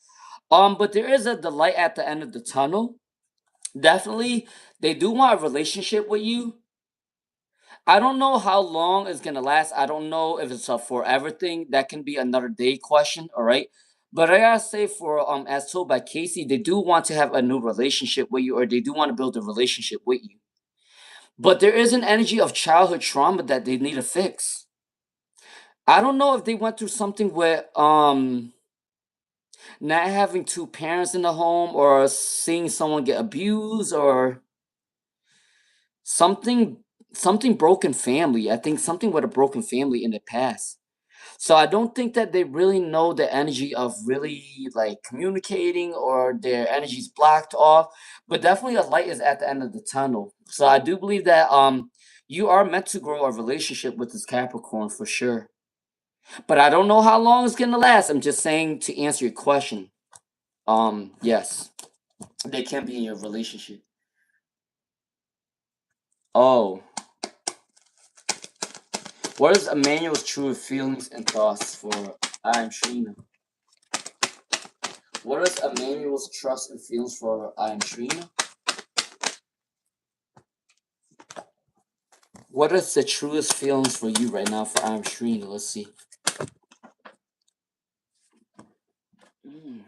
But there is the light at the end of the tunnel. Definitely, they do want a relationship with you. I don't know how long it's gonna last. I don't know if it's a forever thing. That can be another day question. All right. But I gotta say, for as told by Casey, they do want to have a new relationship with you, or they do want to build a relationship with you. But there is an energy of childhood trauma that they need to fix. I don't know if they went through something with not having two parents in the home, or seeing someone get abused, or something something broken family. I think something with a broken family in the past. So I don't think that they really know the energy of really like communicating, or their energy's blocked off. But definitely a light is at the end of the tunnel. So I do believe that you are meant to grow a relationship with this Capricorn for sure. But I don't know how long it's gonna last. I'm just saying to answer your question. Yes, they can be in your relationship. Oh, what is Emmanuel's true feelings and thoughts for I am Trina? What is Emmanuel's trust and feelings for I am Trina? What is the truest feelings for you right now for I am Trina? Let's see. Mm.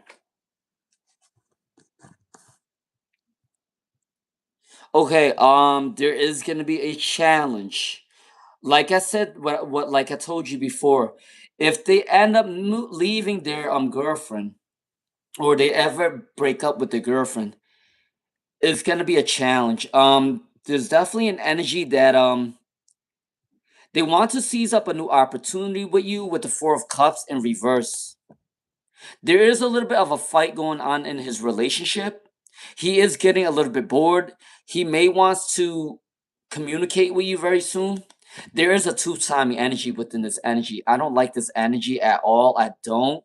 Okay, there is gonna be a challenge. Like I said, what like I told you before, if they end up leaving their girlfriend, or they ever break up with their girlfriend, It's gonna be a challenge. There's definitely an energy that they want to seize up a new opportunity with you with the Four of Cups in reverse. There is a little bit of a fight going on in his relationship. He is getting a little bit bored. He may wants to communicate with you very soon. There is a two-timing energy within this energy. I don't like this energy at all. I don't.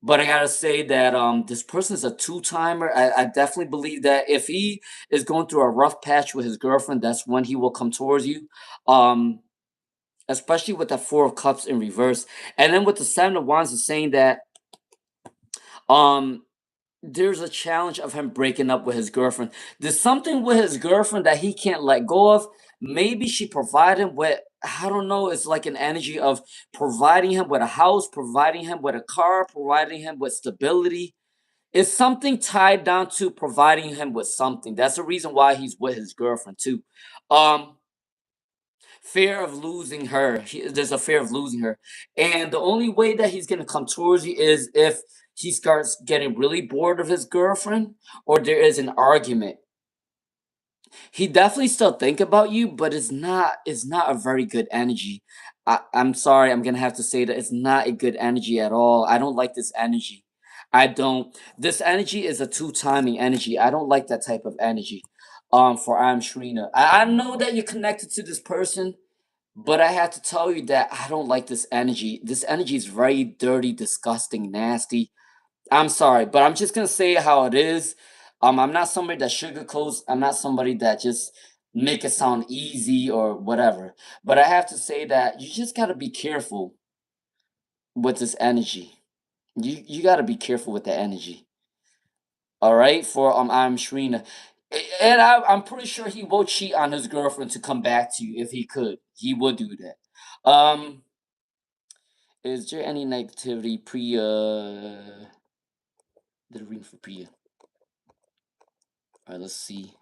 But I gotta say that this person is a two-timer. I definitely believe that if he is going through a rough patch with his girlfriend, that's when he will come towards you. Um, Especially with the Four of Cups in reverse. And then with the Seven of Wands is saying that um there's a challenge of him breaking up with his girlfriend. There's something with his girlfriend that he can't let go of. Maybe she provided him with, I don't know, it's like an energy of providing him with a house, providing him with a car, providing him with stability. It's something tied down to providing him with something. That's the reason why he's with his girlfriend too. Um, Fear of losing her. There's a fear of losing her. And the only way that he's going to come towards you is if he starts getting really bored of his girlfriend or there is an argument. He definitely still think about you, but it's not a very good energy. I'm sorry, I'm gonna have to say that it's not a good energy at all. I don't like this energy. I don't. This energy is a two-timing energy. I don't like that type of energy. For I'm Shrina. I know that you're connected to this person, but I have to tell you that I don't like this energy. This energy is very dirty, disgusting, nasty. I'm sorry, but I'm just gonna say it how it is. I'm not somebody that sugarcoats. I'm not somebody that just make it sound easy or whatever. But I have to say that you just gotta be careful with this energy. You gotta be careful with the energy. All right, for I'm Shrina, and I'm pretty sure he will cheat on his girlfriend to come back to you if he could. He would do that. Is there any negativity the ring for Priya? All right, let's see.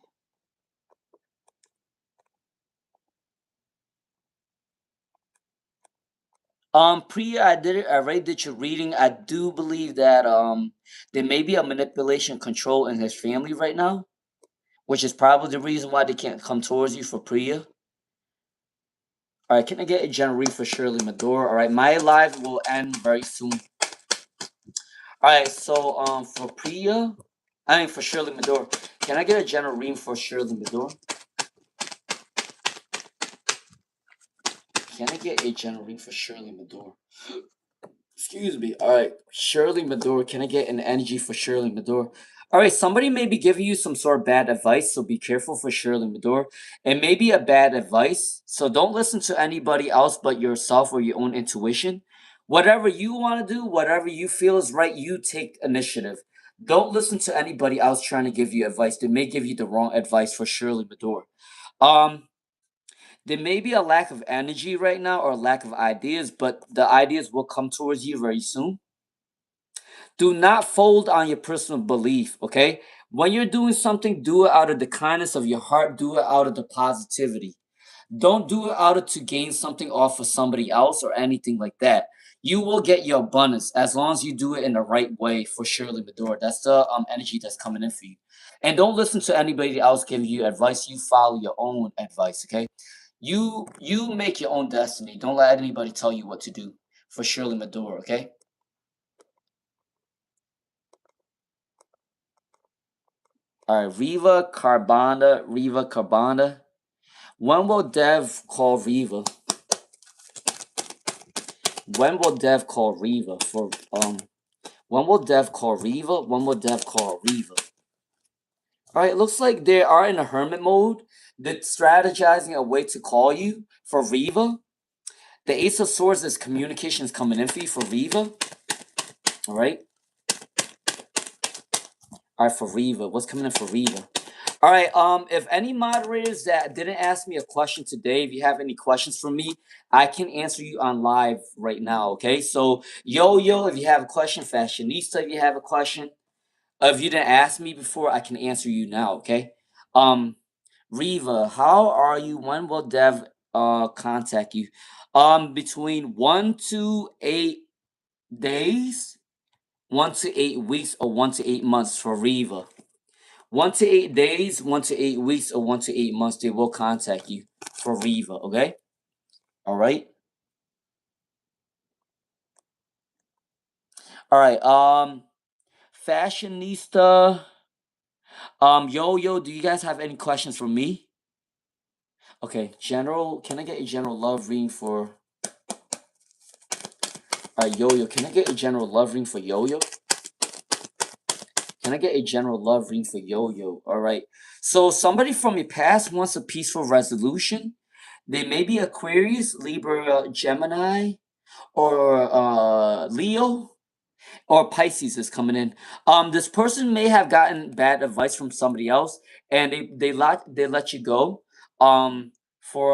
Priya, I already did your reading. I do believe that there may be a manipulation control in his family right now, which is probably the reason why they can't come towards you for Priya. All right, can I get a general read for Shirley Madore? All right, my live will end very soon. All right, so for Priya, I mean for Shirley Madore, can I get a general read for Shirley Madore? Can I get a general read for Shirley Madore? Excuse me. All right, Shirley Madore. Can I get an energy for Shirley Madore? All right, somebody may be giving you some sort of bad advice, so be careful for Shirley Madore. It may be a bad advice, so don't listen to anybody else but yourself or your own intuition. Whatever you want to do, whatever you feel is right, you take initiative. Don't listen to anybody else trying to give you advice. They may give you the wrong advice for Shirley Madore. Um, there may be a lack of energy right now or a lack of ideas, but the ideas will come towards you very soon. Do not fold on your personal belief, okay? When you're doing something, do it out of the kindness of your heart, do it out of the positivity. Don't do it out of to gain something off of somebody else or anything like that. You will get your abundance as long as you do it in the right way for Shirley Medora. That's the energy that's coming in for you. And don't listen to anybody else giving you advice. You follow your own advice, okay? You make your own destiny. Don't let anybody tell you what to do for Shirley Medora, okay? All right, Riva Carbanda. When will Dev call Riva? When will Dev call Riva for when will Dev call Riva? When will Dev call Riva? All right, it looks like they are in a hermit mode. They're strategizing a way to call you for Riva. The Ace of Swords is communications coming in for you for Riva. All right. All right, for Riva. What's coming in for Riva? All right. If any moderators that didn't ask me a question today, if you have any questions for me, I can answer you on live right now. Okay. So yo, if you have a question, fashionista, if you have a question, if you didn't ask me before, I can answer you now. Okay. Um, Riva, how are you? When will Dev contact you? Between 1 to 8 days, 1 to 8 weeks, or 1 to 8 months for Riva. 1 to 8 days, 1 to 8 weeks, or 1 to 8 months, they will contact you for Riva, okay? All right. All right. Fashionista, Yo, do you guys have any questions for me? Okay, general, can I get a general love reading for, Yo, can I get a general love reading for Yo? Can I get a general love reading for Yo? All right. So somebody from your past wants a peaceful resolution. They may be Aquarius, Libra, Gemini, or Leo, or Pisces is coming in. This person may have gotten bad advice from somebody else, and they let you go. Um, for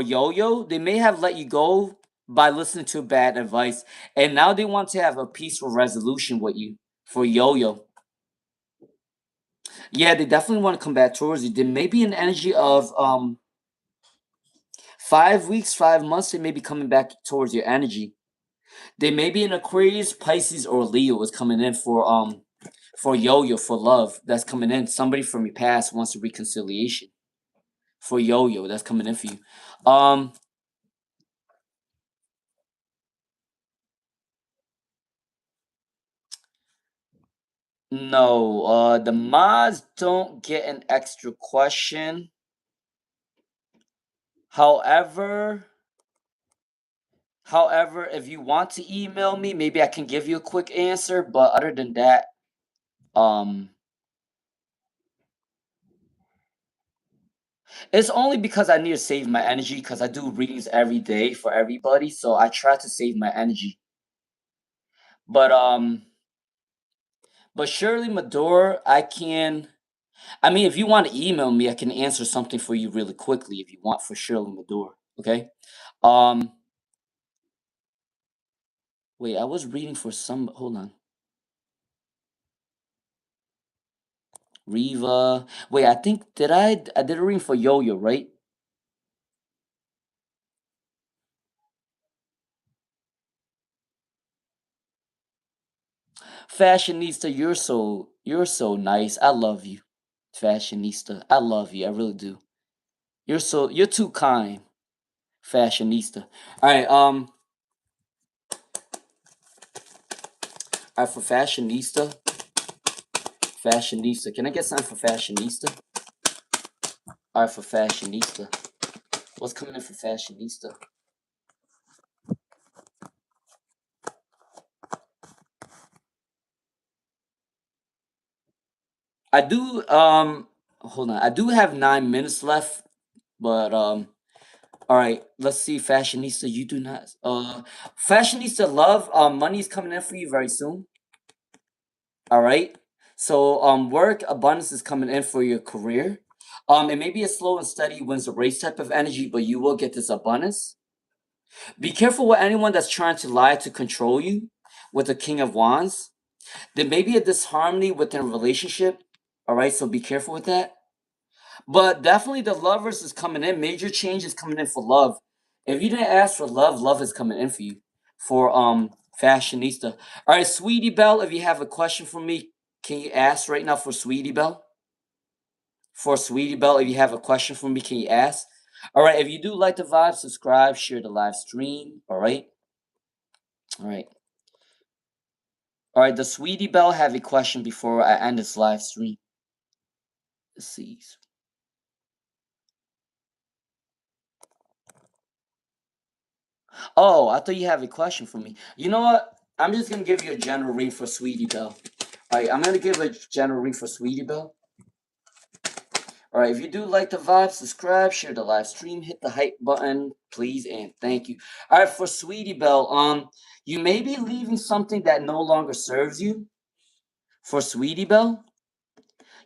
Yo, they may have let you go by listening to bad advice, and now they want to have a peaceful resolution with you for Yo. Yeah, they definitely want to come back towards you. There may be an energy of 5 weeks, 5 months. They may be coming back towards your energy. They may be an Aquarius, Pisces, or Leo is coming in for Yo for love. That's coming in. Somebody from your past wants a reconciliation for Yo. That's coming in for you. No, the mods don't get an extra question. However, if you want to email me, maybe I can give you a quick answer. But other than that, um, it's only because I need to save my energy because I do readings every day for everybody, so I try to save my energy. But Shirley Madore, I can. I mean, if you want to email me, I can answer something for you really quickly if you want for Shirley Madore. Okay. Um. Wait, I was reading for some. Hold on. Riva. Wait, I think I did a reading for Yo, right? Fashionista, you're so nice. I love you. Fashionista. I love you. I really do. You're too kind. Fashionista. Alright, alright, for fashionista. Fashionista. Can I get something for fashionista? Alright, for fashionista. What's coming in for fashionista? I do hold on. I do have 9 minutes left, but all right, let's see. Fashionista, you do not. Fashionista love. Money is coming in for you very soon. All right. So work abundance is coming in for your career. It may be a slow and steady wins the race type of energy, but you will get this abundance. Be careful with anyone that's trying to lie to control you. With the King of Wands, there may be a disharmony within a relationship. All right, so be careful with that. But definitely the lovers is coming in. Major change is coming in for love. If you didn't ask for love, love is coming in for you. For fashionista. All right, Sweetie Belle, if you have a question for me, can you ask right now for Sweetie Belle? For Sweetie Belle, if you have a question for me, can you ask? All right, if you do like the vibe, subscribe, share the live stream. All right. All right. All right, does Sweetie Belle have a question before I end this live stream? Let's see. Oh, I thought you have a question for me. You know what? I'm just gonna give you a general read for Sweetie Belle. Alright, I'm gonna give a general read for Sweetie Belle. Alright, if you do like the vibe, subscribe, share the live stream, hit the hype button, please, and thank you. Alright, for Sweetie Belle, you may be leaving something that no longer serves you. For Sweetie Belle,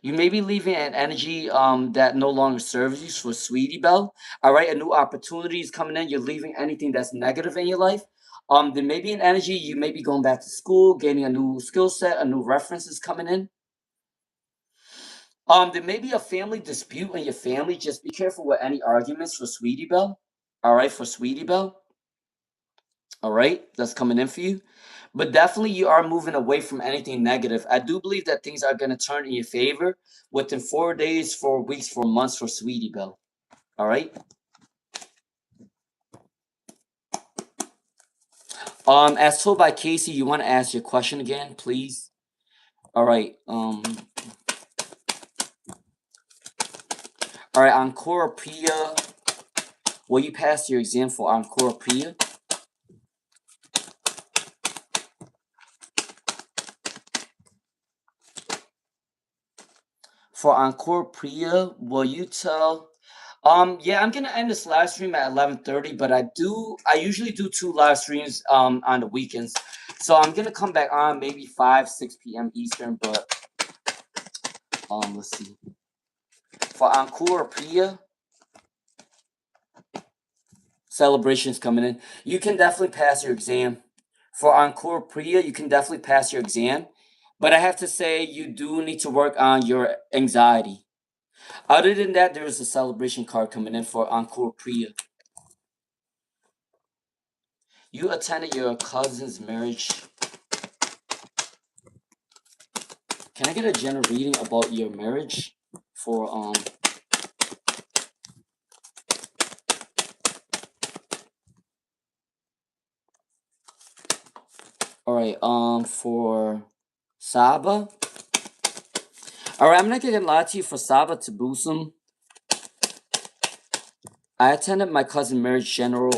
you may be leaving an energy that no longer serves you for Sweetie Belle. All right, a new opportunity is coming in. You're leaving anything that's negative in your life. There may be an energy. You may be going back to school, gaining a new skill set, a new reference is coming in. There may be a family dispute in your family. Just be careful with any arguments for Sweetie Belle. All right, for Sweetie Belle. All right, that's coming in for you. But definitely you are moving away from anything negative. I do believe that things are going to turn in your favor within 4 days, 4 weeks, 4 months for Sweetie Belle. All right. As told by Casey, you want to ask your question again, please? All right. All right. Ancora Priya, will you pass your exam for Ancora Priya? For Encore Priya, will you tell? Yeah, I'm gonna end this live stream at 11:30, but I usually do 2 live streams on the weekends, so I'm gonna come back on maybe 5, 6 p.m. Eastern. But let's see. For Encore Priya, celebrations coming in. You can definitely pass your exam. For Encore Priya, you can definitely pass your exam, but I have to say you do need to work on your anxiety. Other than that, there is a celebration card coming in for Encore Priya. You attended your cousin's marriage. Can I get a general reading about your marriage? For alright, for Saba. Alright, I'm not gonna lie to you, for Saba Tabusum. I attended my cousin's marriage general.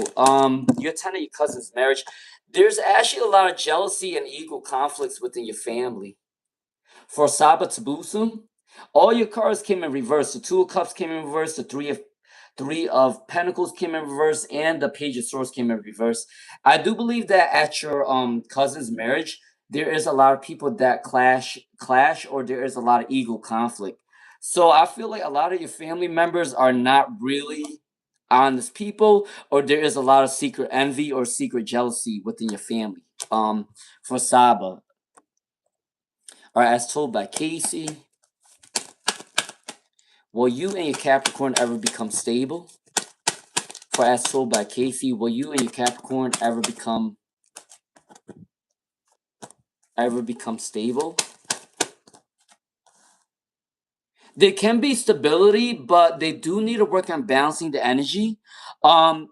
You attended your cousin's marriage. There's actually a lot of jealousy and ego conflicts within your family. For Saba Tabusum, all your cards came in reverse. The Two of Cups came in reverse. The Three of Pentacles came in reverse, and the Page of Swords came in reverse. I do believe that at your cousin's marriage, there is a lot of people that clash, or there is a lot of ego conflict. So I feel like a lot of your family members are not really honest people, or there is a lot of secret envy or secret jealousy within your family. For Saba. All right, as told by Casey, will you and your Capricorn ever become stable? For as told by Casey, will you and your Capricorn ever become stable? There can be stability, but they do need to work on balancing the energy.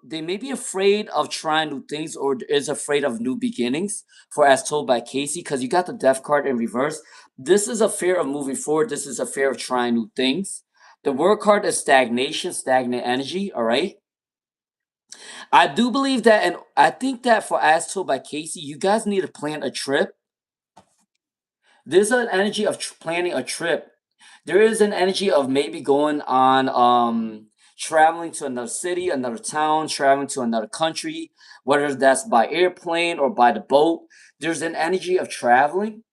They may be afraid of trying new things or is afraid of new beginnings, for as told by Casey, because you got the Death card in reverse. This is a fear of moving forward. This is a fear of trying new things. The World card is stagnation, stagnant energy, all right? I do believe that, and I think that for as told by Casey, you guys need to plan a trip. There's an energy of planning a trip. There is an energy of maybe going on traveling to another city, another town, traveling to another country, whether that's by airplane or by the boat. There's an energy of traveling.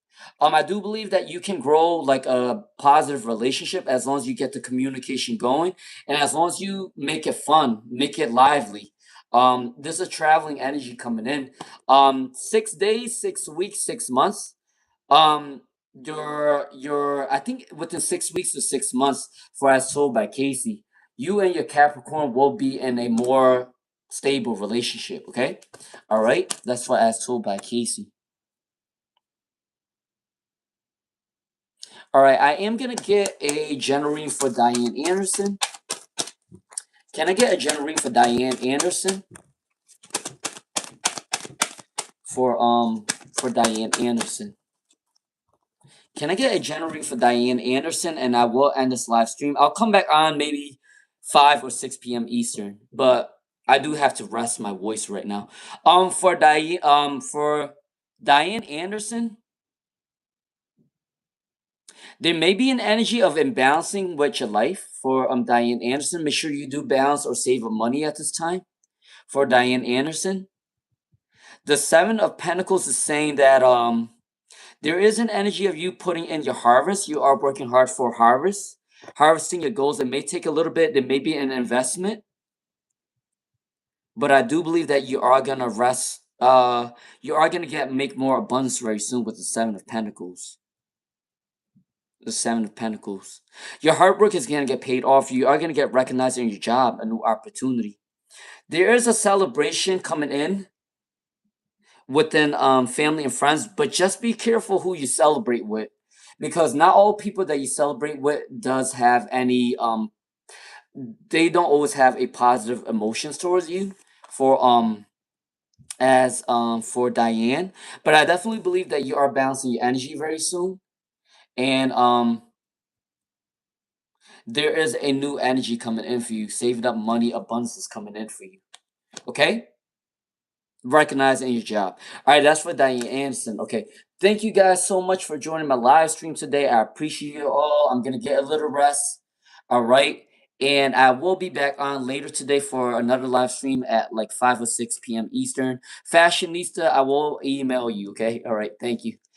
I do believe that you can grow like a positive relationship as long as you get the communication going and as long as you make it fun, make it lively. There's a traveling energy coming in. 6 days, 6 weeks, 6 months. Um, your I think within 6 weeks to 6 months, for as told by Casey, you and your Capricorn will be in a more stable relationship. Okay, all right. That's what as told by Casey. All right, I am gonna get a general reading for Diane Anderson. Can I get a general reading for Diane Anderson? For Diane Anderson. Can I get a general reading for Diane Anderson? And I will end this live stream. I'll come back on maybe 5 or 6 p.m. Eastern, but I do have to rest my voice right now. For Diane Anderson, there may be an energy of imbalancing with your life. For Diane Anderson, make sure you do balance or save money at this time. For Diane Anderson, the Seven of Pentacles is saying that there is an energy of you putting in your harvest. You are working hard for harvest, harvesting your goals. It may take a little bit. There may be an investment, but I do believe that you are gonna rest. You are gonna make more abundance very soon with the Seven of Pentacles. The Seven of Pentacles. Your hard work is gonna get paid off. You are gonna get recognized in your job, a new opportunity. There is a celebration coming in within family and friends, but just be careful who you celebrate with, because not all people that you celebrate with does have any they don't always have a positive emotions towards you for as for Diane. But I definitely believe that you are balancing your energy very soon, and there is a new energy coming in for you, saving up money, abundance is coming in for you. Okay, recognize in your job. All right, that's for Diane Anderson. Okay, thank you guys so much for joining my live stream today. I appreciate you all. I'm gonna get a little rest. All right, and I will be back on later today for another live stream at like 5 or 6 p.m. Eastern. Fashionista, I will email you. Okay, all right, thank you.